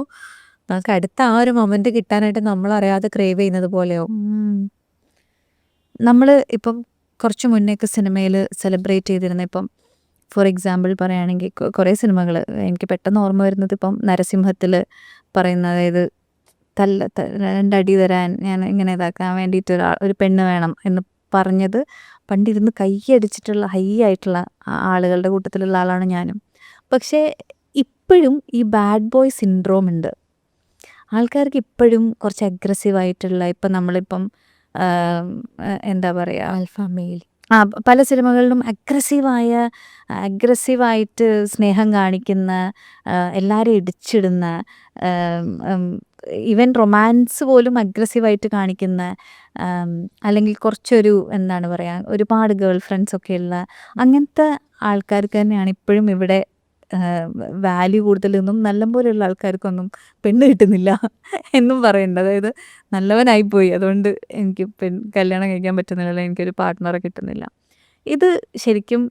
നമുക്ക് അടുത്ത ആ ഒരു മൊമെന്റ് കിട്ടാനായിട്ട് നമ്മളറിയാതെ ക്രേവ് ചെയ്യുന്നത് പോലെയാവും. നമ്മൾ ഇപ്പം കുറച്ച് മുന്നേയൊക്കെ സിനിമയിൽ സെലിബ്രേറ്റ് ചെയ്തിരുന്ന ഇപ്പം ഫോർ എക്സാമ്പിൾ പറയുകയാണെങ്കിൽ കുറേ സിനിമകൾ എനിക്ക് പെട്ടെന്ന് ഓർമ്മ വരുന്നത് ഇപ്പം നരസിംഹത്തിൽ പറയുന്ന, അതായത് രണ്ടടി തരാൻ ഞാൻ ഇങ്ങനെ ഇതാക്കാൻ വേണ്ടിയിട്ട് ഒരു പെണ്ണ് വേണം എന്ന് പറഞ്ഞത് പണ്ടിരുന്ന് കൈയടിച്ചിട്ടുള്ള ഹൈ ആയിട്ടുള്ള ആളുകളുടെ കൂട്ടത്തിലുള്ള ആളാണ് ഞാനും. പക്ഷേ ഇപ്പോഴും ഈ ബാഡ് ബോയ് സിൻഡ്രോം ഉണ്ട്. ആൾക്കാർക്ക് ഇപ്പോഴും കുറച്ച് അഗ്രസീവായിട്ടുള്ള, ഇപ്പം നമ്മളിപ്പം എന്താ പറയുക, ആൽഫ മെയിൽ. പല സിനിമകളിലും അഗ്രസീവായിട്ട് സ്നേഹം കാണിക്കുന്ന, എല്ലാവരും ഇടിച്ചിടുന്ന, ഈവൻ റൊമാൻസ് പോലും അഗ്രസീവായിട്ട് കാണിക്കുന്ന, അല്ലെങ്കിൽ കുറച്ചൊരു എന്താണ് പറയുക, ഒരുപാട് ഗേൾ ഫ്രണ്ട്സൊക്കെ ഉള്ള അങ്ങനത്തെ ആൾക്കാർക്ക് തന്നെയാണ് ഇപ്പോഴും ഇവിടെ വാല്യൂ കൂടുതലൊന്നും നല്ലപോലെയുള്ള ആൾക്കാർക്കൊന്നും പെണ്ണ് കിട്ടുന്നില്ല എന്നും പറയുന്നുണ്ട്. അതായത് നല്ലവനായിപ്പോയി, അതുകൊണ്ട് എനിക്ക് കല്യാണം കഴിക്കാൻ പറ്റുന്നില്ല, എനിക്കൊരു പാർട്ട്ണറെ കിട്ടുന്നില്ല. ഇത് ശരിക്കും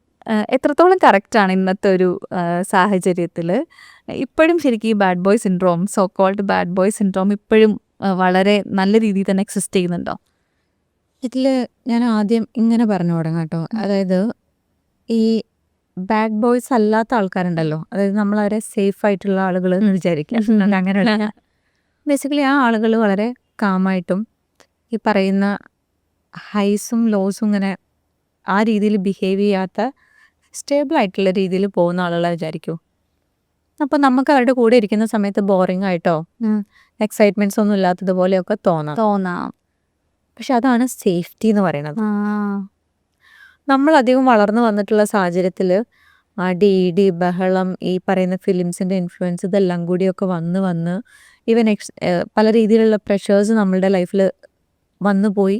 എത്രത്തോളം കറക്റ്റാണ് ഇന്നത്തെ ഒരു സാഹചര്യത്തിൽ? ഇപ്പോഴും ശരിക്കും ഈ bad boy syndrome, so called bad boy syndrome ഇപ്പോഴും വളരെ നല്ല രീതിയിൽ തന്നെ എക്സിസ്റ്റ് ചെയ്യുന്നുണ്ടോ? ഇതിൽ ഞാൻ ആദ്യം ഇങ്ങനെ പറഞ്ഞു തുടങ്ങാം കേട്ടോ. അതായത് ഈ ബാഡ് ബോയ്സ് അല്ലാത്ത ആൾക്കാരുണ്ടല്ലോ, അതായത് നമ്മളവരെ സേഫ് ആയിട്ടുള്ള ആളുകൾ എന്ന് വിചാരിക്കാം. അങ്ങനെയുള്ള ബേസിക്കലി ആ ആളുകൾ വളരെ കാമായിട്ടും ഈ പറയുന്ന ഹൈസും ലോസും ഇങ്ങനെ ആ രീതിയിൽ ബിഹേവ് ചെയ്യാത്ത സ്റ്റേബിൾ ആയിട്ടുള്ള രീതിയിൽ പോകുന്ന ആളുകളെ വിചാരിക്കൂ. അപ്പോൾ നമുക്ക് അവരുടെ കൂടെ ഇരിക്കുന്ന സമയത്ത് ബോറിംഗ് ആയിട്ടോ എക്സൈറ്റ്മെന്റ്സ് ഒന്നും ഇല്ലാത്തതുപോലെയൊക്കെ തോന്നാം. പക്ഷെ അതാണ് സേഫ്റ്റി എന്ന് പറയുന്നത്. നമ്മൾ അധികം വളർന്നു വന്നിട്ടുള്ള സാഹചര്യത്തിൽ അടി ഇടി ബഹളം, ഈ പറയുന്ന ഫിലിംസിൻ്റെ ഇൻഫ്ലുവൻസ്, ഇതെല്ലാം കൂടിയൊക്കെ വന്ന് ഈവൻ പല രീതിയിലുള്ള പ്രഷേഴ്സ് നമ്മളുടെ ലൈഫിൽ വന്നു പോയി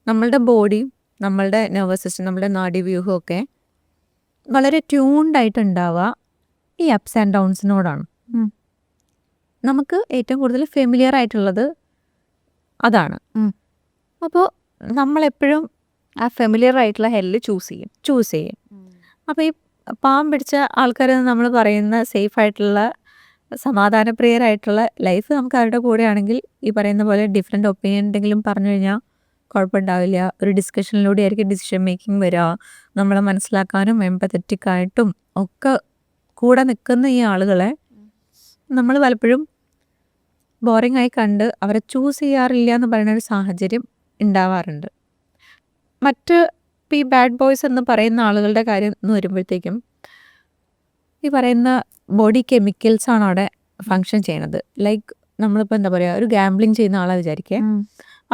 നമ്മളുടെ ബോഡിയും നമ്മളുടെ നെർവസ് സിസ്റ്റം, നമ്മുടെ നാഡീവ്യൂഹവും ഒക്കെ വളരെ ട്യൂൺഡ് ആയിട്ടുണ്ടാവുക ഈ അപ്സ് ആൻഡ് ഡൗൺസിനോടാണ്. നമുക്ക് ഏറ്റവും കൂടുതൽ ഫെമിലിയർ ആയിട്ടുള്ളത് അതാണ്. അപ്പോൾ നമ്മളെപ്പോഴും ആ ഫെമിലിയർ ആയിട്ടുള്ള ഹെല്ല് ചൂസ് ചെയ്യും. അപ്പോൾ ഈ പാവം പിടിച്ച ആൾക്കാർ നമ്മൾ പറയുന്ന സേഫ് ആയിട്ടുള്ള സമാധാനപ്രിയരായിട്ടുള്ള ലൈഫ് നമുക്ക് അവരുടെ കൂടെയാണെങ്കിൽ ഈ പറയുന്ന പോലെ ഡിഫറെൻ്റ് ഒപ്പീനിയൻ എന്തെങ്കിലും പറഞ്ഞു കഴിഞ്ഞാൽ കുഴപ്പമുണ്ടാവില്ല. ഒരു ഡിസ്കഷനിലൂടെ ആയിരിക്കും ഡിസിഷൻ മേക്കിംഗ് വരിക. നമ്മളെ മനസ്സിലാക്കാനും എംപത്തറ്റിക് ആയിട്ടും ഒക്കെ കൂടെ നിൽക്കുന്ന ഈ ആളുകളെ നമ്മൾ പലപ്പോഴും ബോറിംഗ് ആയി കണ്ട് അവരെ ചൂസ് ചെയ്യാറില്ല എന്ന് പറയുന്ന ഒരു സാഹചര്യം ഉണ്ടാവാറുണ്ട്. മറ്റ് ഈ ബാഡ് ബോയ്സ് എന്ന് പറയുന്ന ആളുകളുടെ കാര്യം എന്ന് വരുമ്പോഴത്തേക്കും ഈ പറയുന്ന ബോഡി കെമിക്കൽസ് ആണ് അവിടെ ഫങ്ഷൻ ചെയ്യണത്. ലൈക്ക് നമ്മളിപ്പോൾ എന്താ പറയുക, ഒരു ഗാംബ്ലിങ് ചെയ്യുന്ന ആളെ വിചാരിക്കുക,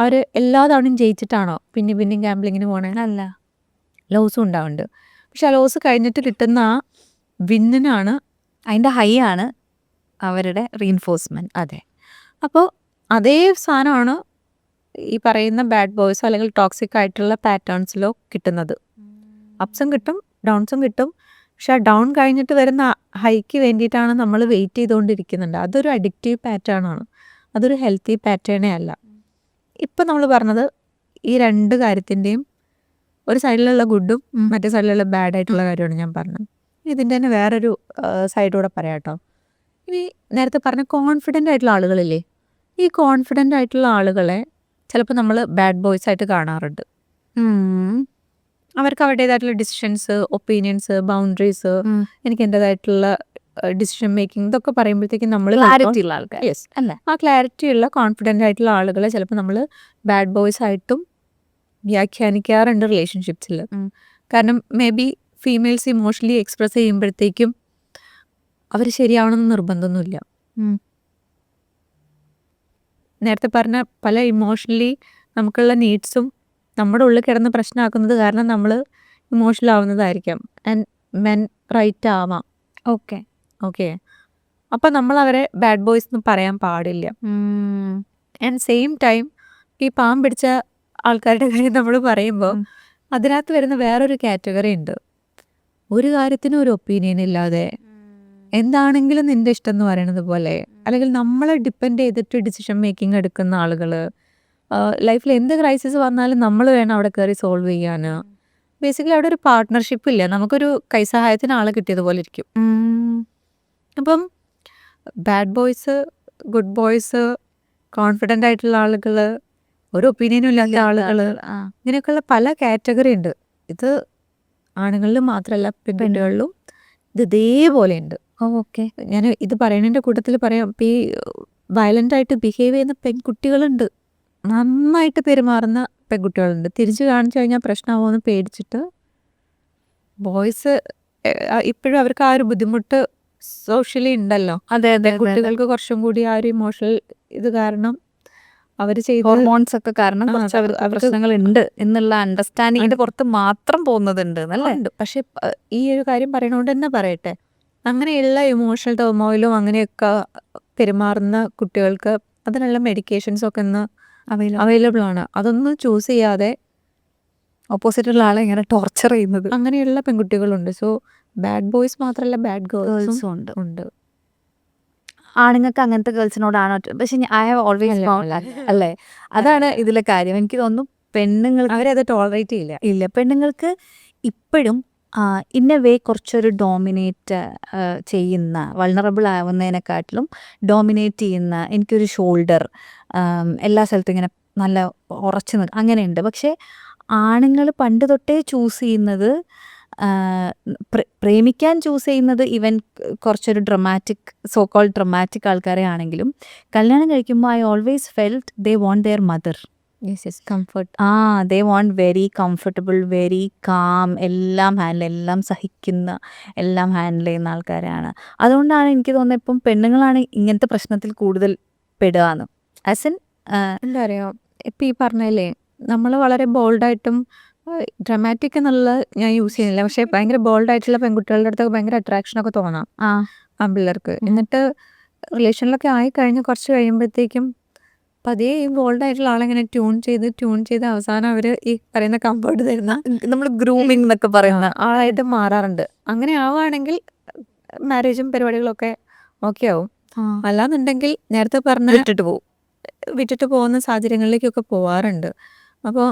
അവർ എല്ലാ തവണയും ജയിച്ചിട്ടാണോ പിന്നെയും ഗാംബ്ലിങ്ങിന് പോകണേ? അല്ല, ലോസും ഉണ്ടാവുന്നുണ്ട്. പക്ഷെ ആ ലോസ് കഴിഞ്ഞിട്ട് കിട്ടുന്ന ആ വിന്നിനാണ്, അതിൻ്റെ ഹൈ ആണ് അവരുടെ റീഇൻഫോഴ്സ്മെൻറ്റ്. അതെ. അപ്പോൾ അതേ സാധനമാണ് ഈ പറയുന്ന ബാഡ് ബോയ്സോ അല്ലെങ്കിൽ ടോക്സിക് ആയിട്ടുള്ള പാറ്റേൺസിലോ കിട്ടുന്നത്. അപ്സും കിട്ടും ഡൗൺസും കിട്ടും. പക്ഷെ ആ ഡൗൺ കഴിഞ്ഞിട്ട് വരുന്ന ഹൈക്ക് വേണ്ടിയിട്ടാണ് നമ്മൾ വെയിറ്റ് ചെയ്തുകൊണ്ടിരിക്കുന്നുണ്ട്. അതൊരു അഡിക്റ്റീവ് പാറ്റേൺ ആണ്, അതൊരു ഹെൽത്തി പാറ്റേണേ അല്ല. ഇപ്പം നമ്മൾ പറഞ്ഞത് ഈ രണ്ട് കാര്യത്തിൻ്റെയും ഒരു സൈഡിലുള്ള ഗുഡും മറ്റേ സൈഡിലുള്ള ബാഡ് ആയിട്ടുള്ള കാര്യമാണ് ഞാൻ പറഞ്ഞത്. ഇതിൻ്റെ തന്നെ വേറൊരു സൈഡൂടെ പറയാം കേട്ടോ. ഇനി നേരത്തെ പറഞ്ഞ കോൺഫിഡൻ്റ് ആയിട്ടുള്ള ആളുകളില്ലേ, ഈ കോൺഫിഡൻ്റ് ആയിട്ടുള്ള ആളുകളെ ചിലപ്പോൾ നമ്മൾ ബാഡ് ബോയ്സ് ആയിട്ട് കാണാറുണ്ട്. അവർക്ക് അവരുടേതായിട്ടുള്ള ഡിസിഷൻസ്, ഒപ്പീനിയൻസ്, ബൗണ്ടറീസ്, എനിക്ക് എൻ്റെതായിട്ടുള്ള ഡിസിഷൻ മേക്കിംഗ്, ഇതൊക്കെ പറയുമ്പോഴത്തേക്കും നമ്മൾ ക്ലാരിറ്റി ഉള്ള ആൾക്കാർ. യെസ് അല്ല, ആ ക്ലാരിറ്റി ഉള്ള കോൺഫിഡൻ്റ് ആയിട്ടുള്ള ആളുകളെ ചിലപ്പോൾ നമ്മൾ ബാഡ് ബോയ്സ് ആയിട്ടും വ്യാഖ്യാനിക്കാറുണ്ട് റിലേഷൻഷിപ്സിൽ. കാരണം may be females emotionally express ചെയ്യുമ്പോഴത്തേക്കും അവർ ശരിയാവണമെന്ന് നിർബന്ധമൊന്നുമില്ല. നേരത്തെ പറഞ്ഞ പല ഇമോഷണലി നമുക്കുള്ള നീഡ്സും നമ്മുടെ ഉള്ളിൽ കിടന്ന് പ്രശ്നമാക്കുന്നത് കാരണം നമ്മൾ ഇമോഷണൽ ആവുന്നതായിരിക്കാം. ആൻഡ് മെൻ റൈറ്റ് ആവാം. ഓക്കെ അപ്പം നമ്മൾ അവരെ ബാഡ് ബോയ്സ് എന്ന് പറയാൻ പാടില്ല. ആൻഡ് സെയിം ടൈം ഈ പാവം പിടിച്ച ആൾക്കാരുടെ കാര്യം നമ്മൾ പറയുമ്പോൾ അതിനകത്ത് വരുന്ന വേറൊരു കാറ്റഗറി ഉണ്ട്. ഒരു കാര്യത്തിനും ഒരു ഒപ്പീനിയൻ ഇല്ലാതെ എന്താണെങ്കിലും നിൻ്റെ ഇഷ്ടം എന്ന് പറയുന്നത് പോലെ, അല്ലെങ്കിൽ നമ്മളെ ഡിപ്പെൻഡ് ചെയ്തിട്ട് ഡിസിഷൻ മേക്കിംഗ് എടുക്കുന്ന ആളുകൾ, ലൈഫിൽ എന്ത് ക്രൈസിസ് വന്നാലും നമ്മൾ വേണം അവിടെ കയറി സോൾവ് ചെയ്യാൻ. ബേസിക്കലി അവിടെ ഒരു പാർട്ട്ണർഷിപ്പ് ഇല്ല, നമുക്കൊരു കൈസഹായത്തിന് ആളെ കിട്ടിയതുപോലെ ഇരിക്കും. അപ്പം bad boys, good boys, confident ആയിട്ടുള്ള ആളുകൾ, ഒരു ഒപ്പീനിയനും ഇല്ലാത്ത ആളുകൾ, ഇങ്ങനെയൊക്കെയുള്ള പല കാറ്റഗറി ഉണ്ട്. ഇത് ആണുങ്ങളിലും മാത്രമല്ല പെൺകുട്ടികളിലും ഇത് ഇതേപോലെ ഉണ്ട്. ഓക്കെ. ഞാൻ ഇത് പറയുന്നതിൻ്റെ കൂട്ടത്തിൽ പറയാം, ഇപ്പം ഈ വയലൻ്റ് ആയിട്ട് ബിഹേവ് ചെയ്യുന്ന പെൺകുട്ടികളുണ്ട്, നന്നായിട്ട് പെരുമാറുന്ന പെൺകുട്ടികളുണ്ട്. തിരിച്ചു കാണിച്ചു കഴിഞ്ഞാൽ പ്രശ്നമാവുമെന്ന് പേടിച്ചിട്ട് ബോയ്സ് ഇപ്പോഴും അവർക്ക് ആ ഒരു ബുദ്ധിമുട്ട് സോഷ്യലി ഉണ്ടല്ലോ. അതെ അതെ. കുട്ടികൾക്ക് കുറച്ചും കൂടി ആ ഒരു ഇമോഷണൽ ഇത് കാരണം അവർ ചെയ്ത് ഹോർമോൺസ് ഒക്കെ കാരണം ആ, കുറച്ച് അവർക്ക് അവർക്ക് പ്രശ്നങ്ങൾ ഉണ്ട് എന്നുള്ള അണ്ടർസ്റ്റാൻഡിങ്ങിന്റെ പുറത്ത് മാത്രം പോകുന്നതുണ്ട് എന്നല്ലേ? ഉണ്ട്. പക്ഷെ ഈ ഒരു കാര്യം പറയണോണ്ട് തന്നെ പറയട്ടെ, അങ്ങനെയുള്ള ഇമോഷണൽ ടേർമോയിലും അങ്ങനെയൊക്കെ പെരുമാറുന്ന കുട്ടികൾക്ക് അതിനുള്ള മെഡിക്കേഷൻസ് ഒക്കെ ഇന്ന് അവൈലബിൾ ആണ്. അതൊന്നും ചൂസ് ചെയ്യാതെ ഓപ്പോസിറ്റുള്ള ആളെ ഇങ്ങനെ ടോർച്ചർ ചെയ്യുന്നത് അങ്ങനെയുള്ള പെൺകുട്ടികളുണ്ട്. സോ ബാഡ് ബോയ്സ് മാത്രമല്ല ബാഡ് ഗേൾസും ഗേൾസും ഉണ്ട്. ഉണ്ട്. ആണുങ്ങൾക്ക് അങ്ങനത്തെ ഗേൾസിനോടാണ് പക്ഷെ ഐ ഹാവ് ഓൾവേസ് അല്ല, ഫൗണ്ട് അല്ല. അല്ലേ, അതാണ് ഇതിലെ കാര്യം. എനിക്ക് തോന്നുന്നു പെണ്ണുങ്ങൾക്ക് അവരത് ടോളറേറ്റ് ചെയ്യില്ല. ഇല്ല, പെണ്ണുങ്ങൾക്ക് ഇപ്പോഴും ഇന്ന വേ കുറച്ചൊരു ഡോമിനേറ്റ് ചെയ്യുന്ന, വൾണറബിൾ ആവുന്നതിനെക്കാട്ടിലും ഡോമിനേറ്റ് ചെയ്യുന്ന, എനിക്കൊരു ഷോൾഡർ എല്ലാ സ്ഥലത്തും ഇങ്ങനെ നല്ല ഉറച്ചു അങ്ങനെയുണ്ട്. പക്ഷേ ആണുങ്ങൾ പണ്ട് തൊട്ടേ ചൂസ് ചെയ്യുന്നത്, പ്രേമിക്കാൻ ചൂസ് ചെയ്യുന്നത് ഈവൻ കുറച്ചൊരു ഡ്രമാറ്റിക്, സോ കോൾ ഡ്രമാറ്റിക് ആൾക്കാരെ ആണെങ്കിലും കല്യാണം കഴിക്കുമ്പോൾ I always felt they want their mother. Comfort. They want very comfortable, very calm, എല്ലാം എല്ലാം സഹിക്കുന്ന, എല്ലാം ഹാൻഡിൽ ചെയ്യുന്ന ആൾക്കാരാണ്. അതുകൊണ്ടാണ് എനിക്ക് തോന്നുന്നത് ഇപ്പം പെണ്ണുങ്ങളാണ് ഇങ്ങനത്തെ പ്രശ്നത്തിൽ കൂടുതൽ പെടുകയെന്ന്. ആസ് ഇൻ എന്താ പറയുക, ഇപ്പം ഈ പറഞ്ഞല്ലേ, നമ്മൾ വളരെ ബോൾഡായിട്ടും ഡ്രമാറ്റിക് എന്നുള്ള ഞാൻ യൂസ് ചെയ്യുന്നില്ല, പക്ഷെ ഭയങ്കര ബോൾഡായിട്ടുള്ള പെൺകുട്ടികളുടെ അടുത്തൊക്കെ ഭയങ്കര അട്രാക്ഷനൊക്കെ തോന്നാം ആൺപിള്ളേർക്ക്. എന്നിട്ട് റിലേഷനിലൊക്കെ ആയിക്കഴിഞ്ഞ് കുറച്ച് കഴിയുമ്പോഴത്തേക്കും പതിയെ ഈ ബോൾഡായിട്ടുള്ള ആളെങ്ങനെ ട്യൂൺ ചെയ്ത് അവസാനം അവർ ഈ പറയുന്ന കംഫർട്ട് തരുന്ന നമ്മൾ ഗ്രൂമിംഗ് എന്നൊക്കെ പറയുന്ന ആളായിട്ട് മാറാറുണ്ട്. അങ്ങനെ ആവുകയാണെങ്കിൽ മാരേജും പരിപാടികളൊക്കെ ഓക്കെ ആവും. അല്ലാന്നുണ്ടെങ്കിൽ നേരത്തെ പറഞ്ഞ വിട്ടിട്ട് പോകുന്ന സാഹചര്യങ്ങളിലേക്കൊക്കെ പോവാറുണ്ട്. അപ്പോൾ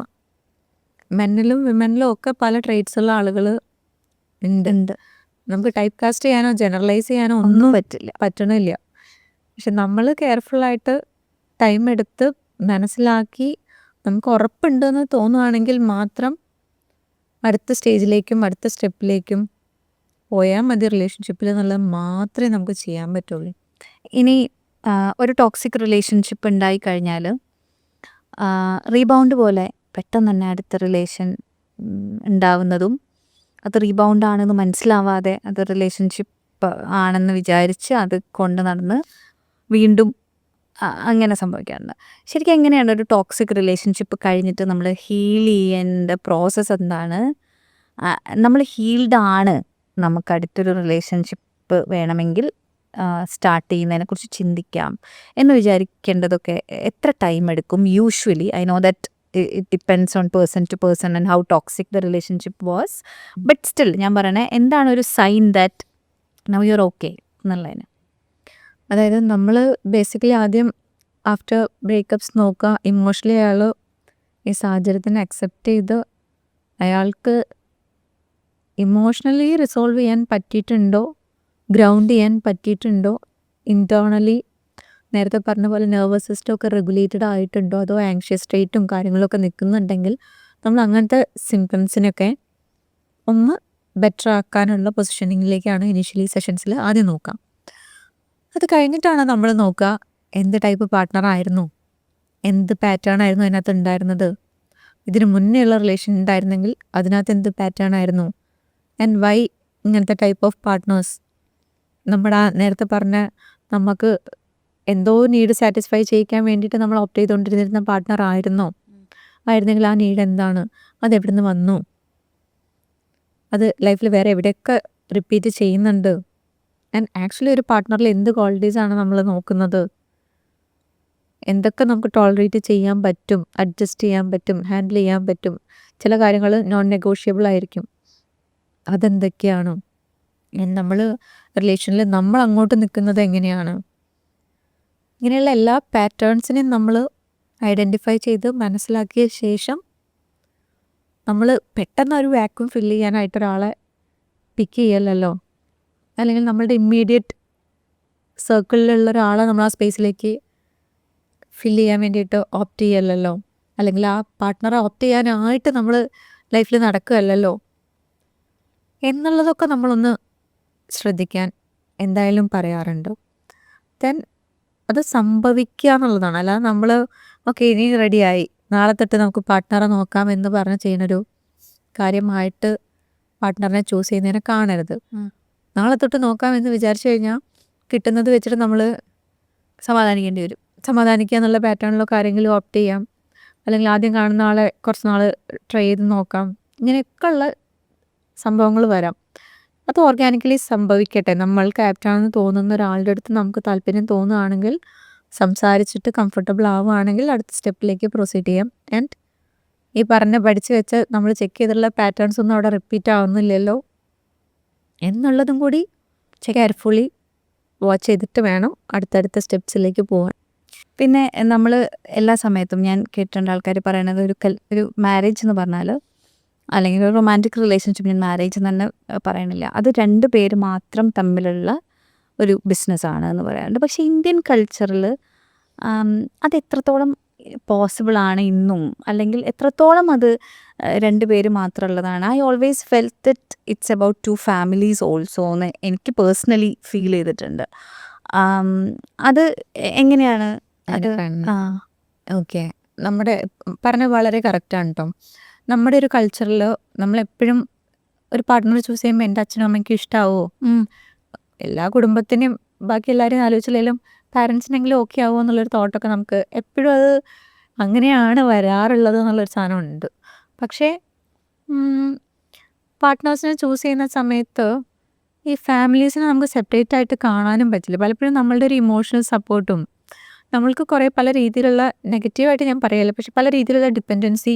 മെന്നിലും വിമനിലും ഒക്കെ പല ട്രേറ്റ്സ് ഉള്ള ആളുകൾ ഉണ്ട്. നമുക്ക് ടൈപ്പ് കാസ്റ്റ് ചെയ്യാനോ ജനറലൈസ് ചെയ്യാനോ ഒന്നും പറ്റണില്ല. പക്ഷെ നമ്മൾ കെയർഫുള്ളായിട്ട് ടൈം എടുത്ത് മനസ്സിലാക്കി നമുക്ക് ഉറപ്പുണ്ടെന്ന് തോന്നുവാണെങ്കിൽ മാത്രം അടുത്ത സ്റ്റേജിലേക്കും അടുത്ത സ്റ്റെപ്പിലേക്കും പോയാൽ മതി റിലേഷൻഷിപ്പിൽ എന്നുള്ളത് മാത്രമേ നമുക്ക് ചെയ്യാൻ പറ്റുള്ളൂ. ഇനി ഒരു ടോക്സിക് റിലേഷൻഷിപ്പ് ഉണ്ടായി കഴിഞ്ഞാൽ റീബൗണ്ട് പോലെ പെട്ടെന്ന് തന്നെ അടുത്ത റിലേഷൻ ഉണ്ടാവുന്നതും, അത് റീബൗണ്ട് ആണെന്ന് മനസ്സിലാവാതെ അത് റിലേഷൻഷിപ്പ് ആണെന്ന് വിചാരിച്ച് അത് കൊണ്ട് നടന്ന് വീണ്ടും അങ്ങനെ സംഭവിക്കാറുണ്ട്. ശരിക്കും എങ്ങനെയാണ് ഒരു ടോക്സിക് റിലേഷൻഷിപ്പ് കഴിഞ്ഞിട്ട് നമ്മൾ ഹീൽ ചെയ്യേണ്ട പ്രോസസ്സ് എന്താണ്? നമ്മൾ ഹീൽഡ് ആണ്, നമുക്ക് അടുത്തൊരു റിലേഷൻഷിപ്പ് വേണമെങ്കിൽ സ്റ്റാർട്ട് ചെയ്യുന്നതിനെക്കുറിച്ച് ചിന്തിക്കാം എന്ന് വിചാരിക്കേണ്ടതൊക്കെ എത്ര ടൈം എടുക്കും usually? I know that it depends on person to person and how toxic the relationship was, but still ഞാൻ പറയണേ, എന്താണ് ഒരു sign that now you are okay എന്നുള്ളതിന്? അതായത് നമ്മൾ ബേസിക്കലി ആദ്യം ആഫ്റ്റർ ബ്രേക്കപ്സ് നോക്കുക, ഇമോഷണലി അയാൾ ഈ സാഹചര്യത്തിനെ അക്സെപ്റ്റ് ചെയ്ത് അയാൾക്ക് ഇമോഷണലി റിസോൾവ് ചെയ്യാൻ പറ്റിയിട്ടുണ്ടോ, ഗ്രൗണ്ട് ചെയ്യാൻ പറ്റിയിട്ടുണ്ടോ, ഇൻറ്റേർണലി നേരത്തെ പറഞ്ഞ പോലെ നെർവസ് സിസ്റ്റം ഒക്കെ റെഗുലേറ്റഡ് ആയിട്ടുണ്ടോ, അതോ ആങ്ഷ്യസ് സ്റ്റേറ്റും കാര്യങ്ങളൊക്കെ നിൽക്കുന്നുണ്ടെങ്കിൽ നമ്മൾ അങ്ങനത്തെ സിംറ്റംസിനൊക്കെ ഒന്ന് ബെറ്റർ ആക്കാനുള്ള പൊസിഷനിങ്ങിലേക്കാണ് ഇനീഷ്യലി സെഷൻസിൽ ആദ്യം നോക്കാം. അത് കഴിഞ്ഞിട്ടാണ് നമ്മൾ നോക്കുക എന്ത് ടൈപ്പ് പാർട്ട്ണറായിരുന്നു, എന്ത് പാറ്റേൺ ആയിരുന്നു അതിനകത്ത് ഉണ്ടായിരുന്നത്, ഇതിന് മുന്നേ ഉള്ള റിലേഷൻ ഉണ്ടായിരുന്നെങ്കിൽ അതിനകത്ത് എന്ത് പാറ്റേൺ ആയിരുന്നു, ആൻഡ് വൈ ഇങ്ങനത്തെ ടൈപ്പ് ഓഫ് പാർട്ട്നേഴ്സ്. നമ്മുടെ നേരത്തെ പറഞ്ഞ നമുക്ക് എന്തോ നീഡ് സാറ്റിസ്ഫൈ ചെയ്യിക്കാൻ വേണ്ടിയിട്ട് നമ്മൾ ഓപ്റ്റ് ചെയ്തുകൊണ്ടിരുന്ന പാർട്ട്ണർ ആയിരുന്നെങ്കിൽ ആ നീഡ് എന്താണ്, അതെവിടെ നിന്ന് വന്നു, അത് ലൈഫിൽ വേറെ എവിടെയൊക്കെ റിപ്പീറ്റ് ചെയ്യുന്നുണ്ട്, ആൻഡ് ആക്ച്വലി ഒരു പാർട്ട്ണറിൽ എന്ത് ക്വാളിറ്റീസാണ് നമ്മൾ നോക്കുന്നത്, എന്തൊക്കെ നമുക്ക് ടോളറേറ്റ് ചെയ്യാൻ പറ്റും, അഡ്ജസ്റ്റ് ചെയ്യാൻ പറ്റും, ഹാൻഡിൽ ചെയ്യാൻ പറ്റും. ചില കാര്യങ്ങൾ നോൺ നെഗോഷ്യബിൾ ആയിരിക്കും, അതെന്തൊക്കെയാണ്, നമ്മൾ റിലേഷനിൽ നമ്മൾ അങ്ങോട്ട് നിൽക്കുന്നത് എങ്ങനെയാണ്, ഇങ്ങനെയുള്ള എല്ലാ പാറ്റേൺസിനെയും നമ്മൾ ഐഡൻറ്റിഫൈ ചെയ്ത് മനസ്സിലാക്കിയ ശേഷം നമ്മൾ പെട്ടെന്നൊരു വാക്യൂം ഫില്ല് ചെയ്യാനായിട്ട് ഒരാളെ പിക്ക് ചെയ്യലല്ലോ, അല്ലെങ്കിൽ നമ്മളുടെ ഇമ്മീഡിയറ്റ് സർക്കിളിലുള്ള ഒരാളെ നമ്മൾ ആ സ്പേസിലേക്ക് ഫില്ല് ചെയ്യാൻ വേണ്ടിയിട്ട് ഓപ്റ്റ് ചെയ്യലല്ലോ, അല്ലെങ്കിൽ ആ പാർട്ട്ണറെ ഓപ്റ്റ് ചെയ്യാനായിട്ട് നമ്മൾ ലൈഫിൽ നടക്കുകയല്ലല്ലോ എന്നുള്ളതൊക്കെ നമ്മളൊന്ന് ശ്രദ്ധിക്കാൻ എന്തായാലും പറയാറുണ്ട്. ദെൻ അത് സംഭവിക്കുക എന്നുള്ളതാണ്. അല്ലാതെ നമ്മൾ ഓക്കെ ഇനി റെഡിയായി നാളെ തൊട്ട് നമുക്ക് പാർട്ട്ണറെ നോക്കാം എന്ന് പറഞ്ഞ് ചെയ്യുന്നൊരു കാര്യമായിട്ട് പാർട്ട്ണറിനെ ചൂസ് ചെയ്യുന്നതിനെ കാണരുത്. നാളെ തൊട്ട് നോക്കാം എന്ന് വിചാരിച്ചു കഴിഞ്ഞാൽ കിട്ടുന്നത് വെച്ചിട്ട് നമ്മൾ സമാധാനിക്കേണ്ടി വരും. സമാധാനിക്കുക എന്നുള്ള പാറ്റേണിലോ കാര്യങ്ങളും ഓപ്റ്റ് ചെയ്യാം, അല്ലെങ്കിൽ ആദ്യം കാണുന്ന ആളെ കുറച്ച് നാൾ ട്രൈ ചെയ്ത് നോക്കാം, ഇങ്ങനെയൊക്കെ ഉള്ള സംഭവങ്ങൾ വരാം. അത് ഓർഗാനിക്കലി സംഭവിക്കട്ടെ. നമ്മൾക്ക് ആപ്റ്റാണെന്ന് തോന്നുന്ന ഒരാളുടെ അടുത്ത് നമുക്ക് താല്പര്യം തോന്നുകയാണെങ്കിൽ, സംസാരിച്ചിട്ട് കംഫർട്ടബിൾ ആവുകയാണെങ്കിൽ അടുത്ത സ്റ്റെപ്പിലേക്ക് പ്രൊസീഡ് ചെയ്യാം. ആൻഡ് ഈ പഠിച്ചു വെച്ച് നമ്മൾ ചെക്ക് ചെയ്തിട്ടുള്ള പാറ്റേൺസ് ഒന്നും അവിടെ റിപ്പീറ്റ് ആവുന്നില്ലല്ലോ എന്നുള്ളതും കൂടി കെയർഫുള്ളി വാച്ച് ചെയ്തിട്ട് വേണം അടുത്തടുത്ത സ്റ്റെപ്സിലേക്ക് പോകാൻ. പിന്നെ നമ്മൾ എല്ലാ സമയത്തും ഞാൻ കേട്ടിട്ടുണ്ട് ആൾക്കാർ പറയണത് ഒരു മാരേജ് എന്ന് പറഞ്ഞാൽ, അല്ലെങ്കിൽ ഒരു റൊമാൻറ്റിക് റിലേഷൻഷിപ്പ്, ഞാൻ മാരേജ് എന്ന് തന്നെ പറയണില്ല, അത് 2 പേര് മാത്രം തമ്മിലുള്ള ഒരു ബിസിനസ്സാണ് എന്ന് പറയാറുണ്ട്. പക്ഷേ ഇന്ത്യൻ കൾച്ചറിൽ അത് എത്രത്തോളം പോസിബിളാണ് ഇന്നും, അല്ലെങ്കിൽ എത്രത്തോളം അത് 2 പേര് മാത്രമുള്ളതാണ്? I always felt that it's about 2 families also എന്ന് എനിക്ക് പേഴ്സണലി ഫീൽ ചെയ്തിട്ടുണ്ട്. അത് എങ്ങനെയാണ് അത്? ആ ഓക്കെ, നമ്മുടെ പറഞ്ഞ വളരെ കറക്റ്റാണ് കേട്ടോ. നമ്മുടെ ഒരു കൾച്ചറിൽ നമ്മളെപ്പോഴും ഒരു പാർട്ട്ണർ ചൂസ് ചെയ്യുമ്പോൾ എൻ്റെ അച്ഛനും അമ്മയ്ക്കും ഇഷ്ടമാവോ, എല്ലാ കുടുംബത്തിനും ബാക്കി എല്ലാവരും ആലോചിച്ചില്ലെങ്കിലും പാരൻസിനെങ്കിലും ഓക്കെ ആവുമോ എന്നുള്ളൊരു തോട്ടൊക്കെ നമുക്ക് എപ്പോഴും അത് അങ്ങനെയാണ് വരാറുള്ളത് എന്നുള്ളൊരു സാധനമുണ്ട്. പക്ഷേ പാർട്ട്നേഴ്സിനെ ചൂസ് ചെയ്യുന്ന സമയത്ത് ഈ ഫാമിലീസിനെ നമുക്ക് സെപ്പറേറ്റ് ആയിട്ട് കാണാനും പറ്റില്ല. പലപ്പോഴും നമ്മളുടെ ഒരു ഇമോഷണൽ സപ്പോർട്ടും നമ്മൾക്ക് കുറേ പല രീതിയിലുള്ള, നെഗറ്റീവായിട്ട് ഞാൻ പറയല്ല, പക്ഷെ പല രീതിയിലുള്ള ഡിപ്പെൻഡൻസി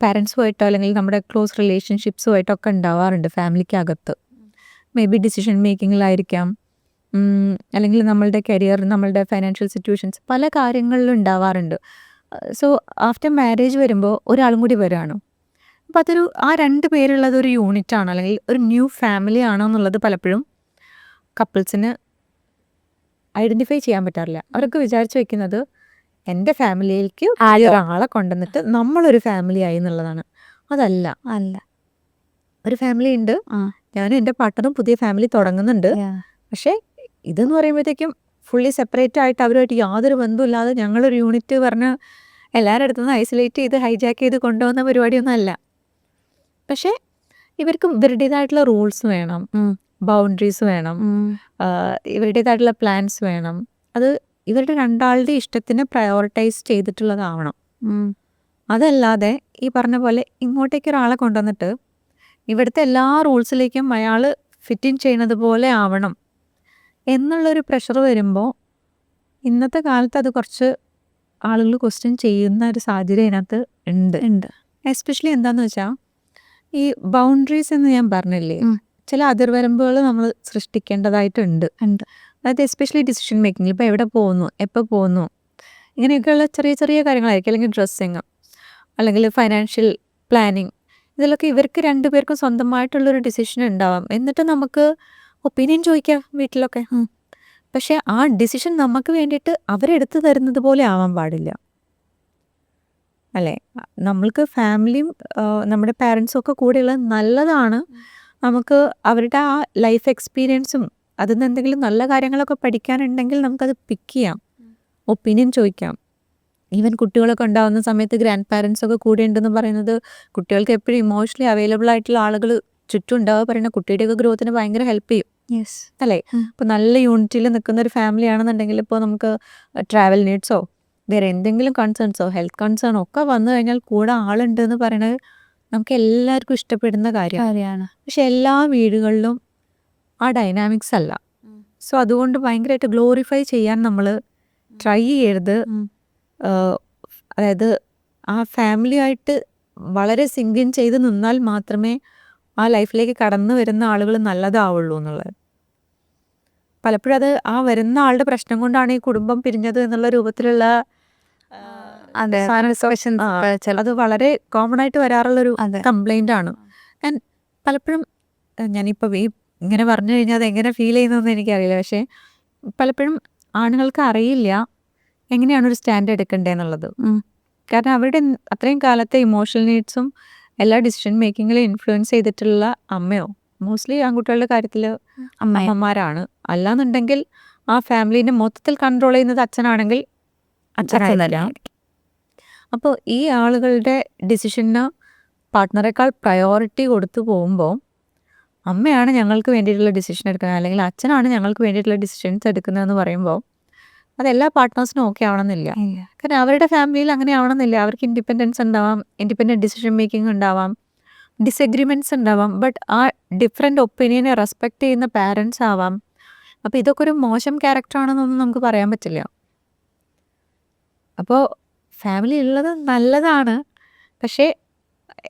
പാരൻസുമായിട്ടോ അല്ലെങ്കിൽ നമ്മുടെ ക്ലോസ് റിലേഷൻഷിപ്സുമായിട്ടൊക്കെ ഉണ്ടാവാറുണ്ട് ഫാമിലിക്കകത്ത്. മേ ബി ഡിസിഷൻ മേക്കിങ്ങിലായിരിക്കാം, അല്ലെങ്കിൽ നമ്മളുടെ കരിയർ, നമ്മളുടെ ഫൈനാൻഷ്യൽ സിറ്റുവേഷൻസ്, പല കാര്യങ്ങളിലും ഉണ്ടാവാറുണ്ട്. സോ ആഫ്റ്റർ മാരേജ് വരുമ്പോൾ ഒരാളും കൂടി വരികയാണ്. അപ്പോൾ അതൊരു ആ 2 പേരുള്ളത് ഒരു യൂണിറ്റ് ആണോ അല്ലെങ്കിൽ ഒരു ന്യൂ ഫാമിലി ആണോ എന്നുള്ളത് പലപ്പോഴും കപ്പിൾസിന് ഐഡൻറ്റിഫൈ ചെയ്യാൻ പറ്റാറില്ല. അവർക്ക് വിചാരിച്ചു വെക്കുന്നത് എൻ്റെ ഫാമിലിയിലേക്ക് ഒരാളെ കൊണ്ടുവന്നിട്ട് നമ്മളൊരു ഫാമിലി ആയി എന്നുള്ളതാണ്. അതല്ല, ഒരു ഫാമിലി ഉണ്ട്, ഞാനും എൻ്റെ പാർട്ട്ണറും പുതിയ ഫാമിലി തുടങ്ങുന്നുണ്ട്. പക്ഷേ ഇതെന്ന് പറയുമ്പോഴത്തേക്കും ഫുള്ളി സെപ്പറേറ്റ് ആയിട്ട് അവരുമായിട്ട് യാതൊരു ബന്ധമില്ലാതെ ഞങ്ങളൊരു യൂണിറ്റ് പറഞ്ഞ് എല്ലാവരുടെ അടുത്തുനിന്ന് ഐസൊലേറ്റ് ചെയ്ത് ഹൈജാക്ക് ചെയ്ത് കൊണ്ടുപോകുന്ന പരിപാടിയൊന്നും അല്ല. പക്ഷേ ഇവർക്ക് ഇവരുടേതായിട്ടുള്ള റൂൾസ് വേണം, ബൗണ്ടറീസ് വേണം, ഇവരുടേതായിട്ടുള്ള പ്ലാൻസ് വേണം. അത് ഇവരുടെ 2 ആളുടെ ഇഷ്ടത്തിന് പ്രയോറിറ്റൈസ് ചെയ്തിട്ടുള്ളതാവണം. അതല്ലാതെ ഈ പറഞ്ഞ പോലെ ഇങ്ങോട്ടേക്ക് ഒരാളെ കൊണ്ടുവന്നിട്ട് ഇവിടുത്തെ എല്ലാ റൂൾസിലേക്കും അയാൾ ഫിറ്റ് ഇൻ ചെയ്യുന്നത് പോലെ ആവണം എന്നുള്ളൊരു പ്രഷർ വരുമ്പോൾ ഇന്നത്തെ കാലത്ത് അത് കുറച്ച് ആളുകൾ ക്വസ്റ്റ്യൻ ചെയ്യുന്ന ഒരു സാധ്യത അതിനകത്ത് ഉണ്ട്. എസ്പെഷ്യലി എന്താണെന്ന് വെച്ചാൽ ഈ ബൗണ്ടറീസ് എന്ന് ഞാൻ പറഞ്ഞില്ലേ, ചില അതിർവരമ്പുകൾ നമ്മൾ സൃഷ്ടിക്കേണ്ടതായിട്ടുണ്ട്. അതായത് എസ്പെഷ്യലി ഡിസിഷൻ മേക്കിങ്ങിൽ, ഇപ്പോൾ എവിടെ പോകുന്നു, എപ്പോൾ പോകുന്നു, ഇങ്ങനെയൊക്കെയുള്ള ചെറിയ ചെറിയ കാര്യങ്ങളായിരിക്കും. അല്ലെങ്കിൽ ഡ്രസ്സിങ്, അല്ലെങ്കിൽ ഫൈനാൻഷ്യൽ പ്ലാനിങ്, ഇതിലൊക്കെ ഇവർക്ക് 2 പേർക്കും സ്വന്തമായിട്ടുള്ളൊരു ഡിസിഷൻ ഉണ്ടാവാം. എന്നിട്ട് നമുക്ക് ഒപ്പീനിയൻ ചോദിക്കാം വീട്ടിലൊക്കെ. പക്ഷേ ആ ഡിസിഷൻ നമുക്ക് വേണ്ടിയിട്ട് അവരെടുത്ത് തരുന്നത് പോലെ ആവാൻ പാടില്ല, അല്ലേ? നമ്മൾക്ക് ഫാമിലിയും നമ്മുടെ പാരൻസും ഒക്കെ കൂടെയുള്ളത് നല്ലതാണ്. നമുക്ക് അവരുടെ ആ ലൈഫ് എക്സ്പീരിയൻസും അതിൽ നിന്ന് എന്തെങ്കിലും നല്ല കാര്യങ്ങളൊക്കെ പഠിക്കാനുണ്ടെങ്കിൽ നമുക്കത് പിക്ക് ചെയ്യാം, ഒപ്പീനിയൻ ചോദിക്കാം. ഈവൻ കുട്ടികളൊക്കെ ഉണ്ടാകുന്ന സമയത്ത് ഗ്രാൻഡ് പാരൻസൊക്കെ കൂടെ ഉണ്ടെന്ന് പറയുന്നത് കുട്ടികൾക്ക് എപ്പോഴും ഇമോഷണലി അവൈലബിൾ ആയിട്ടുള്ള ആളുകൾ ചുറ്റും ഉണ്ടാവുക പറയുന്ന കുട്ടിയുടെയൊക്കെ ഗ്രോത്തിന് ഭയങ്കര ഹെൽപ്പ് ചെയ്യും, അല്ലേ? ഇപ്പോൾ നല്ല യൂണിറ്റിൽ നിൽക്കുന്ന ഒരു ഫാമിലി ആണെന്നുണ്ടെങ്കിൽ ഇപ്പോൾ നമുക്ക് ട്രാവൽ നീഡ്സോ വേറെ എന്തെങ്കിലും കൺസേൺസോ ഹെൽത്ത് കൺസേണോ ഒക്കെ വന്നു കഴിഞ്ഞാൽ കൂടെ ആളുണ്ട് എന്ന് പറയുന്നത് നമുക്ക് എല്ലാവർക്കും ഇഷ്ടപ്പെടുന്ന കാര്യമാണ്. പക്ഷെ എല്ലാ വീടുകളിലും ആ ഡൈനാമിക്സ് അല്ല. സോ അതുകൊണ്ട് ഭയങ്കരമായിട്ട് ഗ്ലോറിഫൈ ചെയ്യാൻ നമ്മൾ ട്രൈ ചെയ്യരുത്. അതായത് ആ ഫാമിലിയായിട്ട് വളരെ സിങ്ക് ഇൻ ചെയ്ത് നിന്നാൽ മാത്രമേ ആ ലൈഫിലേക്ക് കടന്നു വരുന്ന ആളുകൾ നല്ലതാവുള്ളൂ എന്നുള്ളത്. പലപ്പോഴും അത് ആ വരുന്ന ആളുടെ പ്രശ്നം കൊണ്ടാണ് ഈ കുടുംബം പിരിഞ്ഞത് എന്നുള്ള രൂപത്തിലുള്ള അതെ സാധനം അത് വളരെ കോമൺ ആയിട്ട് വരാറുള്ളൊരു അതെ കംപ്ലൈൻ്റ് ആണ്. ആൻഡ് പലപ്പോഴും ഞാനിപ്പോൾ ഇങ്ങനെ പറഞ്ഞു കഴിഞ്ഞാൽ അത് എങ്ങനെ ഫീൽ ചെയ്യുന്നതെന്ന് എനിക്കറിയില്ല. പക്ഷേ പലപ്പോഴും ആണുങ്ങൾക്ക് അറിയില്ല എങ്ങനെയാണ് ഒരു സ്റ്റാൻഡ് എടുക്കേണ്ടതെന്നുള്ളത്. കാരണം അവരുടെ അത്രയും കാലത്തെ ഇമോഷണൽ നീഡ്സും എല്ലാ ഡിസിഷൻ മേക്കിങ്ങിലും ഇൻഫ്ലുവൻസ് ചെയ്തിട്ടുള്ള അമ്മയോ മോസ്റ്റ്ലി ആൺകുട്ടികളുടെ കാര്യത്തിൽ അമ്മമാരാണ്. അല്ലാന്നുണ്ടെങ്കിൽ ആ ഫാമിലിനെ മൊത്തത്തിൽ കൺട്രോൾ ചെയ്യുന്നത് അച്ഛനാണെങ്കിൽ അച്ഛനായിരിക്കാം. അപ്പോൾ ഈ ആളുകളുടെ ഡിസിഷന് പാർട്ട്ണറെക്കാൾ പ്രയോറിറ്റി കൊടുത്തു പോകുമ്പോൾ അമ്മയാണ് ഞങ്ങൾക്ക് വേണ്ടിയിട്ടുള്ള ഡിസിഷൻ എടുക്കുന്നത് അല്ലെങ്കിൽ അച്ഛനാണ് ഞങ്ങൾക്ക് വേണ്ടിയിട്ടുള്ള ഡിസിഷൻസ് എടുക്കുന്നതെന്ന് പറയുമ്പോൾ അതെല്ലാ പാർട്ട്നേഴ്സിനും ഓക്കെ ആവണമെന്നില്ല. കാരണം അവരുടെ ഫാമിലിയിൽ അങ്ങനെ ആവണമെന്നില്ല. അവർക്ക് ഇൻഡിപെൻഡൻസ് ഉണ്ടാവാം, ഇൻഡിപെൻഡൻറ്റ് ഡിസിഷൻ മേക്കിംഗ് ഉണ്ടാവാം, ഡിസഗ്രിമെൻറ്റ്സ് ഉണ്ടാവാം. ബട്ട് ആ ഡിഫറെൻ്റ് ഒപ്പീനിയനെ റെസ്പെക്റ്റ് ചെയ്യുന്ന പാരൻസ് ആവാം. അപ്പോൾ ഇതൊക്കെ ഒരു മോശം ക്യാരക്ടറാണെന്നൊന്നും നമുക്ക് പറയാൻ പറ്റില്ല. അപ്പോൾ ഫാമിലി ഉള്ളത് നല്ലതാണ്. പക്ഷേ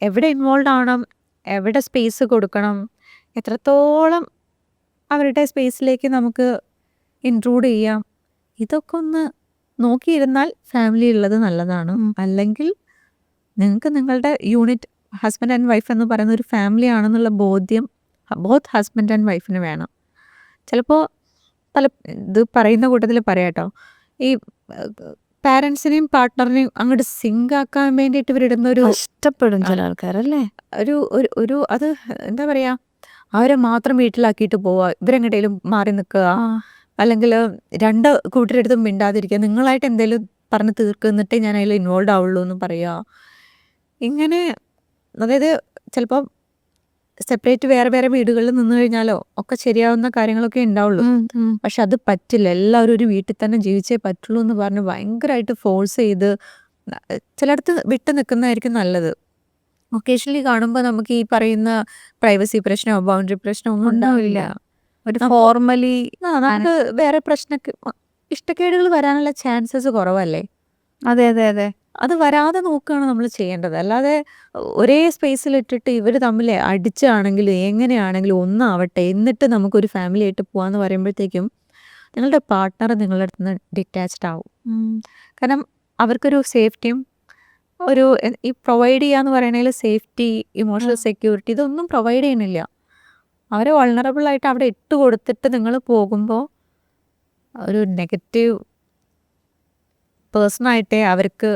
എവിടെ ഇൻവോൾവ് ആവണം, എവിടെ സ്പേസ് കൊടുക്കണം, എത്രത്തോളം അവരുടെ സ്പേസിലേക്ക് നമുക്ക് ഇൻട്രൂഡ് ചെയ്യാം, ഇതൊക്കെ ഒന്ന് നോക്കിയിരുന്നാൽ ഫാമിലി ഉള്ളത് നല്ലതാണ്. അല്ലെങ്കിൽ നിങ്ങൾക്ക് നിങ്ങളുടെ യൂണിറ്റ് ഹസ്ബൻഡ് ആൻഡ് വൈഫ് എന്ന് പറയുന്ന ഒരു ഫാമിലി ആണെന്നുള്ള ബോധ്യം ബോത്ത് ഹസ്ബൻഡ് ആൻഡ് വൈഫിന് വേണം. ചിലപ്പോൾ ഇത് പറയുന്ന കൂട്ടത്തിൽ പറയാട്ടോ, ഈ പാരൻസിനെയും പാർട്ട്ണറിനെയും അങ്ങോട്ട് സിങ്ക് ആക്കാൻ വേണ്ടിയിട്ട് ഇവരിടുന്ന ഒരു ഇഷ്ടപ്പെടും ചില ആൾക്കാരല്ലേ, ഒരു അത് എന്താ പറയുക, അവരെ മാത്രം വീട്ടിലാക്കിയിട്ട് പോവുക, ഇവരെങ്ങോട്ടേലും മാറി നിൽക്കുക, അല്ലെങ്കിൽ രണ്ട് കൂട്ടരെടുത്തും മിണ്ടാതിരിക്കുക, നിങ്ങളായിട്ട് എന്തെങ്കിലും പറഞ്ഞ് തീർക്കുന്നിട്ടേ ഞാൻ അതിൽ ഇൻവോൾവ് ആവുള്ളൂ എന്ന് പറയുക. ഇങ്ങനെ അതായത് ചിലപ്പം സെപ്പറേറ്റ് വേറെ വേറെ വീടുകളിൽ നിന്ന് കഴിഞ്ഞാലോ ഒക്കെ ശരിയാവുന്ന കാര്യങ്ങളൊക്കെ ഉണ്ടാവുള്ളൂ. പക്ഷെ അത് പറ്റില്ല, എല്ലാവരും ഒരു വീട്ടിൽ തന്നെ ജീവിച്ചേ പറ്റുള്ളൂ എന്ന് പറഞ്ഞ് ഭയങ്കരമായിട്ട് ഫോഴ്സ് ചെയ്ത് ചിലയിടത്ത് വിട്ട് നിൽക്കുന്നതായിരിക്കും നല്ലത്. ഒക്കേഷണലി കാണുമ്പോൾ നമുക്ക് ഈ പറയുന്ന പ്രൈവസി പ്രശ്നമോ ബൗണ്ടറി പ്രശ്നമോ ഒന്നും ഉണ്ടാവില്ല. ഒരു ഫോർമലി നമുക്ക് വേറെ ഇഷ്ടക്കേടുകൾ വരാനുള്ള ചാൻസസ് കുറവല്ലേ. അതെ അതെ അതെ അത് വരാതെ നോക്കുകയാണ് നമ്മൾ ചെയ്യേണ്ടത്. അല്ലാതെ ഒരേ സ്പേസിലിട്ടിട്ട് ഇവർ തമ്മിൽ അടിച്ചാണെങ്കിലും എങ്ങനെയാണെങ്കിലും ഒന്നാവട്ടെ എന്നിട്ട് നമുക്കൊരു ഫാമിലി ആയിട്ട് പോകാമെന്ന് പറയുമ്പോഴത്തേക്കും നിങ്ങളുടെ പാർട്ട്ണർ നിങ്ങളുടെ അടുത്ത് നിന്ന് ഡിറ്റാച്ച്ഡ് ആവും. കാരണം അവർക്കൊരു സേഫ്റ്റിയും ഈ പ്രൊവൈഡ് ചെയ്യാന്ന് പറയണതിൽ സേഫ്റ്റി, ഇമോഷണൽ സെക്യൂരിറ്റി ഇതൊന്നും പ്രൊവൈഡ് ചെയ്യണില്ല. അവരെ വൾണറബിൾ ആയിട്ട് അവിടെ ഇട്ട് കൊടുത്തിട്ട് നിങ്ങൾ പോകുമ്പോൾ ഒരു നെഗറ്റീവ് പേഴ്സണായിട്ടേ അവർക്ക്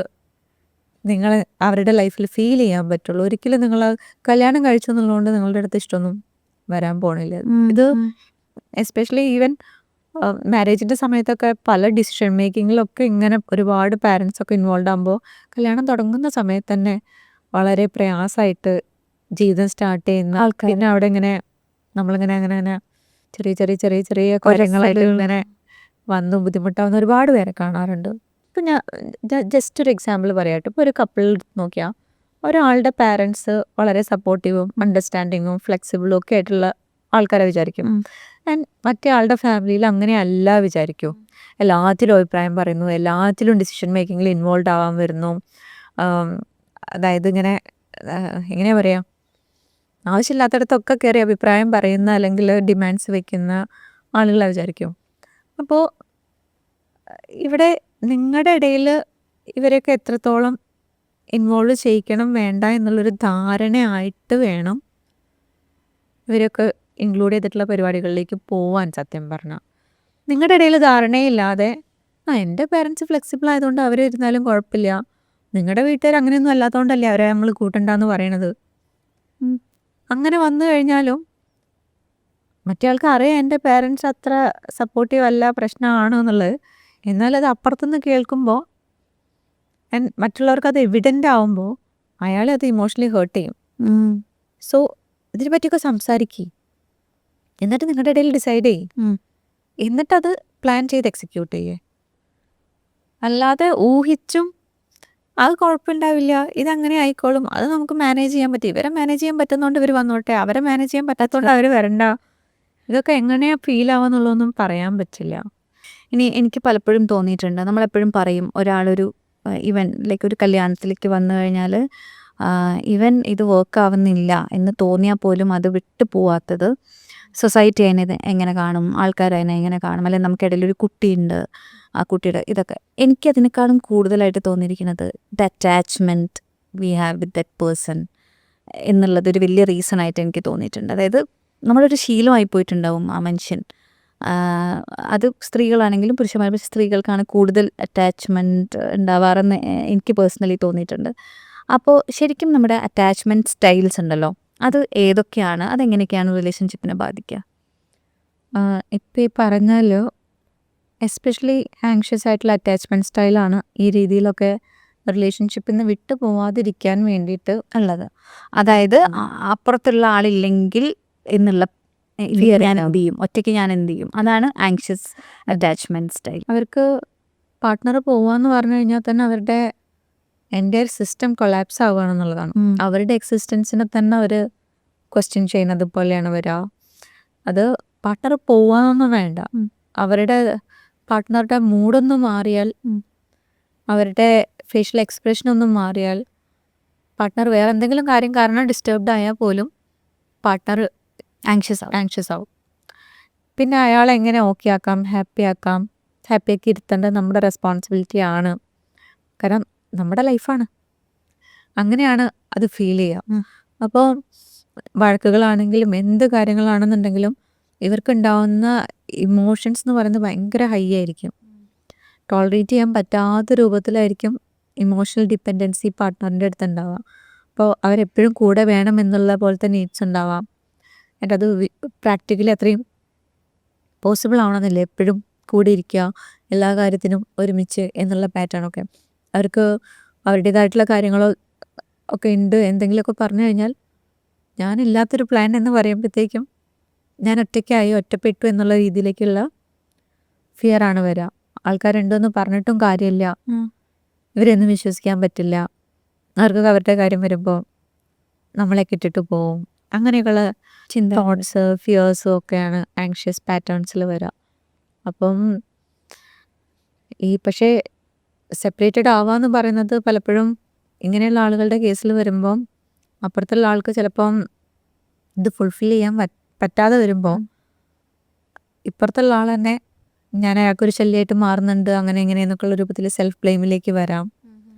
നിങ്ങൾ അവരുടെ ലൈഫിൽ ഫീൽ ചെയ്യാൻ പറ്റുള്ളൂ. ഒരിക്കലും നിങ്ങൾ കല്യാണം കഴിച്ചു എന്നുള്ളതുകൊണ്ട് നിങ്ങളുടെ അടുത്ത് ഇഷ്ടമൊന്നും വരാൻ പോണില്ല. ഇത് എസ്പെഷ്യലി ഈവൻ മാരേജിൻ്റെ സമയത്തൊക്കെ പല ഡിസിഷൻ മേക്കിങ്ങിലൊക്കെ ഇങ്ങനെ ഒരുപാട് പാരൻസ് ഒക്കെ ഇൻവോൾവ് ആകുമ്പോൾ കല്യാണം തുടങ്ങുന്ന സമയത്ത് തന്നെ വളരെ പ്രയാസമായിട്ട് ജീവിതം സ്റ്റാർട്ട് ചെയ്യുന്ന പിന്നെ അവിടെ ഇങ്ങനെ നമ്മളിങ്ങനെ അങ്ങനെ അങ്ങനെ ചെറിയ ചെറിയ ചെറിയ ചെറിയ കാര്യങ്ങളായിട്ട് ഇങ്ങനെ വന്ന് ബുദ്ധിമുട്ടാവുന്ന ഒരുപാട് പേരെ കാണാറുണ്ട്. ഇപ്പം ഞാൻ ജസ്റ്റ് ഒരു എക്സാമ്പിൾ പറയാട്ടോ. ഇപ്പോൾ ഒരു കപ്പിൾ നോക്കിയാൽ ഒരാളുടെ പാരൻസ് വളരെ സപ്പോർട്ടീവും അണ്ടർസ്റ്റാൻഡിങ്ങും ഫ്ലെക്സിബിളും ഒക്കെ ആയിട്ടുള്ള ആൾക്കാരെ വിചാരിക്കും. ആൻഡ് മറ്റേ ആളുടെ ഫാമിലിയിൽ അങ്ങനെയല്ല വിചാരിക്കും. എല്ലാത്തിലും അഭിപ്രായം പറയുന്നു, എല്ലാത്തിലും ഡിസിഷൻ മേക്കിങ്ങിൽ ഇൻവോൾവ് ആവാൻ വരുന്നു. അതായത് ഇങ്ങനെ എങ്ങനെയാ പറയുക, ആവശ്യമില്ലാത്തടത്തൊക്കെ കയറി അഭിപ്രായം പറയുന്ന അല്ലെങ്കിൽ ഡിമാൻഡ്സ് വെക്കുന്ന ആളുകളെ വിചാരിക്കും. അപ്പോൾ ഇവിടെ നിങ്ങളുടെ ഇടയിൽ ഇവരെയൊക്കെ എത്രത്തോളം ഇൻവോൾവ് ചെയ്യിക്കണം വേണ്ട എന്നുള്ളൊരു ധാരണയായിട്ട് വേണം ഇവരൊക്കെ ഇൻക്ലൂഡ് ചെയ്തിട്ടുള്ള പരിപാടികളിലേക്ക് പോവാൻ. സത്യം പറഞ്ഞാൽ നിങ്ങളുടെ ഇടയിൽ ധാരണയില്ലാതെ എൻ്റെ പേരൻസ് ഫ്ലെക്സിബിൾ ആയതുകൊണ്ട് അവർ ഇരുന്നാലും കുഴപ്പമില്ല, നിങ്ങളുടെ വീട്ടുകാർ അങ്ങനെയൊന്നും അല്ലാത്തതുകൊണ്ടല്ലേ അവരെ നമ്മൾ കൂട്ടണ്ടെന്ന് പറയണത്. അങ്ങനെ വന്നു കഴിഞ്ഞാലും മറ്റേ ആൾക്ക് അറിയാം എൻ്റെ പേരൻസ് അത്ര സപ്പോർട്ടീവ് അല്ല, പ്രശ്നമാണ് എന്നുള്ളത്. എന്നാലത് അപ്പുറത്തുനിന്ന് കേൾക്കുമ്പോൾ മറ്റുള്ളവർക്ക് അത് എവിഡൻ്റ് ആവുമ്പോൾ അയാളെ അത് ഇമോഷണലി ഹേർട്ട് ചെയ്യും. സോ ഇതിനെ പറ്റിയൊക്കെ സംസാരിക്കുക, എന്നിട്ട് നിങ്ങളുടെ ഇടയിൽ ഡിസൈഡ് ചെയ്യും, എന്നിട്ടത് പ്ലാൻ ചെയ്ത് എക്സിക്യൂട്ട് ചെയ്യേ. അല്ലാതെ ഊഹിച്ചും അത് കുഴപ്പമുണ്ടാവില്ല, ഇതങ്ങനെ ആയിക്കോളും, അത് നമുക്ക് മാനേജ് ചെയ്യാൻ പറ്റും, ഇവരെ മാനേജ് ചെയ്യാൻ പറ്റുന്നതുകൊണ്ട് ഇവർ വന്നോട്ടെ, അവരെ മാനേജ് ചെയ്യാൻ പറ്റാത്തതുകൊണ്ട് അവർ വരണ്ട, ഇതൊക്കെ എങ്ങനെയാണ് ഫീൽ ആവുമെന്നുള്ളതൊന്നും പറയാൻ പറ്റില്ല. ഇനി എനിക്ക് പലപ്പോഴും തോന്നിയിട്ടുണ്ട്, നമ്മളെപ്പോഴും പറയും ഒരാളൊരു ഇവൻ ലൈക്ക് ഒരു കല്യാണത്തിലേക്ക് വന്നു കഴിഞ്ഞാൽ ഇവൻ ഇത് വർക്ക് ആവുന്നില്ല എന്ന് തോന്നിയാൽ പോലും അത് വിട്ടു പോവാത്തത് സൊസൈറ്റി അതിനെ എങ്ങനെ കാണും, ആൾക്കാർ അതിനെ എങ്ങനെ കാണും, അല്ലെങ്കിൽ നമുക്കിടയിൽ ഒരു കുട്ടിയുണ്ട്, ആ കുട്ടിയുടെ ഇതൊക്കെ. എനിക്കതിനേക്കാളും കൂടുതലായിട്ട് തോന്നിയിരിക്കുന്നത് the attachment we have with that person എന്നുള്ളതൊരു വലിയ റീസൺ ആയിട്ട് എനിക്ക് തോന്നിയിട്ടുണ്ട്. അതായത് നമ്മളൊരു ശീലമായി പോയിട്ടുണ്ടാവും ആ മനുഷ്യൻ. അത് സ്ത്രീകളാണെങ്കിലും പുരുഷന്മാർ, പക്ഷേ സ്ത്രീകൾക്കാണ് കൂടുതൽ അറ്റാച്ച്മെൻറ്റ് ഉണ്ടാവാറെന്ന് എനിക്ക് പേഴ്സണലി തോന്നിയിട്ടുണ്ട്. അപ്പോൾ ശരിക്കും നമ്മുടെ അറ്റാച്ച്മെൻറ്റ് സ്റ്റൈൽസ് ഉണ്ടല്ലോ, അത് ഏതൊക്കെയാണ്, അതെങ്ങനെയൊക്കെയാണ് റിലേഷൻഷിപ്പിനെ ബാധിക്കുക? ഇപ്പം ഈ പറഞ്ഞാലോ എസ്പെഷ്യലി ആങ്ഷ്യസ് ആയിട്ടുള്ള അറ്റാച്ച്മെൻറ്റ് സ്റ്റൈലാണ് ഈ രീതിയിലൊക്കെ റിലേഷൻഷിപ്പിൽ നിന്ന് വിട്ടു പോവാതിരിക്കാൻ വേണ്ടിയിട്ട് ഉള്ളത്. അതായത് അപ്പുറത്തുള്ള ആളില്ലെങ്കിൽ എന്നുള്ള Fear ഞാൻ ഉണ്ടാവും. എന്ത് ചെയ്യും, ഒറ്റയ്ക്ക് ഞാൻ എന്ത് ചെയ്യും, അതാണ് ആങ്ഷ്യസ് അറ്റാച്ച്മെൻറ്റ് സ്റ്റൈൽ. അവർക്ക് പാർട്ട്ണർ പോവാന്ന് പറഞ്ഞു കഴിഞ്ഞാൽ തന്നെ അവരുടെ എൻ്റെ സിസ്റ്റം കൊളാപ്സ് ആവുകയാണെന്നുള്ളതാണ്. അവരുടെ എക്സിസ്റ്റൻസിനെ തന്നെ അവർ ക്വസ്റ്റ്യൻ ചെയ്യുന്നത് പോലെയാണ് വരിക. അത് പാർട്ട്ണർ പോവാന്നൊന്നും വേണ്ട, അവരുടെ പാർട്ട്ണറുടെ മൂഡൊന്ന് മാറിയാൽ, അവരുടെ ഫേഷ്യൽ എക്സ്പ്രഷൻ ഒന്ന് മാറിയാൽ, പാർട്ട്ണർ വേറെ എന്തെങ്കിലും കാര്യം കാരണം ഡിസ്റ്റർബ്ഡ് ആയാൽ പോലും പാർട്ട്ണർ ആങ്ഷ്യസ് ആവും. പിന്നെ അയാളെ എങ്ങനെ ഓക്കെ ആക്കാം, ഹാപ്പി ആക്കി ഇരുത്തേണ്ടത് നമ്മുടെ റെസ്പോൺസിബിലിറ്റി ആണ്. കാരണം നമ്മുടെ ലൈഫാണ്, അങ്ങനെയാണ് അത് ഫീൽ ചെയ്യുക. അപ്പോൾ വഴക്കുകളാണെങ്കിലും എന്ത് കാര്യങ്ങളാണെന്നുണ്ടെങ്കിലും ഇവർക്കുണ്ടാവുന്ന ഇമോഷൻസ് എന്ന് പറയുന്നത് ഭയങ്കര ഹൈ ആയിരിക്കും. ടോളറേറ്റ് ചെയ്യാൻ പറ്റാത്ത രൂപത്തിലായിരിക്കും ഇമോഷണൽ ഡിപ്പെൻഡൻസി പാർട്ട്ണറിൻ്റെ അടുത്ത് ഉണ്ടാവുക. അപ്പോൾ അവരെപ്പോഴും കൂടെ വേണം എന്നുള്ള പോലത്തെ നീഡ്സ് ഉണ്ടാവാം. എന്നിട്ട് അത് പ്രാക്ടിക്കലി അത്രയും പോസിബിൾ ആവണമെന്നില്ല എപ്പോഴും കൂടെ ഇരിക്കുക, എല്ലാ കാര്യത്തിനും ഒരുമിച്ച് എന്നുള്ള പാറ്റേണൊക്കെ. അവർക്ക് അവരുടേതായിട്ടുള്ള കാര്യങ്ങളോ ഒക്കെ ഉണ്ട്. എന്തെങ്കിലുമൊക്കെ പറഞ്ഞു കഴിഞ്ഞാൽ ഞാനില്ലാത്തൊരു പ്ലാൻ എന്ന് പറയുമ്പോഴത്തേക്കും ഞാൻ ഒറ്റപ്പെട്ടു എന്നുള്ള രീതിയിലേക്കുള്ള ഫിയറാണ് വരിക. ആൾക്കാരുണ്ടെന്ന് പറഞ്ഞിട്ടും കാര്യമില്ല, ഇവരൊന്നും വിശ്വസിക്കാൻ പറ്റില്ല, അവർക്ക് അവരുടെ കാര്യം വരുമ്പോൾ നമ്മളെ ഇട്ടിട്ട് പോവും. അങ്ങനെയൊക്കെയുള്ള തോട്ട്സ്, ഫിയേഴ്സും ഒക്കെയാണ് ആങ്ഷ്യസ് പാറ്റേൺസിൽ വരിക. അപ്പം പക്ഷേ സെപ്പറേറ്റഡ് ആവാന്ന് പറയുന്നത് പലപ്പോഴും ഇങ്ങനെയുള്ള ആളുകളുടെ കേസിൽ വരുമ്പം അപ്പുറത്തുള്ള ആൾക്ക് ചിലപ്പം ഇത് ഫുൾഫിൽ ചെയ്യാൻ പറ്റാതെ വരുമ്പോൾ ഇപ്പുറത്തുള്ള ആൾ തന്നെ ഞാൻ അയാൾക്കൊരു ശല്യമായിട്ട് മാറുന്നുണ്ട്, അങ്ങനെ എന്നൊക്കെയുള്ള രൂപത്തിൽ സെൽഫ് ബ്ലെയിമിലേക്ക് വരാം.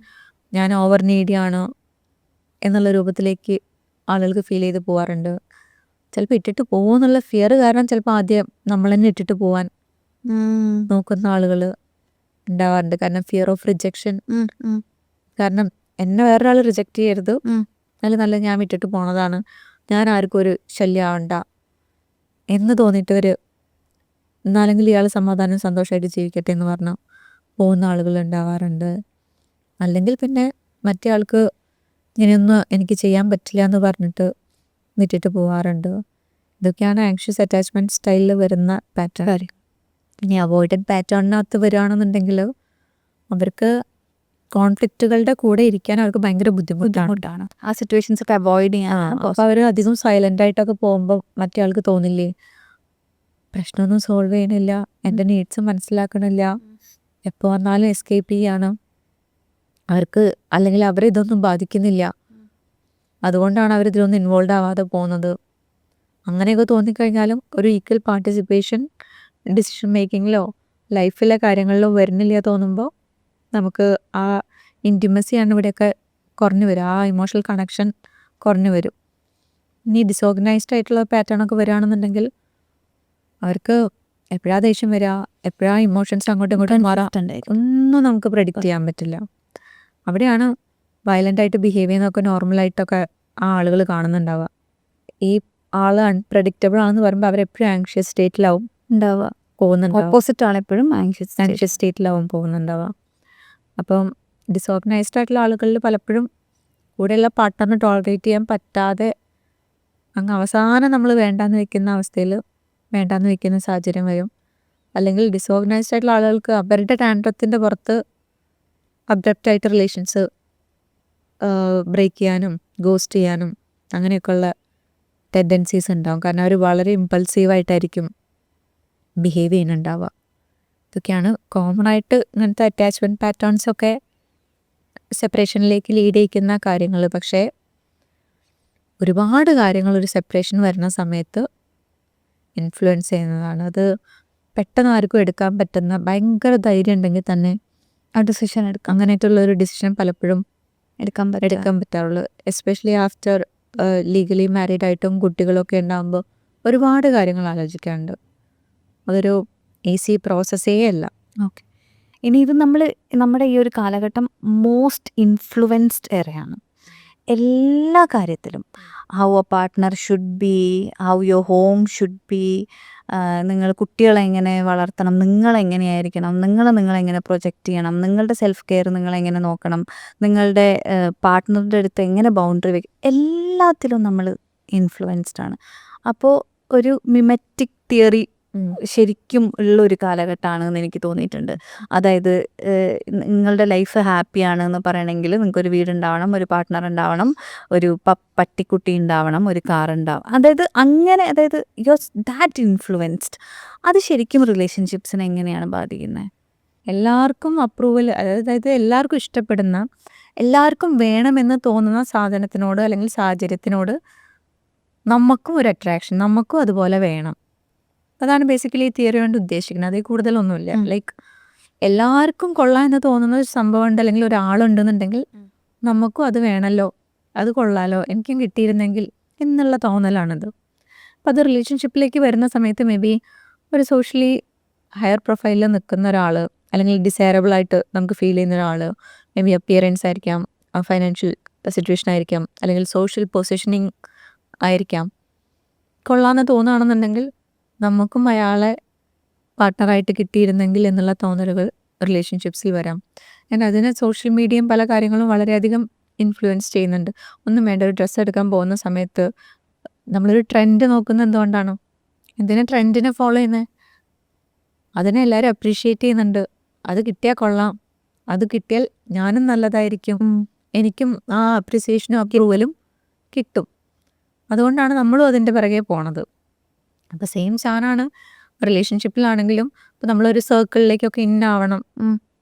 ഞാൻ ഓവർ നീഡിയാണ് എന്നുള്ള രൂപത്തിലേക്ക് ആളുകൾക്ക് ഫീൽ ചെയ്ത് പോവാറുണ്ട്. ചിലപ്പോൾ ഇട്ടിട്ട് പോകുമെന്നുള്ള ഫിയർ കാരണം ചിലപ്പോൾ ആദ്യം നമ്മൾ തന്നെ ഇട്ടിട്ട് പോവാൻ നോക്കുന്ന ആളുകൾ ഉണ്ടാവാറുണ്ട്. കാരണം ഫിയർ ഓഫ് റിജക്ഷൻ. കാരണം എന്നെ വേറൊരാൾ റിജക്റ്റ് ചെയ്യരുത്, നല്ല ഞാൻ വിട്ടിട്ട് പോണതാണ്, ഞാൻ ആർക്കും ഒരു ശല്യമാവണ്ട എന്ന് തോന്നിയിട്ടവർ എന്നാലെങ്കിൽ ഇയാൾ സമാധാനം സന്തോഷമായിട്ട് ജീവിക്കട്ടെ എന്ന് പറഞ്ഞ് പോകുന്ന ആളുകൾ ഉണ്ടാവാറുണ്ട്. അല്ലെങ്കിൽ പിന്നെ മറ്റേ ആൾക്ക് ഇങ്ങനെയൊന്നും എനിക്ക് ചെയ്യാൻ പറ്റില്ല എന്ന് പറഞ്ഞിട്ട് വിട്ടിട്ട് പോവാറുണ്ട്. ഇതൊക്കെയാണ് ആങ്ഷ്യസ് അറ്റാച്ച്മെൻറ്റ് സ്റ്റൈലിൽ വരുന്ന പാറ്റേൺ. ഇനി അവോയ്ഡഡ് പാറ്റേണിനകത്ത് വരികയാണെന്നുണ്ടെങ്കിൽ അവർക്ക് കോൺഫ്ലിക്റ്റുകളുടെ കൂടെ ഇരിക്കാൻ അവർക്ക് ഭയങ്കര ബുദ്ധിമുട്ടാണ്. ആ സിറ്റുവേഷൻസ് ഒക്കെ അവോയ്ഡ് ചെയ്യാൻ. അപ്പോൾ അവർ അധികം സൈലൻ്റ് ആയിട്ടൊക്കെ പോകുമ്പോൾ മറ്റേ ആൾക്ക് തോന്നില്ലേ പ്രശ്നമൊന്നും സോൾവ് ചെയ്യണില്ല, എൻ്റെ നീഡ്സ് മനസ്സിലാക്കണില്ല, എപ്പോൾ വന്നാലും എസ്കേപ്പ് ചെയ്യാണ് അവർക്ക്, അല്ലെങ്കിൽ അവരെ ഇതൊന്നും ബാധിക്കുന്നില്ല, അതുകൊണ്ടാണ് അവരിതിലൊന്നും ഇൻവോൾവ് ആവാതെ പോകുന്നത്. അങ്ങനെയൊക്കെ തോന്നിക്കഴിഞ്ഞാലും ഒരു ഈക്വൽ പാർട്ടിസിപ്പേഷൻ ഡിസിഷൻ മേക്കിങ്ങിലോ ലൈഫിലെ കാര്യങ്ങളിലോ വരുന്നില്ല തോന്നുമ്പോൾ നമുക്ക് ആ ഇൻറ്റിമസിയാണ് ഇവിടെയൊക്കെ കുറഞ്ഞു വരും, ആ ഇമോഷണൽ കണക്ഷൻ കുറഞ്ഞു വരും. ഇനി ഡിസോർഗനൈസ്ഡ് ആയിട്ടുള്ള പാറ്റേണൊക്കെ വരികയാണെന്നുണ്ടെങ്കിൽ അവർക്ക് എപ്പോഴാണ് ദേഷ്യം വരിക, എപ്പോഴാണ് ഇമോഷൻസ് അങ്ങോട്ടും ഇങ്ങോട്ടും മാറാം, ഒന്നും നമുക്ക് പ്രെഡിക്റ്റ് ചെയ്യാൻ പറ്റില്ല. അവിടെയാണ് വയലൻ്റായിട്ട് ബിഹേവ് ചെയ്യുന്നതൊക്കെ നോർമലായിട്ടൊക്കെ ആ ആളുകൾ കാണുന്നുണ്ടാവുക. ഈ ആൾ അൺപ്രഡിക്റ്റബിൾ ആണെന്ന് പറയുമ്പോൾ അവരെപ്പോഴും ആങ്ഷ്യസ് സ്റ്റേറ്റിലാവും പോകുന്നുണ്ടാവുക. ഓപ്പോസിറ്റ് ആണ് എപ്പോഴും ആങ്ഷ്യസ് സ്റ്റേറ്റിലാവും പോകുന്നുണ്ടാവുക. അപ്പം ഡിസോർഗനൈസ്ഡ് ആയിട്ടുള്ള ആളുകളിൽ പലപ്പോഴും കൂടെയുള്ള പാർട്ട്ണറിന് ടോളറേറ്റ് ചെയ്യാൻ പറ്റാതെ അങ്ങ് അവസാനം നമ്മൾ വേണ്ടാന്ന് വെക്കുന്ന അവസ്ഥയിൽ വേണ്ടാന്ന് വെക്കുന്ന സാഹചര്യം വരും. അല്ലെങ്കിൽ ഡിസോർഗനൈസ്ഡ് ആയിട്ടുള്ള ആളുകൾക്ക് അവരുടെ ടാൻട്രത്തിൻ്റെ പുറത്ത് അബ്രപ്റ്റായിട്ട് റിലേഷൻസ് ബ്രേക്ക് ചെയ്യാനും ഗോസ്റ്റ് ചെയ്യാനും അങ്ങനെയൊക്കെയുള്ള ടെൻഡൻസീസ് ഉണ്ടാവും. കാരണം അവർ വളരെ ഇമ്പൾസീവായിട്ടായിരിക്കും ബിഹേവ് ചെയ്യുന്നുണ്ടാവുക. ഇതൊക്കെയാണ് കോമൺ ആയിട്ട് ഇങ്ങനത്തെ അറ്റാച്ച്മെൻറ്റ് പാറ്റേൺസൊക്കെ സെപ്പറേഷനിലേക്ക് ലീഡ് ചെയ്യിക്കുന്ന കാര്യങ്ങൾ. പക്ഷേ ഒരുപാട് കാര്യങ്ങൾ ഒരു സെപ്പറേഷൻ വരുന്ന സമയത്ത് ഇൻഫ്ലുവൻസ് ചെയ്യുന്നതാണ്. അത് പെട്ടെന്ന് ആർക്കും എടുക്കാൻ പറ്റുന്ന ഭയങ്കര ധൈര്യം ഉണ്ടെങ്കിൽ തന്നെ ആ ഡിസിഷൻ എടുക്കാം അങ്ങനെയായിട്ടുള്ള ഒരു ഡിസിഷൻ പലപ്പോഴും എടുക്കാൻ പറ്റാറുള്ളൂ. എസ്പെഷ്യലി ആഫ്റ്റർ ലീഗലി മാരീഡ് ആയിട്ടും കുട്ടികളൊക്കെ ഉണ്ടാകുമ്പോൾ ഒരുപാട് കാര്യങ്ങൾ ആലോചിക്കാനുണ്ട്. അതൊരു ഈസി പ്രോസസ്സേ അല്ല. ഓക്കെ. ഇനി ഇത് നമ്മുടെ ഈ ഒരു കാലഘട്ടം മോസ്റ്റ് ഇൻഫ്ലുവൻസ്ഡ് എറയാണ് എല്ലാ കാര്യത്തിലും. How A partner should be, how your home should be, നിങ്ങൾ കുട്ടികളെ എങ്ങനെ വളർത്തണം, നിങ്ങളെങ്ങനെയായിരിക്കണം, നിങ്ങളെങ്ങനെ പ്രൊജക്റ്റ് ചെയ്യണം, നിങ്ങളുടെ സെൽഫ് കെയർ നിങ്ങളെങ്ങനെ നോക്കണം, നിങ്ങളുടെ പാർട്ട്ണറുടെ അടുത്ത് എങ്ങനെ ബൗണ്ടറി വെക്കും, എല്ലാത്തിലും നമ്മൾ ഇൻഫ്ലുവൻസ്ഡ് ആണ്. അപ്പോൾ ഒരു മിമറ്റിക് തിയറി ശരിക്കും ഉള്ളൊരു കാലഘട്ടമാണെന്ന് എനിക്ക് തോന്നിയിട്ടുണ്ട്. അതായത് നിങ്ങളുടെ ലൈഫ് ഹാപ്പിയാണ് എന്ന് പറയണമെങ്കിൽ നിങ്ങൾക്കൊരു വീടുണ്ടാവണം, ഒരു പാർട്ട്ണർ ഉണ്ടാവണം, ഒരു പട്ടിക്കുട്ടി ഉണ്ടാവണം, ഒരു കാർ ഉണ്ടാവണം. അതായത് യു ആർ ദാറ്റ് ഇൻഫ്ലുവൻസ്ഡ്. അത് ശരിക്കും റിലേഷൻഷിപ്സിനെ എങ്ങനെയാണ് ബാധിക്കുന്നത്? എല്ലാവർക്കും അപ്രൂവൽ, അതായത് എല്ലാവർക്കും ഇഷ്ടപ്പെടുന്ന, എല്ലാവർക്കും വേണമെന്ന് തോന്നുന്ന സാധനത്തിനോട് അല്ലെങ്കിൽ സാഹചര്യത്തിനോട് നമുക്കും ഒരു അട്രാക്ഷൻ, നമുക്കും അതുപോലെ വേണം. അതാണ് ബേസിക്കലി ഈ തിയറി കൊണ്ട് ഉദ്ദേശിക്കുന്നത്. അതിൽ കൂടുതലൊന്നുമില്ല. ലൈക്ക് എല്ലാവർക്കും കൊള്ളാം എന്ന് തോന്നുന്ന ഒരു സംഭവം ഉണ്ട് അല്ലെങ്കിൽ ഒരാളുണ്ടെന്നുണ്ടെങ്കിൽ നമുക്കും അത് വേണമല്ലോ, അത് കൊള്ളാലോ, എനിക്കും കിട്ടിയിരുന്നെങ്കിൽ എന്നുള്ള തോന്നലാണിത്. അപ്പം അത് റിലേഷൻഷിപ്പിലേക്ക് വരുന്ന സമയത്ത് മേ ബി ഒരു സോഷ്യലി ഹയർ പ്രൊഫൈലിൽ നിൽക്കുന്ന ഒരാൾ അല്ലെങ്കിൽ ഡിസൈറബിൾ ആയിട്ട് നമുക്ക് ഫീൽ ചെയ്യുന്ന ഒരാൾ, മേ ബി അപ്പിയറൻസ് ആയിരിക്കാം, ഫൈനാൻഷ്യൽ സിറ്റുവേഷൻ ആയിരിക്കാം, അല്ലെങ്കിൽ സോഷ്യൽ പൊസിഷനിങ് ആയിരിക്കാം, കൊള്ളാമെന്ന് തോന്നുകയാണെന്നുണ്ടെങ്കിൽ നമുക്കും അയാളെ പാർട്ട്ണറായിട്ട് കിട്ടിയിരുന്നെങ്കിൽ എന്നുള്ള തോന്നലുകൾ റിലേഷൻഷിപ്സിൽ വരാം. അതിന് സോഷ്യൽ മീഡിയയും പല കാര്യങ്ങളും വളരെയധികം ഇൻഫ്ലുവൻസ് ചെയ്യുന്നുണ്ട്. ഒന്നും വേണ്ട, ഒരു ഡ്രസ്സ് എടുക്കാൻ പോകുന്ന സമയത്ത് നമ്മളൊരു ട്രെൻഡ് നോക്കുന്നത് എന്തുകൊണ്ടാണോ? എന്തിനാ ട്രെൻഡിനെ ഫോളോ ചെയ്യുന്നത്? അതിനെ എല്ലാവരും അപ്രീഷിയേറ്റ് ചെയ്യുന്നുണ്ട്. അത് കിട്ടിയാൽ കൊള്ളാം, അത് കിട്ടിയാൽ ഞാനും നല്ലതായിരിക്കും, എനിക്കും ആ അപ്രിസിയേഷനും അപ്രൂവലും കിട്ടും. അതുകൊണ്ടാണ് നമ്മളും അതിൻ്റെ പിറകെ പോണത്. അപ്പോൾ സെയിം സാധനമാണ് റിലേഷൻഷിപ്പിലാണെങ്കിലും. ഇപ്പോൾ നമ്മളൊരു സർക്കിളിലേക്കൊക്കെ ഇന്നാവണം,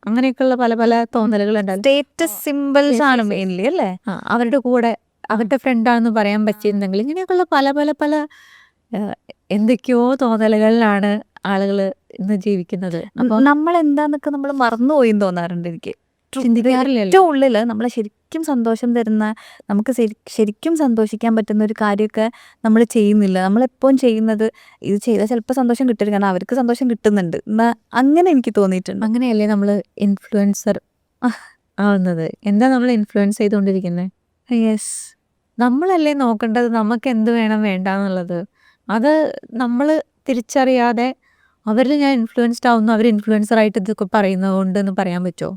അങ്ങനെയൊക്കെയുള്ള പല പല തോന്നലുകൾ ഉണ്ടാവും. സ്റ്റേറ്റസ് സിമ്പിൾസ് ആണ് മെയിൻലി അല്ലേ? അവരുടെ കൂടെ അവരുടെ ഫ്രണ്ടാണെന്ന് പറയാൻ പറ്റിയിരുന്നെങ്കിൽ, ഇങ്ങനെയൊക്കെയുള്ള പല പല പല എന്തൊക്കെയോ തോന്നലുകളിലാണ് ആളുകൾ ഇന്ന് ജീവിക്കുന്നത്. അപ്പോൾ നമ്മൾ എന്താന്നൊക്കെ നമ്മൾ മറന്നുപോയി തോന്നാറുണ്ട് എനിക്ക്. ചിന്തിക്കാറില്ലല്ലോ. ഏറ്റവും ഉള്ളിൽ നമ്മളെ ശരിക്കും സന്തോഷം തരുന്ന, നമുക്ക് ശരിക്കും സന്തോഷിക്കാൻ പറ്റുന്ന ഒരു കാര്യമൊക്കെ നമ്മൾ ചെയ്യുന്നില്ല. നമ്മളെപ്പോഴും ചെയ്യുന്നത് ഇത് ചെയ്താൽ ചിലപ്പോൾ സന്തോഷം കിട്ടരുത്, കാരണം അവർക്ക് സന്തോഷം കിട്ടുന്നുണ്ട് എന്നാ, അങ്ങനെ എനിക്ക് തോന്നിയിട്ടുണ്ട്. അങ്ങനെയല്ലേ നമ്മൾ ഇൻഫ്ലുവൻസർ ആവുന്നത്? എന്താ നമ്മൾ ഇൻഫ്ലുവൻസ് ചെയ്തുകൊണ്ടിരിക്കുന്നത്? യെസ്, നമ്മളല്ലേ നോക്കേണ്ടത് നമുക്ക് എന്ത് വേണം വേണ്ട എന്നുള്ളത്. അത് നമ്മൾ തിരിച്ചറിയാതെ അവരിൽ ഞാൻ ഇൻഫ്ലുവൻസ്ഡ് ആവുന്നു, അവർ ഇൻഫ്ലുവൻസറായിട്ട് ഇതൊക്കെ പറയുന്നത് കൊണ്ട് എന്ന് പറയാൻ പറ്റുമോ?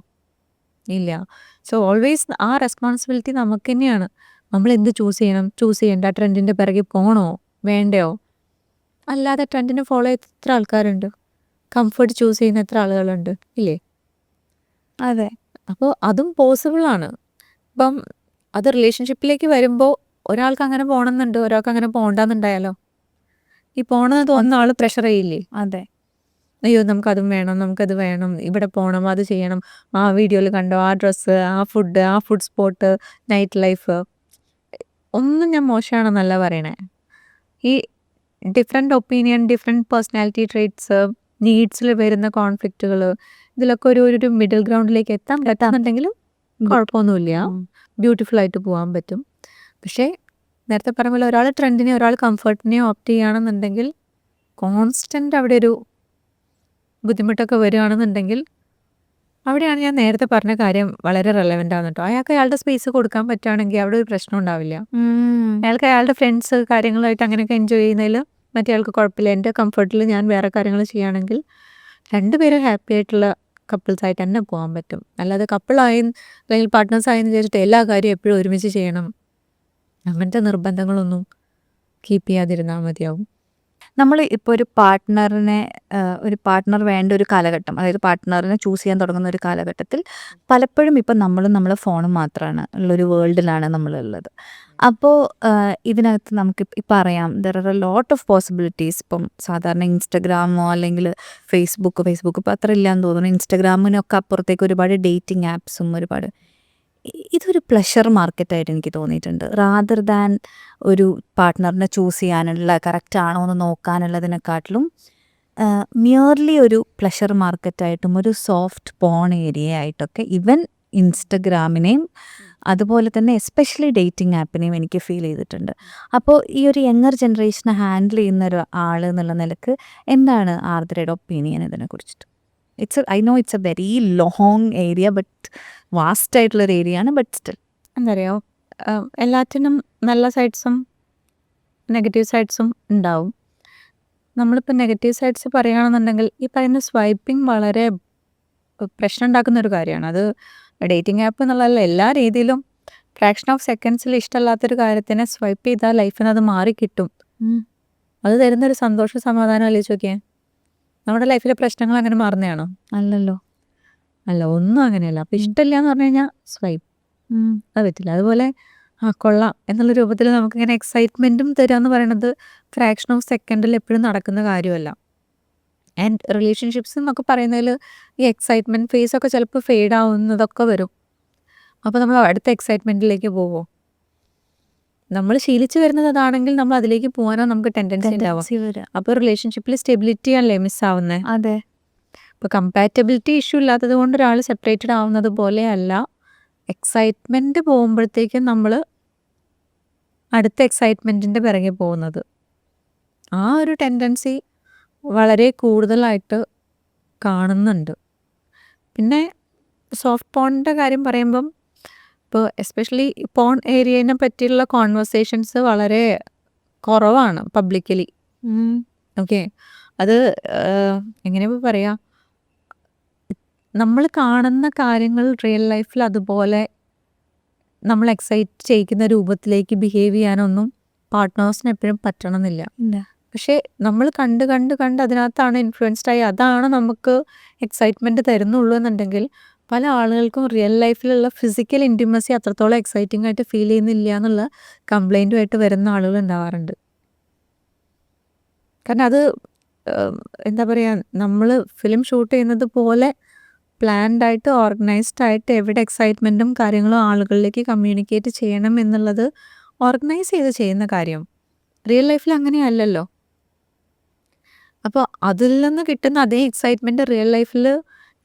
ഇല്ല. സോ ഓൾവേസ് ആ റെസ്പോൺസിബിലിറ്റി നമുക്ക് തന്നെയാണ്. നമ്മൾ എന്ത് ചൂസ് ചെയ്യണം, ചൂസ് ചെയ്യേണ്ട, ട്രെൻഡിൻ്റെ പിറകെ പോകണോ വേണ്ടയോ? അല്ലാതെ ട്രെൻഡിനെ ഫോളോ ചെയ്ത് എത്ര ആൾക്കാരുണ്ട്, കംഫർട്ട് ചൂസ് ചെയ്യുന്ന എത്ര ആളുകളുണ്ട്, ഇല്ലേ? അതെ. അപ്പോൾ അതും പോസിബിളാണ്. ഇപ്പം അത് റിലേഷൻഷിപ്പിലേക്ക് വരുമ്പോൾ ഒരാൾക്ക് അങ്ങനെ പോകണമെന്നുണ്ട്, ഒരാൾക്ക് അങ്ങനെ പോകണ്ടെന്നുണ്ടായാലോ? ഈ പോകണമെന്ന് തോന്നുന്ന ആൾ പ്രഷർ ചെയ്യില്ലേ? അതെ. അയ്യോ നമുക്കതും വേണം, നമുക്കത് വേണം, ഇവിടെ പോകണം, അത് ചെയ്യണം, ആ വീഡിയോയിൽ കണ്ടോ, ആ ഡ്രസ്സ്, ആ ഫുഡ് സ്പോട്ട്, നൈറ്റ് ലൈഫ്, ഒന്നും ഞാൻ മോശമാണെന്നല്ല പറയണേ. ഈ different opinion, different personality traits, നീഡ്സിൽ വരുന്ന കോൺഫ്ലിക്റ്റുകൾ, ഇതിലൊക്കെ ഒരു മിഡിൽ ഗ്രൗണ്ടിലേക്ക് എത്താൻ പറ്റാന്നുണ്ടെങ്കിലും കുഴപ്പമൊന്നുമില്ല, ബ്യൂട്ടിഫുൾ ആയിട്ട് പോകാൻ പറ്റും. പക്ഷേ നേരത്തെ പറഞ്ഞ പോലെ ഒരാൾ ട്രെൻഡിനെയോ ഒരാൾ കംഫർട്ടിനെയോ ഓപ്റ്റ് ചെയ്യുകയാണെന്നുണ്ടെങ്കിൽ കോൺസ്റ്റൻ്റ് അവിടെ ഒരു ബുദ്ധിമുട്ടൊക്കെ വരികയാണെന്നുണ്ടെങ്കിൽ അവിടെയാണ് ഞാൻ നേരത്തെ പറഞ്ഞ കാര്യം വളരെ റെലവൻ്റ് ആണ് കേട്ടോ. അയാൾക്ക് അയാളുടെ സ്പേസ് കൊടുക്കാൻ പറ്റുകയാണെങ്കിൽ അവിടെ ഒരു പ്രശ്നം ഉണ്ടാവില്ല. അയാൾക്ക് അയാളുടെ ഫ്രണ്ട്സ് കാര്യങ്ങളായിട്ട് അങ്ങനെയൊക്കെ എൻജോയ് ചെയ്യുന്നതിൽ മറ്റേ ആൾക്ക് കുഴപ്പമില്ല. എൻ്റെ കംഫർട്ടിൽ ഞാൻ വേറെ കാര്യങ്ങൾ ചെയ്യുകയാണെങ്കിൽ രണ്ടുപേരും ഹാപ്പി ആയിട്ടുള്ള കപ്പിൾസായിട്ട് തന്നെ പോകാൻ പറ്റും. അല്ലാതെ കപ്പിളായി അല്ലെങ്കിൽ പാർട്ട്നേഴ്സായെന്ന് വിചാരിച്ചിട്ട് എല്ലാ കാര്യവും എപ്പോഴും ഒരുമിച്ച് ചെയ്യണം, അങ്ങനത്തെ നിർബന്ധങ്ങളൊന്നും കീപ്പ് ചെയ്യാതിരുന്നാൽ മതിയാവും. നമ്മൾ ഇപ്പോൾ ഒരു പാർട്ട്ണർ വേണ്ട ഒരു കാലഘട്ടം, അതായത് പാർട്ട്ണറിനെ ചൂസ് ചെയ്യാൻ തുടങ്ങുന്ന ഒരു കാലഘട്ടത്തിൽ പലപ്പോഴും ഇപ്പം നമ്മളെ ഫോണും മാത്രമാണ് ഉള്ളൊരു വേൾഡിലാണ് നമ്മളുള്ളത്. അപ്പോൾ ഇതിനകത്ത് നമുക്ക് ഇപ്പം അറിയാം, there are a lot of possibilities. ഇപ്പം സാധാരണ ഇൻസ്റ്റഗ്രാമോ അല്ലെങ്കിൽ ഫേസ്ബുക്ക് ഇപ്പോൾ അത്ര ഇല്ലയെന്ന് തോന്നുന്നു. ഇൻസ്റ്റഗ്രാമിനൊക്കെ അപ്പുറത്തേക്ക് ഒരുപാട് ഡേറ്റിംഗ് ആപ്സും ഒരുപാട്. ഇതൊരു പ്ലഷർ മാർക്കറ്റായിട്ട് എനിക്ക് തോന്നിയിട്ടുണ്ട്. റാദർ ദാൻ ഒരു പാർട്ട്ണറിനെ ചൂസ് ചെയ്യാനുള്ള കറക്റ്റ് ആണോ എന്ന് നോക്കാനുള്ളതിനെക്കാട്ടിലും മിയർലി ഒരു പ്ലഷർ മാർക്കറ്റായിട്ടും ഒരു സോഫ്റ്റ് പോൺ ഏരിയ ആയിട്ടൊക്കെ ഇവൻ ഇൻസ്റ്റഗ്രാമിനെയും അതുപോലെ തന്നെ എസ്പെഷ്യലി ഡേറ്റിംഗ് ആപ്പിനെയും എനിക്ക് ഫീൽ ചെയ്തിട്ടുണ്ട്. അപ്പോൾ ഈ ഒരു യങ്ങർ ജനറേഷനെ ഹാൻഡിൽ ചെയ്യുന്ന ഒരു ആൾ എന്നുള്ള നിലക്ക് എന്താണ് ആർദ്രയുടെ ഒപ്പീനിയൻ ഇതിനെക്കുറിച്ചിട്ട്? I know it's a very long area, but vast ആയിട്ടുള്ളൊരു ഏരിയ ആണ്, ബട്ട് സ്റ്റിൽ എന്താ പറയുക, എല്ലാറ്റിനും നല്ല സൈഡ്സും നെഗറ്റീവ് സൈഡ്സും ഉണ്ടാവും. നമ്മളിപ്പോൾ നെഗറ്റീവ് സൈഡ്സ് പറയുകയാണെന്നുണ്ടെങ്കിൽ ഈ പറയുന്ന സ്വൈപ്പിംഗ് വളരെ പ്രശ്നം ഉണ്ടാക്കുന്ന ഒരു കാര്യമാണ്. അത് ഡേറ്റിംഗ് ആപ്പ് എന്നുള്ളതല്ല, എല്ലാ രീതിയിലും ഫ്രാക്ഷൻ ഓഫ് സെക്കൻഡ്സിൽ ഇഷ്ടമല്ലാത്തൊരു കാര്യത്തിനെ സ്വൈപ്പ് ചെയ്താൽ ലൈഫിൽ നിന്ന് അത് മാറിക്കിട്ടും. അത് തരുന്നൊരു സന്തോഷ സമാധാനം ആലോചിച്ച് നോക്കിയേ. നമ്മുടെ ലൈഫിലെ പ്രശ്നങ്ങൾ അങ്ങനെ മാറുന്നതാണോ? അല്ലല്ലോ. അല്ല, ഒന്നും അങ്ങനെയല്ല. അപ്പം ഇഷ്ടമില്ല എന്ന് പറഞ്ഞു കഴിഞ്ഞാൽ സ്വൈപ്പ് അത് പറ്റില്ല. അതുപോലെ കൊള്ളാം എന്നുള്ള രൂപത്തിൽ നമുക്കിങ്ങനെ എക്സൈറ്റ്മെൻറ്റും തരിക എന്ന് പറയുന്നത് ഫ്രാക്ഷൻ ഓഫ് സെക്കൻഡിൽ എപ്പോഴും നടക്കുന്ന കാര്യമല്ല. ആൻഡ് റിലേഷൻഷിപ്സ് എന്നൊക്കെ പറയുന്നതിൽ ഈ എക്സൈറ്റ്മെൻറ്റ് ഫേസ് ഒക്കെ ചിലപ്പോൾ ഫെയ്ഡ് ആവുന്നതൊക്കെ വരും. അപ്പോൾ നമ്മൾ അടുത്ത എക്സൈറ്റ്മെൻറ്റിലേക്ക് പോവോ? നമ്മൾ ശീലിച്ച് വരുന്നത് അതാണെങ്കിൽ നമ്മൾ അതിലേക്ക് പോകാനോ നമുക്ക് ടെൻഡൻസി ഉണ്ടാവും. അപ്പോൾ റിലേഷൻഷിപ്പിൽ സ്റ്റെബിലിറ്റി അല്ലേ മിസ്സാവുന്നത്? അതെ. ഇപ്പോൾ കമ്പാറ്റബിലിറ്റി ഇഷ്യൂ ഇല്ലാത്തത് കൊണ്ട് ഒരാൾ സെപ്പറേറ്റഡ് ആവുന്നത് പോലെ അല്ല, എക്സൈറ്റ്മെൻറ്റ് പോകുമ്പോഴത്തേക്കും നമ്മൾ അടുത്ത എക്സൈറ്റ്മെൻറ്റിൻ്റെ പിറകെ പോകുന്നത്. ആ ഒരു ടെൻഡൻസി വളരെ കൂടുതലായിട്ട് കാണുന്നുണ്ട്. പിന്നെ സോഫ്റ്റ് പോണിൻ്റെ കാര്യം പറയുമ്പം ഇപ്പോൾ എസ്പെഷ്യലി പോൺ ഏരിയനെ പറ്റിയുള്ള കോൺവെർസേഷൻസ് വളരെ കുറവാണ് പബ്ലിക്കലി. ഓക്കെ, അത് എങ്ങനെയാണ് പറയുക, നമ്മൾ കാണുന്ന കാര്യങ്ങൾ റിയൽ ലൈഫിൽ അതുപോലെ നമ്മൾ എക്സൈറ്റ് ചെയ്യിക്കുന്ന രൂപത്തിലേക്ക് ബിഹേവ് ചെയ്യാനൊന്നും പാർട്ട്നേഴ്സിന് എപ്പോഴും പറ്റണമെന്നില്ല. പക്ഷേ നമ്മൾ കണ്ട് കണ്ട് കണ്ട് അതിനകത്താണ് ഇൻഫ്ലുവൻസ്ഡ് ആയി അതാണ് നമുക്ക് എക്സൈറ്റ്മെൻറ്റ് തരുന്നുള്ളൂ എന്നുണ്ടെങ്കിൽ പല ആളുകൾക്കും റിയൽ ലൈഫിലുള്ള ഫിസിക്കൽ ഇൻറ്റിമസി അത്രത്തോളം എക്സൈറ്റിംഗ് ആയിട്ട് ഫീൽ ചെയ്യുന്നില്ല എന്നുള്ള കംപ്ലൈൻറ്റുമായിട്ട് വരുന്ന ആളുകൾ ഉണ്ടാവാറുണ്ട്. കാരണം അത് എന്താ പറയുക, നമ്മൾ ഫിലിം ഷൂട്ട് ചെയ്യുന്നത് പോലെ പ്ലാൻഡ് ആയിട്ട് ഓർഗനൈസ്ഡ് ആയിട്ട് എവിടെ എക്സൈറ്റ്മെൻറ്റും കാര്യങ്ങളും ആളുകളിലേക്ക് കമ്മ്യൂണിക്കേറ്റ് ചെയ്യണം എന്നുള്ളത് ഓർഗനൈസ് ചെയ്ത് ചെയ്യുന്ന കാര്യം റിയൽ ലൈഫിൽ അങ്ങനെയല്ലല്ലോ. അപ്പോൾ അതിൽ നിന്ന് കിട്ടുന്ന അതേ എക്സൈറ്റ്മെൻറ്റ് റിയൽ ലൈഫിൽ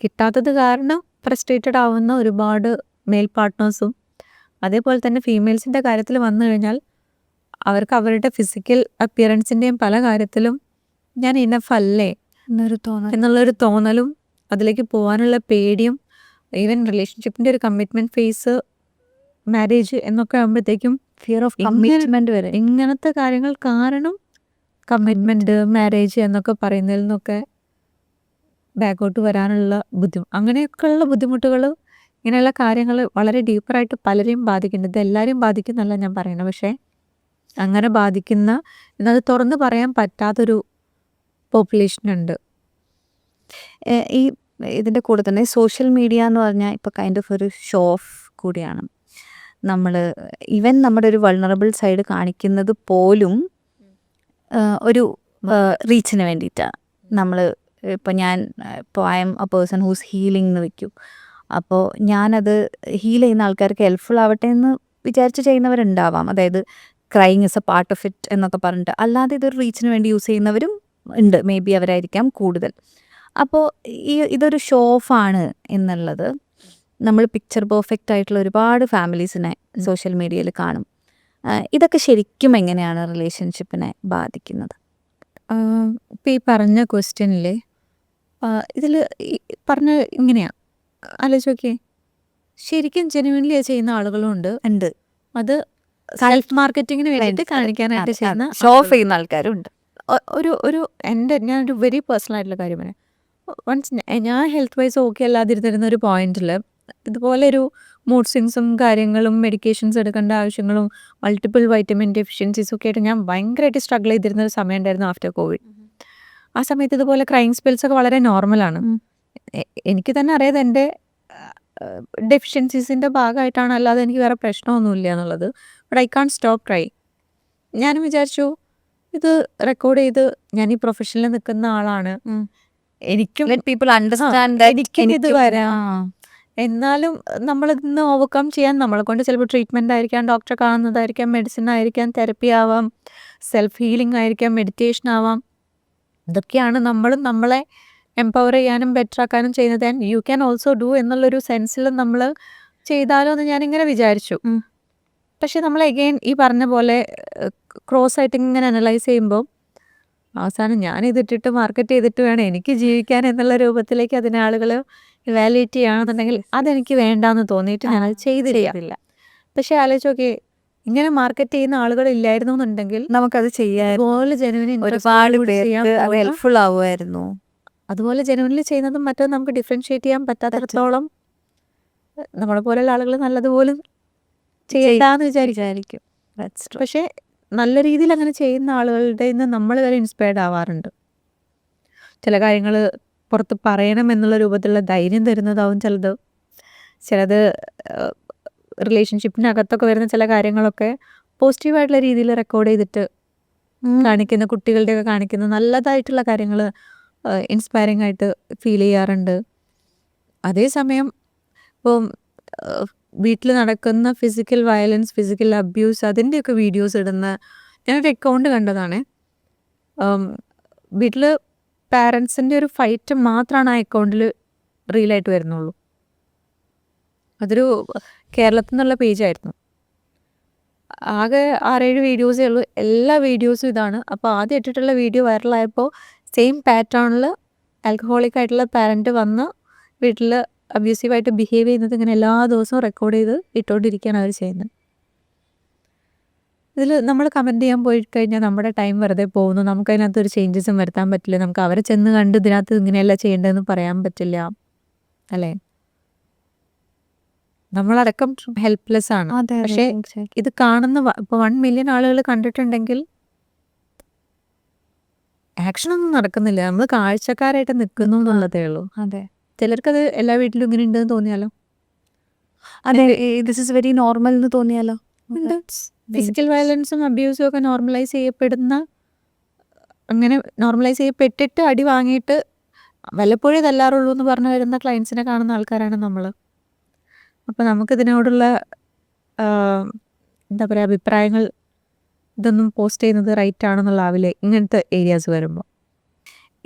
കിട്ടാത്തത് കാരണം ഫ്രസ്ട്രേറ്റഡ് ആവുന്ന ഒരുപാട് മെയിൽ പാർട്ട്നേഴ്സും അതേപോലെ തന്നെ ഫീമെയിൽസിൻ്റെ കാര്യത്തിൽ വന്നു കഴിഞ്ഞാൽ അവർക്ക് അവരുടെ ഫിസിക്കൽ അപ്പിയറൻസിൻ്റെയും പല കാര്യത്തിലും ഞാൻ ഇനഫ് അല്ലേ എന്നുള്ളൊരു തോന്നലും അതിലേക്ക് പോകാനുള്ള പേടിയും, ഈവൻ റിലേഷൻഷിപ്പിൻ്റെ ഒരു കമ്മിറ്റ്മെൻറ്റ് ഫേസ് മാരേജ് എന്നൊക്കെ ആകുമ്പോഴത്തേക്കും ഫിയർ ഓഫ് കമ്മിറ്റ്മെൻറ്റ് വരെ ഇങ്ങനത്തെ കാര്യങ്ങൾ കാരണം കമ്മിറ്റ്മെൻറ്റ് മാരേജ് എന്നൊക്കെ പറയുന്നതിൽ നിന്നൊക്കെ ബാക്കോട്ട് വരാനുള്ള അങ്ങനെയൊക്കെയുള്ള ബുദ്ധിമുട്ടുകൾ, ഇങ്ങനെയുള്ള കാര്യങ്ങൾ വളരെ ഡീപ്പറായിട്ട് പലരെയും ബാധിക്കുന്നുണ്ട്. ഇത് എല്ലാവരെയും ബാധിക്കുന്നല്ല ഞാൻ പറയുന്നത്, പക്ഷേ അങ്ങനെ ബാധിക്കുന്ന എന്നത് തുറന്ന് പറയാൻ പറ്റാത്തൊരു പോപ്പുലേഷനുണ്ട്. ഈ ഇതിൻ്റെ കൂടെ തന്നെ സോഷ്യൽ മീഡിയ എന്ന് പറഞ്ഞാൽ ഇപ്പോൾ കൈൻഡ് ഓഫ് ഒരു ഷോ ഓഫ് കൂടിയാണ്. നമ്മൾ ഈവൻ നമ്മുടെ ഒരു വൾണറബിൾ സൈഡ് കാണിക്കുന്നത് പോലും ഒരു റീച്ചിന് വേണ്ടിയിട്ടാണ്. നമ്മൾ ഇപ്പോൾ I'm a person who's healing എന്ന് വെക്കും. അപ്പോൾ ഞാനത് ഹീൽ ചെയ്യുന്ന ആൾക്കാർക്ക് ഹെൽപ്ഫുൾ ആവട്ടെ എന്ന് വിചാരിച്ച് ചെയ്യുന്നവരുണ്ടാവാം. അതായത് crying is A part of it എന്നൊക്കെ പറഞ്ഞിട്ട്. അല്ലാതെ ഇതൊരു റീച്ചിന് വേണ്ടി യൂസ് ചെയ്യുന്നവരും ഉണ്ട്. മേ ബി അവരായിരിക്കാം കൂടുതൽ. അപ്പോൾ ഇതൊരു ഷോ ഓഫാണ് എന്നുള്ളത് നമ്മൾ പിക്ചർ പെർഫെക്റ്റ് ആയിട്ടുള്ള ഒരുപാട് ഫാമിലീസിനെ സോഷ്യൽ മീഡിയയിൽ കാണും. ഇതൊക്കെ ശരിക്കും എങ്ങനെയാണ് റിലേഷൻഷിപ്പിനെ ബാധിക്കുന്നത്? ഇപ്പം ഈ പറഞ്ഞ ക്വസ്റ്റ്യനിൽ ഇതിൽ പറഞ്ഞ ഇങ്ങനെയാണ് ആലോചിച്ച് നോക്കിയേ. ശരിക്കും ജെന്യുവൻലി ചെയ്യുന്ന ആളുകളും ഉണ്ട്. അത് സെൽഫ് മാർക്കറ്റിങ്ങിന് വേണ്ടിയിട്ട് കാണിക്കാനായിട്ട് ചെയ്യുന്ന ഷോ ഓഫ് ചെയ്യുന്ന ആൾക്കാരും ഉണ്ട്. ഞാനൊരു വെരി പേഴ്സണൽ ആയിട്ടുള്ള കാര്യം പറയാം. വൺസ് ഞാൻ ഹെൽത്ത് വൈസ് ഓക്കെ അല്ലാതിരുന്നിരുന്ന ഒരു പോയിന്റിൽ ഇതുപോലെ ഒരു മൂഡ് സ്വിങ്സും കാര്യങ്ങളും മെഡിക്കേഷൻസ് എടുക്കേണ്ട ആവശ്യങ്ങളും മൾട്ടിപ്പിൾ വൈറ്റമിൻ ഡെഫിഷ്യൻസീസും ഒക്കെ ആയിട്ട് ഞാൻ ഭയങ്കരമായിട്ട് സ്ട്രഗിൾ ചെയ്തിരുന്ന ഒരു സമയം ഉണ്ടായിരുന്നു ആഫ്റ്റർ കോവിഡ്. ആ സമയത്ത് ഇതുപോലെ ക്രൈങ് സ്പെൽസ് ഒക്കെ വളരെ നോർമലാണ്. എനിക്ക് തന്നെ അറിയാതെ എൻ്റെ ഡെഫിഷ്യൻസീസിൻ്റെ ഭാഗമായിട്ടാണ്, അല്ലാതെ എനിക്ക് വേറെ പ്രശ്നമൊന്നുമില്ല എന്നുള്ളത്. But I can't stop try. ഞാനും വിചാരിച്ചു ഇത് റെക്കോർഡ് ചെയ്ത് ഞാൻ ഈ പ്രൊഫഷനിൽ നിൽക്കുന്ന ആളാണ്, എനിക്കും Let people understand that എനിക്കും ഇത് വരാം, എന്നാലും നമ്മളിന്ന് ഓവർകം ചെയ്യാൻ നമ്മളെ കൊണ്ട് ചിലപ്പോൾ ട്രീറ്റ്മെൻ്റ് ആയിരിക്കാം, ഡോക്ടറെ കാണുന്നതായിരിക്കാം, മെഡിസിൻ ആയിരിക്കാം, തെറപ്പി ആവാം, സെൽഫ് ഹീലിംഗ് ആയിരിക്കാം, മെഡിറ്റേഷൻ ആവാം. ഇതൊക്കെയാണ് നമ്മളും നമ്മളെ എംപവർ ചെയ്യാനും ബെറ്റർ ആക്കാനും ചെയ്യുന്നത്. And you can also do എന്നുള്ളൊരു സെൻസിൽ നമ്മൾ ചെയ്താലോ എന്ന് ഞാനിങ്ങനെ വിചാരിച്ചു. പക്ഷെ നമ്മൾ എഗെയിൻ ഈ പറഞ്ഞ പോലെ ക്രോസ് ആയിട്ട് ഇങ്ങനെ അനലൈസ് ചെയ്യുമ്പോൾ അവസാനം ഞാൻ ഇതിട്ടിട്ട് മാർക്കറ്റ് ചെയ്തിട്ട് വേണം എനിക്ക് ജീവിക്കാൻ എന്നുള്ള രൂപത്തിലേക്ക് അതിനെ ആളുകൾ ഇവാലുവേറ്റ് ചെയ്യുകയാണെന്നുണ്ടെങ്കിൽ അതെനിക്ക് വേണ്ടാന്ന് തോന്നിയിട്ട് ഞാനത് ചെയ്തില്ല. പക്ഷെ ആലോചിച്ച് നോക്കി, ഇങ്ങനെ മാർക്കറ്റ് ചെയ്യുന്ന ആളുകൾ ഇല്ലായിരുന്നു എന്നുണ്ടെങ്കിൽ നമുക്കത് ചെയ്യാൻ അതുപോലെ ജെനുവിന് ഒരുപാട് പേർക്ക് അത് ഹെൽപ്ഫുൾ ആവുമായിരുന്നു. അതുപോലെ ജെനുവിനിൽ ചെയ്യുന്നതും മറ്റും നമുക്ക് ഡിഫറൻഷിയേറ്റ് ചെയ്യാൻ പറ്റാത്തിടത്തോളം നമ്മളെ പോലെയുള്ള ആളുകൾ നല്ലതുപോലും ചെയ്യണ്ടെന്ന് വിചാരിക്കും. പക്ഷെ നല്ല രീതിയിൽ അങ്ങനെ ചെയ്യുന്ന ആളുകളുടെ നിന്ന് നമ്മൾ വരെ ഇൻസ്പയർഡ് ആവാറുണ്ട്. ചില കാര്യങ്ങൾ പുറത്ത് പറയണം എന്നുള്ള രൂപത്തിലുള്ള ധൈര്യം തരുന്നതാവും ചിലത് റിലേഷൻഷിപ്പിനകത്തൊക്കെ വരുന്ന ചില കാര്യങ്ങളൊക്കെ പോസിറ്റീവായിട്ടുള്ള രീതിയിൽ റെക്കോർഡ് ചെയ്തിട്ട് കാണിക്കുന്ന കുട്ടികളുടെയൊക്കെ കാണിക്കുന്ന നല്ലതായിട്ടുള്ള കാര്യങ്ങൾ ഇൻസ്പയറിംഗ് ആയിട്ട് ഫീൽ ചെയ്യാറുണ്ട്. അതേസമയം ഇപ്പോൾ വീട്ടിൽ നടക്കുന്ന ഫിസിക്കൽ വയലൻസ്, ഫിസിക്കൽ അബ്യൂസ് അതിൻ്റെയൊക്കെ വീഡിയോസ് ഇടുന്ന ഞാനൊരു അക്കൗണ്ട് കണ്ടതാണ്. വീട്ടിൽ പാരൻസിൻ്റെ ഒരു ഫൈറ്റ് മാത്രമാണ് ആ അക്കൗണ്ടിൽ റീലായിട്ട് വരുന്നുള്ളൂ. അതൊരു കേരളത്തിൽ നിന്നുള്ള പേജായിരുന്നു. ആകെ 6-7 വീഡിയോസേ ഉള്ളൂ. എല്ലാ വീഡിയോസും ഇതാണ്. അപ്പോൾ ആദ്യം ഇട്ടിട്ടുള്ള വീഡിയോ വൈറലായപ്പോൾ സെയിം പാറ്റേണിൽ ആൽക്കഹോളിക് ആയിട്ടുള്ള പാരൻറ്റ് വന്ന് വീട്ടിൽ അബ്യൂസീവായിട്ട് ബിഹേവ് ചെയ്യുന്നത് ഇങ്ങനെ എല്ലാ ദിവസവും റെക്കോർഡ് ചെയ്ത് ഇട്ടുകൊണ്ടിരിക്കുകയാണ് അവർ ചെയ്യുന്നത്. ഇതിൽ നമ്മൾ കമൻറ്റ് ചെയ്യാൻ പോയി കഴിഞ്ഞാൽ നമ്മുടെ ടൈം വെറുതെ പോകുന്നു. നമുക്കതിനകത്ത് ഒരു ചേഞ്ചസും വരുത്താൻ പറ്റില്ല. നമുക്ക് അവരെ ചെന്ന് കണ്ട് ഇതിനകത്ത് ഇങ്ങനെയല്ല ചെയ്യേണ്ടതെന്ന് പറയാൻ പറ്റില്ല, അല്ലേ? നമ്മളടക്കം ഹെൽപ്ലെസ് ആണ്. പക്ഷേ ഇത് കാണുന്ന ഇപ്പോൾ 1 മില്യൺ ആളുകൾ കണ്ടിട്ടുണ്ടെങ്കിൽ ആക്ഷനൊന്നും നടക്കുന്നില്ല. നമ്മൾ കാഴ്ചക്കാരായിട്ട് നിൽക്കുന്നു എന്നുള്ളതേ ഉള്ളൂ. അതെ, ചിലർക്കത് എല്ലാ വീട്ടിലും ഇങ്ങനെ ഉണ്ടെന്ന് തോന്നിയാലോ? അതെ, ദിസ് ഇസ് വെരി നോർമൽ എന്ന് തോന്നിയാലോ? ഫിസിക്കൽ വയലൻസും അബ്യൂസും ഒക്കെ നോർമലൈസ് ചെയ്യപ്പെട്ടിട്ട് അടി വാങ്ങിയിട്ട് വല്ലപ്പോഴേ തല്ലാറുള്ളൂ എന്ന് പറഞ്ഞു വരുന്ന ക്ലയൻസിനെ കാണുന്ന ആൾക്കാരാണ് നമ്മൾ. അപ്പോൾ നമുക്കിതിനോടുള്ള എന്താ പറയുക അഭിപ്രായങ്ങൾ ഇതൊന്നും പോസ്റ്റ് ചെയ്യുന്നത് റൈറ്റ് ആണെന്നുള്ളാവില്ലേ ഇങ്ങനത്തെ ഏരിയാസ് വരുമ്പോൾ.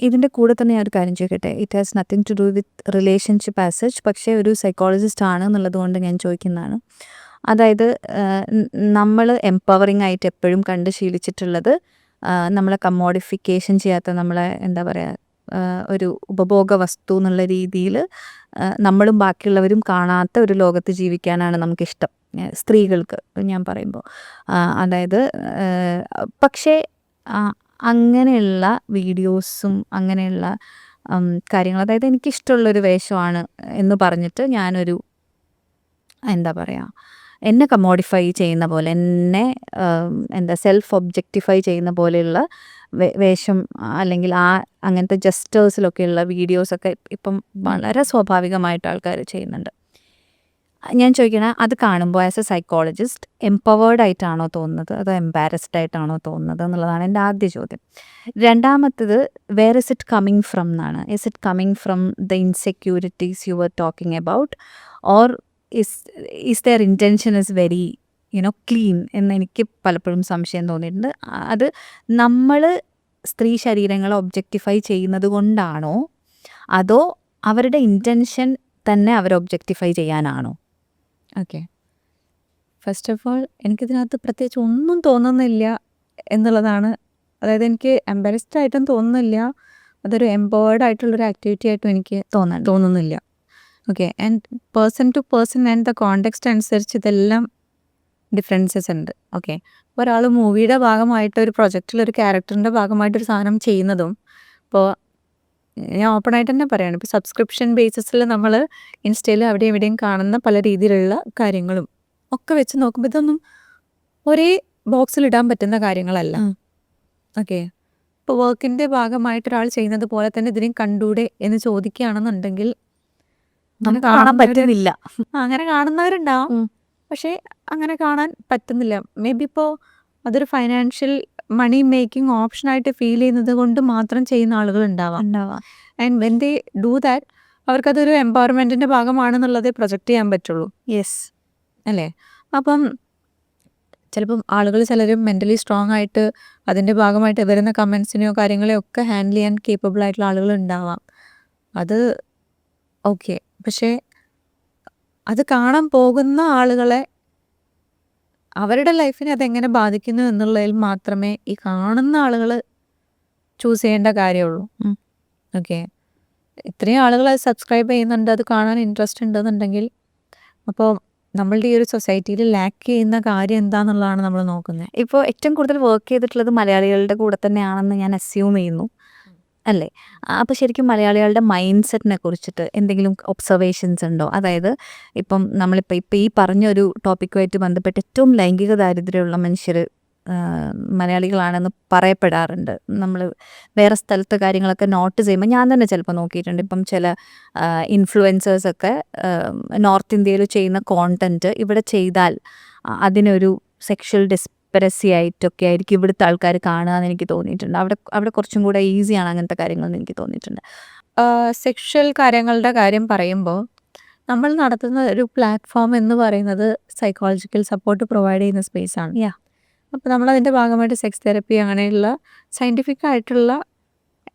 ഇതിൻ്റെ കൂടെ തന്നെ ഞാൻ ഒരു കാര്യം ചോദിക്കട്ടെ. It has nothing to do with relationship as such, പക്ഷേ ഒരു സൈക്കോളജിസ്റ്റ് ആണ് എന്നുള്ളത് കൊണ്ട് ഞാൻ ചോദിക്കുന്നതാണ്. അതായത് നമ്മൾ എംപവറിങ് ആയിട്ട് എപ്പോഴും കണ്ട് ശീലിച്ചിട്ടുള്ളത് നമ്മളെ കമ്മോഡിഫിക്കേഷൻ ചെയ്യാത്ത നമ്മളെ എന്താ പറയുക ഒരു ഉപഭോഗ വസ്തു എന്നുള്ള രീതിയിൽ നമ്മളും ബാക്കിയുള്ളവരും കാണാത്ത ഒരു ലോകത്ത് ജീവിക്കാനാണ് നമുക്കിഷ്ടം, സ്ത്രീകൾക്ക് ഞാൻ പറയുമ്പോൾ. അതായത് പക്ഷേ അങ്ങനെയുള്ള വീഡിയോസും അങ്ങനെയുള്ള കാര്യങ്ങൾ, അതായത് എനിക്കിഷ്ടമുള്ളൊരു വേഷമാണ് എന്ന് പറഞ്ഞിട്ട് ഞാനൊരു എന്താ പറയുക എന്നെ കമ്മോഡിഫൈ ചെയ്യുന്ന പോലെ, എന്നെ സെൽഫ് ഒബ്ജക്റ്റിഫൈ ചെയ്യുന്ന പോലെയുള്ള വേഷം അല്ലെങ്കിൽ അങ്ങനത്തെ ജസ്റ്റേഴ്സിലൊക്കെയുള്ള വീഡിയോസൊക്കെ ഇപ്പം വളരെ സ്വാഭാവികമായിട്ട് ആൾക്കാർ ചെയ്യുന്നുണ്ട്. ഞാൻ ചോദിക്കണേ, അത് കാണുമ്പോൾ ആസ് എ സൈക്കോളജിസ്റ്റ് എംപവേർഡ് ആയിട്ടാണോ തോന്നുന്നത് അതോ എംബാരസ്ഡ് ആയിട്ടാണോ തോന്നുന്നത് എന്നുള്ളതാണ് എൻ്റെ ആദ്യ ചോദ്യം. രണ്ടാമത്തത്, where is it coming from എന്നാണ്. Is it coming from the insecurities you are talking about, or is their intention is very clean എന്ന് എനിക്ക് പലപ്പോഴും സംശയം തോന്നിയിട്ടുണ്ട്. അത് നമ്മൾ സ്ത്രീ ശരീരങ്ങളെ ഒബ്ജക്റ്റിഫൈ ചെയ്യുന്നത് കൊണ്ടാണോ അതോ അവരുടെ ഇൻറ്റൻഷൻ തന്നെ അവർ ഒബ്ജക്റ്റിഫൈ ചെയ്യാനാണോ? ഓക്കെ, ഫസ്റ്റ് ഓഫ് ഓൾ എനിക്കിതിനകത്ത് പ്രത്യേകിച്ച് ഒന്നും തോന്നുന്നില്ല എന്നുള്ളതാണ്. അതായത് എനിക്ക് എംബാരസ്ഡ് ആയിട്ടും തോന്നുന്നില്ല, അതൊരു എംപവേർഡ് ആയിട്ടുള്ളൊരു ആക്ടിവിറ്റി ആയിട്ടും എനിക്ക് തോന്നുന്നില്ല. Okay, and person to person and the context അനുസരിച്ച് ഇതെല്ലാം ഡിഫറൻസസ് ഉണ്ട്. ഓക്കെ, ഒരാൾ മൂവിയുടെ ഭാഗമായിട്ട് ഒരു പ്രൊജക്റ്റിൽ ഒരു ക്യാരക്ടറിൻ്റെ ഭാഗമായിട്ടൊരു സാധനം ചെയ്യുന്നതും, ഇപ്പോൾ ഞാൻ ഓപ്പണായിട്ട് തന്നെ പറയുകയാണ്, ഇപ്പോൾ സബ്സ്ക്രിപ്ഷൻ ബേസിസിൽ നമ്മൾ ഇൻസ്റ്റയിൽ അവിടെയും ഇവിടെയും കാണുന്ന പല രീതിയിലുള്ള കാര്യങ്ങളും ഒക്കെ വെച്ച് നോക്കുമ്പോൾ ഇതൊന്നും ഒരേ ബോക്സിൽ ഇടാൻ പറ്റുന്ന കാര്യങ്ങളല്ല. ഓക്കെ, ഇപ്പോൾ വർക്കിൻ്റെ ഭാഗമായിട്ട് ഒരാൾ ചെയ്യുന്നത് പോലെ തന്നെ ഇതിനെയും കണ്ടൂടെ എന്ന് ചോദിക്കുകയാണെന്നുണ്ടെങ്കിൽ കാണാൻ പറ്റുന്നില്ല. അങ്ങനെ കാണുന്നവരുണ്ടാവും, പക്ഷേ അങ്ങനെ കാണാൻ പറ്റുന്നില്ല. മേ ബി ഇപ്പോൾ അതൊരു ഫൈനാൻഷ്യൽ മണി മേക്കിംഗ് ഓപ്ഷനായിട്ട് ഫീൽ ചെയ്യുന്നത് കൊണ്ട് മാത്രം ചെയ്യുന്ന ആളുകൾ ഉണ്ടാവാം. And when they do that, അവർക്കതൊരു എംപവർമെൻറ്റിൻ്റെ ഭാഗമാണെന്നുള്ളതേ പ്രൊജക്റ്റ് ചെയ്യാൻ പറ്റുള്ളൂ യെസ്. അല്ലേ? അപ്പം ചിലപ്പം ആളുകൾ ചിലരും മെൻ്റലി സ്ട്രോങ് ആയിട്ട് അതിൻ്റെ ഭാഗമായിട്ട് വരുന്ന കമൻസിനെയോ കാര്യങ്ങളെയോ ഒക്കെ ഹാൻഡിൽ ചെയ്യാൻ കേപ്പബിൾ ആയിട്ടുള്ള ആളുകൾ ഉണ്ടാവാം. അത് ഓക്കെ. പക്ഷേ അത് കാണാൻ പോകുന്ന ആളുകളെ അവരുടെ ലൈഫിനെ അതെങ്ങനെ ബാധിക്കുന്നു എന്നുള്ളതിൽ മാത്രമേ ഈ കാണുന്ന ആളുകൾ ചൂസ് ചെയ്യേണ്ട കാര്യമുള്ളൂ. ഓക്കെ. ഇത്രയും ആളുകൾ അത് സബ്സ്ക്രൈബ് ചെയ്യുന്നുണ്ട്, അത് കാണാൻ ഇൻട്രസ്റ്റ് ഉണ്ടെന്നുണ്ടെങ്കിൽ അപ്പോൾ നമ്മളുടെ ഈ ഒരു സൊസൈറ്റിയിൽ ലാക്ക് ചെയ്യുന്ന കാര്യം എന്താണെന്നുള്ളതാണ് നമ്മൾ നോക്കുന്നത്. ഇപ്പോൾ ഏറ്റവും കൂടുതൽ വർക്ക് ചെയ്തിട്ടുള്ളത് മലയാളികളുടെ കൂടെ തന്നെയാണെന്ന് ഞാൻ അസ്യൂം ചെയ്യുന്നു, അല്ലേ? അപ്പോൾ ശരിക്കും മലയാളികളുടെ മൈൻഡ് സെറ്റിനെ കുറിച്ചിട്ട് എന്തെങ്കിലും ഒബ്സർവേഷൻസ് ഉണ്ടോ? അതായത് ഇപ്പം നമ്മളിപ്പോൾ ഈ പറഞ്ഞൊരു ടോപ്പിക്കുമായിട്ട് ബന്ധപ്പെട്ട് ഏറ്റവും ലൈംഗിക ദാരിദ്ര്യമുള്ള മനുഷ്യർ മലയാളികളാണെന്ന് പറയപ്പെടാറുണ്ട്. നമ്മൾ വേറെ സ്ഥലത്തെ കാര്യങ്ങളൊക്കെ നോട്ട് ചെയ്യുമ്പോൾ ഞാൻ തന്നെ ചിലപ്പോൾ നോക്കിയിട്ടുണ്ട്. ഇപ്പം ചില ഇൻഫ്ലുവൻസേഴ്സൊക്കെ നോർത്ത് ഇന്ത്യയിൽ ചെയ്യുന്ന കോണ്ടൻറ്റ് ഇവിടെ ചെയ്താൽ അതിനൊരു സെക്ഷൽ ഡിസ്പെറസി ആയിട്ടൊക്കെ ആയിരിക്കും ഇവിടുത്തെ ആൾക്കാർ കാണുക എന്ന് എനിക്ക് തോന്നിയിട്ടുണ്ട്. അവിടെ കുറച്ചും കൂടെ ഈസിയാണ് അങ്ങനത്തെ കാര്യങ്ങളെന്ന് എനിക്ക് തോന്നിയിട്ടുണ്ട്. സെക്ഷൽ കാര്യങ്ങളുടെ കാര്യം പറയുമ്പോൾ നമ്മൾ നടത്തുന്ന ഒരു പ്ലാറ്റ്ഫോം എന്ന് പറയുന്നത് സൈക്കോളജിക്കൽ സപ്പോർട്ട് പ്രൊവൈഡ് ചെയ്യുന്ന സ്പേസാണ്. Yeah. അപ്പോൾ നമ്മളതിൻ്റെ ഭാഗമായിട്ട് സെക്സ് തെറപ്പി അങ്ങനെയുള്ള സയൻറ്റിഫിക് ആയിട്ടുള്ള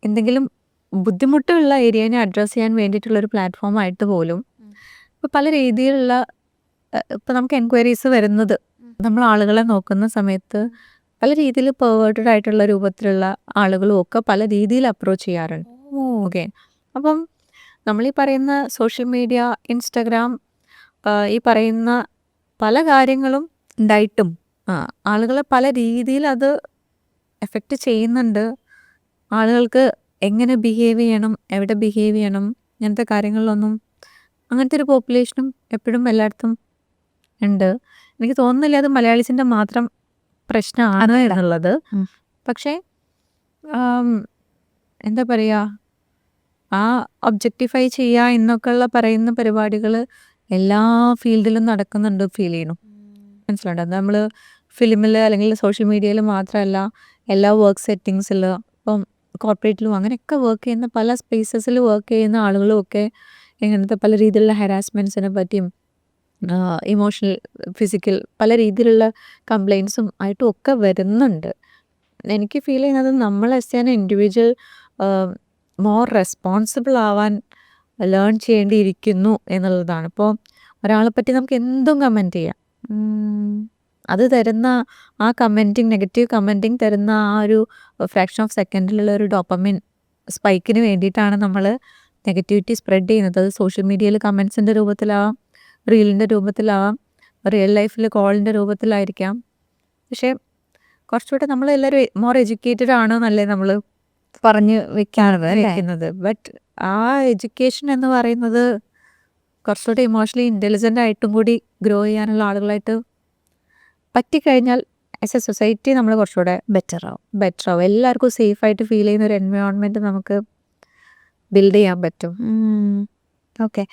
എന്തെങ്കിലും ബുദ്ധിമുട്ടുള്ള ഏരിയനെ അഡ്രസ്സ് ചെയ്യാൻ വേണ്ടിയിട്ടുള്ളൊരു പ്ലാറ്റ്ഫോം ആയിട്ട് പോലും ഇപ്പോൾ പല രീതിയിലുള്ള ഇപ്പോൾ നമുക്ക് എൻക്വയറീസ് വരുന്നത് നമ്മൾ ആളുകളെ നോക്കുന്ന സമയത്ത് പല രീതിയിൽ പെർവേർട്ടഡ് ആയിട്ടുള്ള രൂപത്തിലുള്ള ആളുകളും ഒക്കെ പല രീതിയിൽ അപ്രോച്ച് ചെയ്യാറുണ്ട്. ഓക്കെ. അപ്പം നമ്മളീ പറയുന്ന സോഷ്യൽ മീഡിയ, ഇൻസ്റ്റഗ്രാം, ഈ പറയുന്ന പല കാര്യങ്ങളും ഉണ്ടായിട്ടും ആളുകളെ പല രീതിയിൽ അത് എഫക്റ്റ് ചെയ്യുന്നുണ്ട്. ആളുകൾക്ക് എങ്ങനെ ബിഹേവ് ചെയ്യണം, എവിടെ ബിഹേവ് ചെയ്യണം, ഇങ്ങനത്തെ കാര്യങ്ങളിലൊന്നും അങ്ങനത്തെ ഒരു പോപ്പുലേഷനും എപ്പോഴും എല്ലായിടത്തും ഉണ്ട്. എനിക്ക് തോന്നുന്നില്ല അത് മലയാളീസിൻ്റെ മാത്രം പ്രശ്നമാണ് എന്നുള്ളത്. പക്ഷേ എന്താ പറയുക, ആ ഒബ്ജക്റ്റിഫൈ ചെയ്യുക എന്നൊക്കെയുള്ള പറയുന്ന പരിപാടികൾ എല്ലാ ഫീൽഡിലും നടക്കുന്നുണ്ട് ഫീൽ ചെയ്യണം. മനസ്സിലുണ്ട്. അത് നമ്മൾ ഫിലിമിൽ അല്ലെങ്കിൽ സോഷ്യൽ മീഡിയയിൽ മാത്രമല്ല, എല്ലാ വർക്ക് സെറ്റിങ്സിൽ ഇപ്പം കോർപ്പറേറ്റിലും അങ്ങനെയൊക്കെ വർക്ക് ചെയ്യുന്ന പല സ്പേസസിൽ വർക്ക് ചെയ്യുന്ന ആളുകളും ഒക്കെ ഇങ്ങനത്തെ പല രീതിയിലുള്ള ഹരാസ്മെൻറ്റ്സിനെ പറ്റിയും ഇമോഷണൽ, ഫിസിക്കൽ പല രീതിയിലുള്ള കംപ്ലയിൻസും ആയിട്ടും ഒക്കെ വരുന്നുണ്ട്. എനിക്ക് ഫീൽ ചെയ്യുന്നത് നമ്മൾ as an individual more responsible ആവാൻ ലേൺ ചെയ്യേണ്ടിയിരിക്കുന്നു എന്നുള്ളതാണ്. ഇപ്പോൾ ഒരാളെ പറ്റി നമുക്ക് എന്തും കമൻറ്റ് ചെയ്യാം. അത് തരുന്ന ആ കമൻറ്റിങ്, നെഗറ്റീവ് കമൻറ്റിങ് തരുന്ന ആ ഒരു ഫ്രാക്ഷൻ ഓഫ് സെക്കൻഡിലുള്ള ഒരു ഡോപ്പമിൻ സ്പൈക്കിന് വേണ്ടിയിട്ടാണ് നമ്മൾ നെഗറ്റിവിറ്റി സ്പ്രെഡ് ചെയ്യുന്നത്. അത് സോഷ്യൽ മീഡിയയിൽ കമൻസിൻ്റെ രൂപത്തിലാവാം, റീലിൻ്റെ രൂപത്തിലാവാം, റിയൽ ലൈഫിൽ കോളിൻ്റെ രൂപത്തിലായിരിക്കാം. പക്ഷേ കുറച്ചുകൂടെ നമ്മളെല്ലാവരും മോർ എഡ്യൂക്കേറ്റഡ് ആണെന്നല്ലേ നമ്മൾ പറഞ്ഞു വെക്കുന്നത്. ബട്ട് ആ എഡ്യൂക്കേഷൻ എന്ന് പറയുന്നത് കുറച്ചുകൂടെ ഇമോഷണലി ഇൻ്റലിജൻ്റ് ആയിട്ടും കൂടി ഗ്രോ ചെയ്യാനുള്ള ആളുകളായിട്ട് പറ്റിക്കഴിഞ്ഞാൽ ആസ് എ സൊസൈറ്റി നമ്മൾ കുറച്ചുകൂടെ ബെറ്റർ ആവും. എല്ലാവർക്കും സേഫായിട്ട് ഫീൽ ചെയ്യുന്ന ഒരു എൻവയോൺമെൻറ്റ് നമുക്ക് ബിൽഡ് ചെയ്യാൻ പറ്റും. ഓക്കെ.